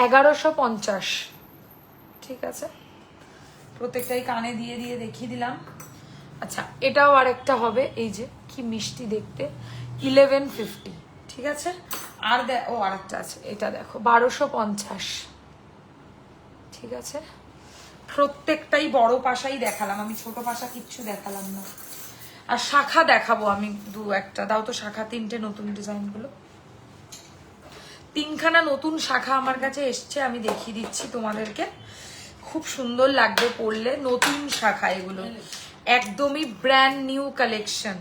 1150, ঠিক আছে। প্রত্যেকটাই কানে দিয়ে দিয়ে দেখিয়ে দিলাম। আচ্ছা এটাও আরেকটা হবে, এই যে কি মিষ্টি দেখতে, 1150, ঠিক আছে। আর ও আরেকটা আছে, এটা দেখো 1250, ঠিক আছে। প্রত্যেকটাই বড় পাশাই দেখালাম আমি, ছোট পাশা কিচ্ছু দেখালাম না। আর শাখা দেখাবো আমি দু একটা, দাও তো শাখা। 3টে নতুন ডিজাইন গুলো, 3খানা নতুন শাখা আমার কাছে এসছে, আমি দেখিয়ে দিচ্ছি তোমাদেরকে। খুব সুন্দর লাগবে পরলে, নতুন শাখা এগুলো, একদমই ব্র্যান্ড নিউ কালেকশন।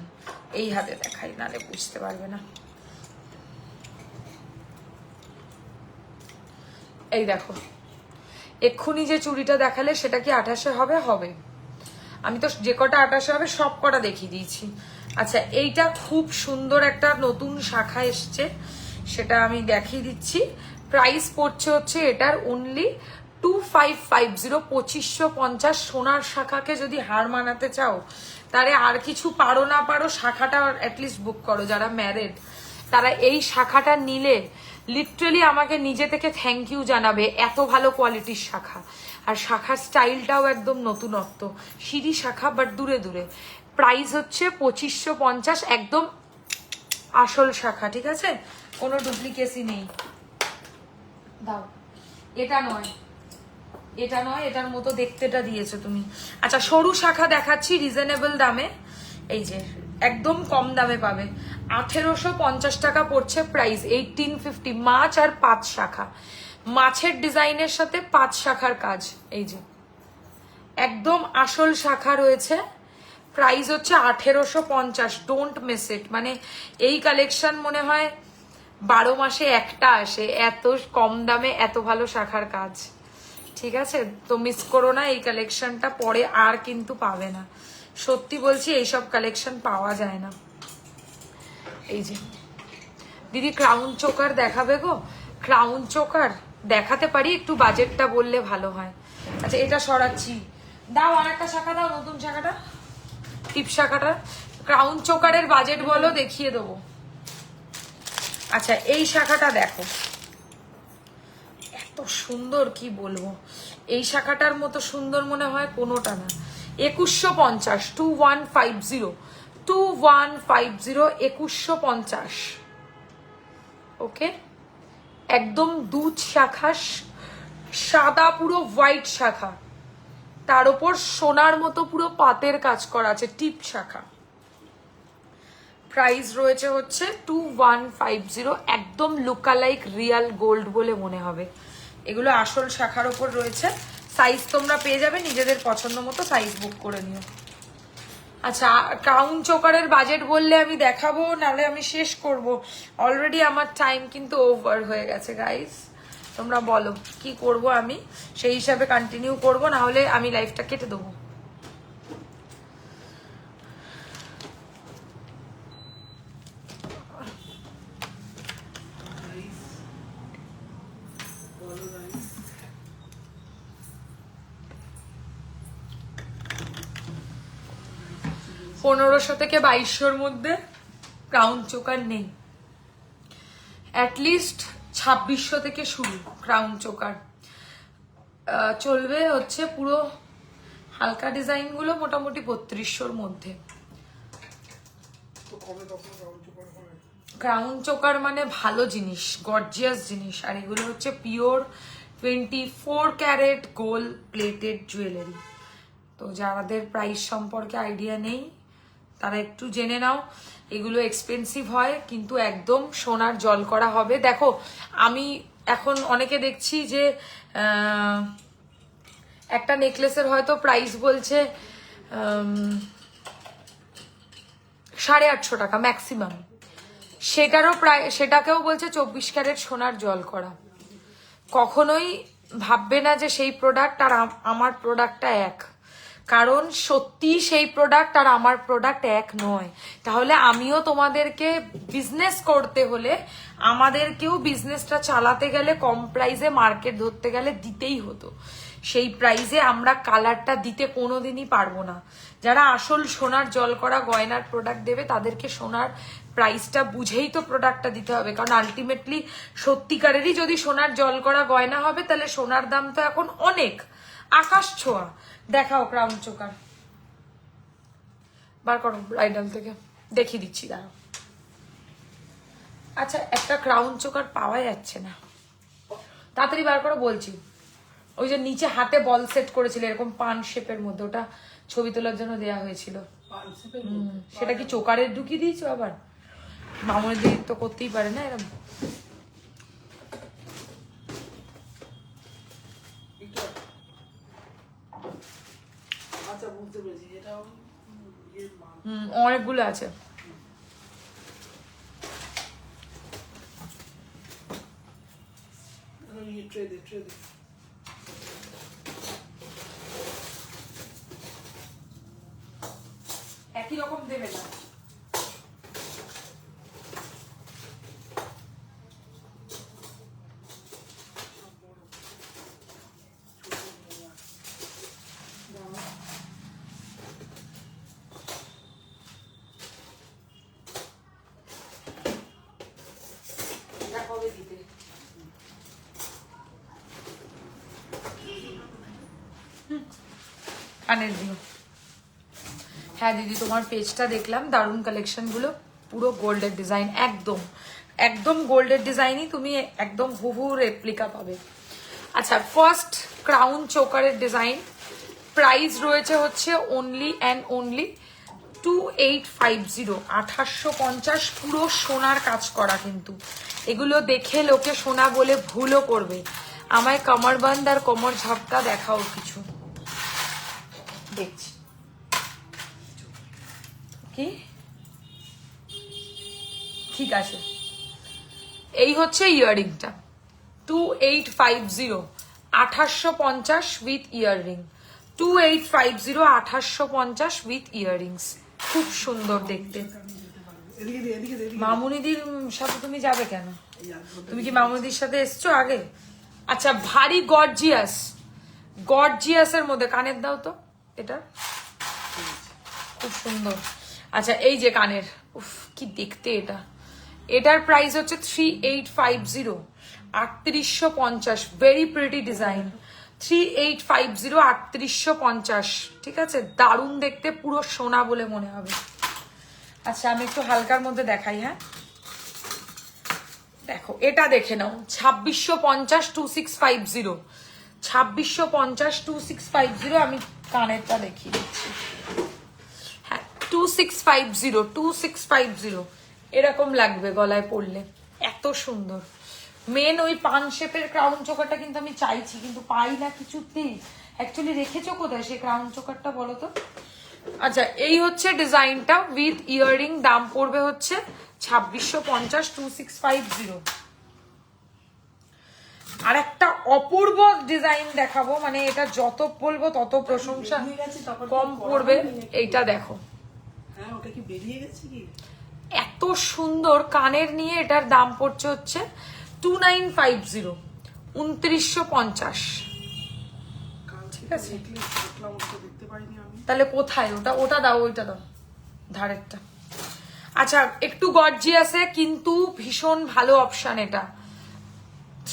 এই হাতে দেখাই, নালে বুঝতে পারবে না। এই দেখো, এক্ষুনি যে চুড়িটা দেখালে সেটা কি 28-এ হবে? হবে। আমি তো যে কটা 28-এ হবে সব কটা দেখিয়ে দিয়েছি। আচ্ছা এইটা খুব সুন্দর একটা নতুন শাখা এসছে, সেটা আমি দেখিয়ে দিচ্ছি। প্রাইস পড়ছে হচ্ছে এটার অনলি 2550, 2550। সোনার শাখাকে যদি হার মানাতে চাও তাহলে আর কিছু পারো না পারো, শাখাটা অ্যাটলিস্ট বুক করো। যারা ম্যারেড তারা এই শাখাটা নিলে লিটারালি আমাকে নিজে থেকে থ্যাংক ইউ জানাবে, এত ভালো কোয়ালিটির শাখা। আর শাখার স্টাইলটাও একদম নতুনত্ব, সিঁড়ি শাখা বাট দূরে দূরে। প্রাইস হচ্ছে 2550, একদম আসল শাখা, ঠিক আছে, কোনো ডুপ্লিকেসি নেই। দাও, এটা নয়, এটা নয়, এটার মতো দেখতেটা দিয়েছো তুমি। আচ্ছা সরু শাখা দেখাচ্ছি রিজনেবল দামে, এই যে একদম কম দামে পাবে। 1850 টাকা পড়ছে প্রাইস, 1850। মাছ আর 5 শাখা, মাছের ডিজাইনের সাথে 5 শাখার কাজ, এই যে একদম আসল শাখা রয়েছে। প্রাইস হচ্ছে 1850, ডোন্ট মিস ইট। মানে এই কালেকশন মনে হয় 12 মাসে একটা আসে, এত কম দামে এত ভালো শাখার কাজ, ঠিক আছে। তো মিস করো না এই কালেকশনটা, পরে আর কিন্তু পাবে না, সত্যি বলছি এইসব কালেকশন পাওয়া যায় না। এই যে দিদি ক্রাউন চোকার দেখাবে গো? ক্রাউন চোকার দেখাতে পারি, একটু বাজেটটা বললে ভালো হয়। আচ্ছা এটা সরাচ্ছি, দাও আর একটা শাখা দাও, নতুন শাখাটা, টিপ শাখাটা। ক্রাউন চোকারের বাজেট বলো, দেখিয়ে দেবো। আচ্ছা এই শাখাটা দেখো, এত সুন্দর কি বলবো, এই শাখাটার মতো সুন্দর মনে হয় কোনোটা না। 2150, 2150, 2150, ওকে। একদম দুধ শাখা, সাদা পুরো হোয়াইট শাখা, তার উপর সোনার মতো পুরো পাতের কাজ করা আছে, টিপ শাখা। প্রাইস রয়েছে হচ্ছে 2150, একদম লুকালাইক রিয়াল গোল্ড বলে মনে হবে। এগুলো আসল শাখার ওপর রয়েছে। সাইজ তোমরা পেয়ে যাবে, নিজেদের পছন্দ মতো সাইজ বুক করে নিও। আচ্ছা, ক্রাউন চোকারের বাজেট বললে আমি দেখাবো, নালে আমি শেষ করব। অলরেডি আমার টাইম কিন্তু ওভার হয়ে গেছে গাইস। তোমরা বলো কি করব, আমি সেই হিসাবে কন্টিনিউ করব, না হলে আমি লাইফটা কেটে দেবো। বলো guys। 1500 থেকে 2200-র মধ্যে ক্রাউন চোকার নেই। অ্যাটলিস্ট 2600 থেকে শুরু ক্রাউন চোকার। চলবে হচ্ছে পুরো হালকা ডিজাইনগুলো মোটামুটি 3200-র মধ্যে। তো কবে তখন রাউন্ড চোকার হবে? ক্রাউন চোকার মানে ভালো জিনিস, গর্জিয়াস জিনিস, আর এগুলো হচ্ছে pure 24 carat gold plated jewellery. তো যাদের প্রাইস সম্পর্কে আইডিয়া নেই তারা একটু জেনে নাও। এগুলো এক্সপেন্সিভ হয় কিন্তু একদম সোনার জল করা হবে। দেখো, আমি এখন অনেকে দেখছি যে একটা নেকলেসের হয়তো প্রাইস বলছে 850 টাকা ম্যাক্সিমাম, সেটাকেও বলছে 24 ক্যারেট সোনার জল করা। কখনোই ভাববে না যে সেই প্রোডাক্ট আর আমার প্রোডাক্টটা এক, কারণ সত্যি সেই প্রোডাক্ট আর আমার প্রোডাক্ট এক নয়। তাহলে আমিও তোমাদেরকে বিজনেস করতে হলে আমাদেরকেও বিজনেসটা চালাতে গেলে কম প্রাইসে মার্কেট ধরতে গেলে দিতেই হতো। সেই প্রাইসে আমরা কালারটা দিতে কোনোদিনই পারবো না। যারা আসল সোনার জল করা গয়নার প্রোডাক্ট দেবে তাদেরকে সোনার প্রাইসটা বুঝেই তো প্রোডাক্টটা দিতে হবে, কারণ আলটিমেটলি সত্যিকারেরই যদি সোনার জল করা গয়না হবে তাহলে সোনার দাম তো এখন অনেক আকাশ ছোঁয়া। দেখাও ক্রাউন চোকার, বার করো ব্রাইডাল থেকে, দেখিয়ে দিচ্ছি দাঁড়াও। আচ্ছা, একটা ক্রাউন চোকার পাওয়া যাচ্ছে না, তাড়াতাড়ি বার করো বলছি। ওই যে নিচে হাতে বল সেট করেছিল এরকম পান শেপের মধ্যে, ওটা ছবি তোলার জন্য দেয়া হয়েছিল। সেটা কি চোকারে ঢুকিয়ে দিয়েছো আবার? মামুনি দিদি তো করতেই পারে না এরকম। আচ্ছা, বুঝতে পেরেছি, এটাও অনেকগুলো আছে। ট্রে দে, ট্রে দে। একই রকম দেবে না। কবে দিতে? কানের দিও। হ্যাঁ দিদি, তোমার পেজটা দেখলাম, দারুণ কালেকশন গুলো, পুরো গোল্ডের ডিজাইন, একদম একদম গোল্ডের ডিজাইনই তুমি একদম হুবহু রেপ্লিকা পাবে। আচ্ছা, ফার্স্ট ক্রাউন চোকারের ডিজাইন, প্রাইস রয়েছে হচ্ছে অনলি অ্যান্ড অনলি 2850, 2850, পুরো সোনার কাজ করা। কিন্তু এগুলো দেখে লোকে সোনা বলে ভুলও করবে। আমায় কমরবন্দ আর কোমর ঝাপটা দেখাও কিছু, দেখছি কি ঠিক আছে। এই হচ্ছে ইয়াররিংটা 2850, 2850 উইথ ইয়াররিং, 2850, 2850 উইথ ইয়াররিংস। খুব সুন্দর দেখতে। এদিকে দে, এদিকে দে, এদিকে দে। মামুনিদির সাথে তুমি যাবে কেন? তুমি কি মামুনিদির সাথে এসছো আগে? আচ্ছা, ভারী গর্জিয়াস, গর্জিয়াসের মধ্যে কানের দাও তো, এটা খুব সুন্দর। আচ্ছা, এই যে কানের, উফ কি দেখতে এটা। এটার প্রাইস হচ্ছে 3850, 3850, ভেরি প্রিটি ডিজাইন, 3850, 3850, ঠিক আছে, দারুণ দেখতে, পুরো সোনা বলে মনে হবে। আচ্ছা, আমি একটু হালকার মধ্যে দেখাই। হ্যাঁ দেখো, এটা দেখে নাও, 2650, 2650, 2650, 2650। আমি কানেরটা দেখিয়ে দিচ্ছি। হ্যাঁ, 2650, 2650 এরকম লাগবে গলায় পরলে, এত সুন্দর। মেন ওই পান শেপের ক্রাউন চোকারটা কিন্তু আমি চাইছি, কিন্তু পাই না কিছুতেই। অ্যাকচুয়ালি রেখেছো কোথায় সেই ক্রাউন চোকারটা বলো তো। আচ্ছা এই হচ্ছে ডিজাইনটা উইথ ইয়াররিং, দাম পড়বে হচ্ছে 2650, 2650। আর একটা অপূর্ব ডিজাইন দেখাবো, মানে এটা যত বলবো তত প্রশংসা কম পড়বে। এইটা দেখো, হ্যাঁ ওটা কি বেরিয়ে গেছে কি? এত সুন্দর কানের নিয়ে এটার দাম পড়ছে হচ্ছে 2950, 2950। ঠিক আছে, দেখতে পাইনি আমি। তাহলে কোথায় ওটা? ওটা দাও, ওইটা দাও, ধারেরটা। আচ্ছা একটু গর্জিয়াসে কিন্তু ভীষণ ভালো অপশন এটা,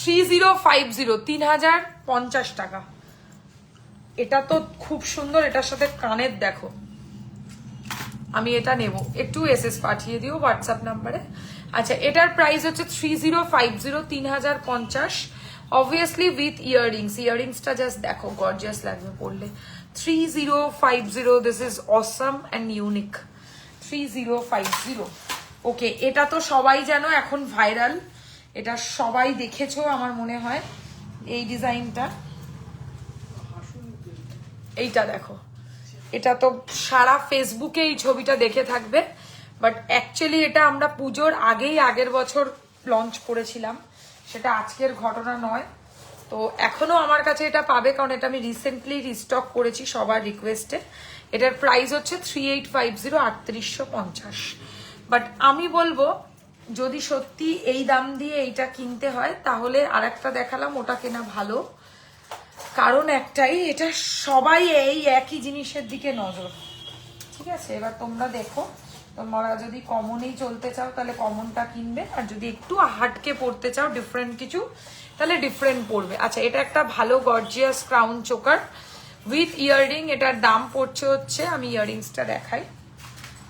3050, 3050 টাকা। এটা তো খুব সুন্দর, এটার সাথে কানের দেখো। আমি এটা নেব, একটু এসএস পাঠিয়ে দিও হোয়াটসঅ্যাপ নাম্বারে। আচ্ছা এটার প্রাইস হচ্ছে 3050, 3050, অবভিয়াসলি উইথ ইয়াররিংস। ইয়াররিংসটা জাস্ট দেখো, গর্জিয়াস লাগবে পরলে। 3050, this is awesome and unique. 3050, ওকে। এটা তো সবাই জানো এখন ভাইরাল, এটা সবাই দেখেছো আমার মনে হয় এই ডিজাইনটা। এইটা দেখো, এটা তো সারা ফেসবুকে এই ছবিটা দেখে থাকবে, বাট অ্যাকচুয়ালি এটা আমরা পুজোর আগেই আগের বছর লঞ্চ করেছিলাম, সেটা আজকের ঘটনা নয়। তো এখনো আমার কাছে এটা পাবে, কারণ এটা আমি রিসেন্টলি রিস্টক করেছি সবার রিকোয়েস্টে। এটার প্রাইস হচ্ছে 3850, 3850। বাট আমি বলবো যদি সত্যি এই দাম দিয়ে এইটা কিনতে হয় তাহলে আরেকটা দেখালাম, ওটা কেনা ভালো। কারণ একটাই, এটা সবাই এই একই জিনিসের দিকে নজর। ঠিক আছে, এবার তোমরা দেখো, তোমরা যদি কমনেই চলতে চাও তাহলে কমনটা কিনবে, আর যদি একটু হাটকে পড়তে চাও ডিফারেন্ট কিছু তাহলে ডিফারেন্ট পড়বে। আচ্ছা এটা একটা ভালো gorgeous crown choker with earring. এটার দাম পড়ছে হচ্ছে, আমি ইয়াররিংসটা দেখাই,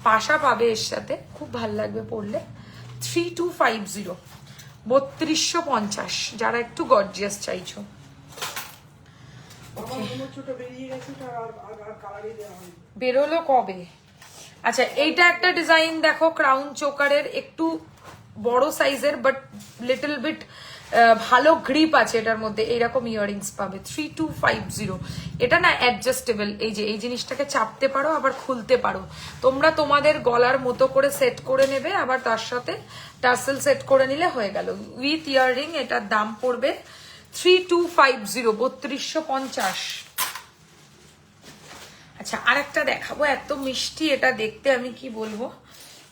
পাশা পাবে এর সাথে, খুব ভালো লাগবে পড়লে। 3250, 3250, যারা একটু গর্জিয়াস চাইছো। বেরোলো কবে? আচ্ছা এইটা একটা ডিজাইন দেখো, ক্রাউন চোকারের, একটু বড় সাইজের বাট লিটল বিট ভালো গ্রিপ আছে এটার মধ্যে। এইরকম ইয়াররিংস পাবে 3250। এটা না অ্যাডজাস্টেবল, এই যে এই জিনিসটাকে চাপতে পারো আবার খুলতে পারো, তোমরা তোমাদের গলার মতো করে সেট করে নেবে, আবার তার সাথে টাসেল সেট করে নিলে হয়ে গেল উইথ ইয়াররিং। এটার দাম পড়বে 3250, 3250। আচ্ছা আরেকটা দেখাবো, এত মিষ্টি এটা দেখতে, আমি কি বলবো।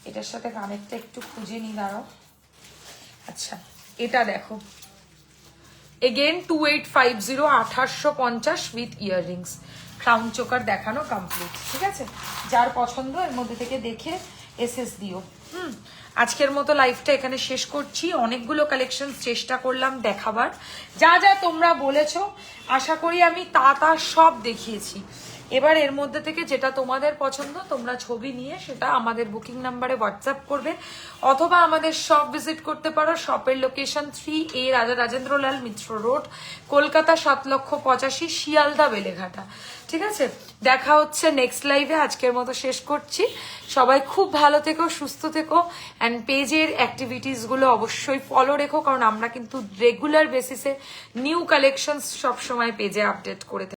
এটার সাথে কানেরটা একটু খুঁজে নি, দাঁড়াও। আচ্ছা এটা দেখো, again 2850, 2850 with earrings. Crown choker দেখানো কমপ্লিট। ঠিক আছে, যার পছন্দ এর মধ্যে থেকে দেখে এসএস দিও। আজকের মতো লাইভটা এখানে শেষ করছি। অনেকগুলো কালেকশন চেষ্টা করলাম দেখাবার, যা যা তোমরা বলেছো আশা করি আমি তা সব দেখিয়েছি। এবার এর মধ্যে থেকে যেটা তোমাদের পছন্দ তোমরা ছবি নিয়ে সেটা আমাদের বুকিং নাম্বারে হোয়াটসঅ্যাপ করবে, অথবা আমাদের শপ ভিজিট করতে পারো। শপের লোকেশন 3A রাজা রাজেন্দ্রলাল মিত্র রোড, কলকাতা 7,85,000, শিয়ালদা বেলেঘাটা। ঠিক আছে, দেখা হচ্ছে নেক্সট লাইভে। আজকের মতো শেষ করছি। সবাই খুব ভালো থেকো, সুস্থ থেকো, অ্যান্ড পেজের অ্যাক্টিভিটিসগুলো অবশ্যই ফলো রেখো, কারণ আমরা কিন্তু রেগুলার বেসিসে নিউ কালেকশনস সবসময় পেজে আপডেট করে থাকি।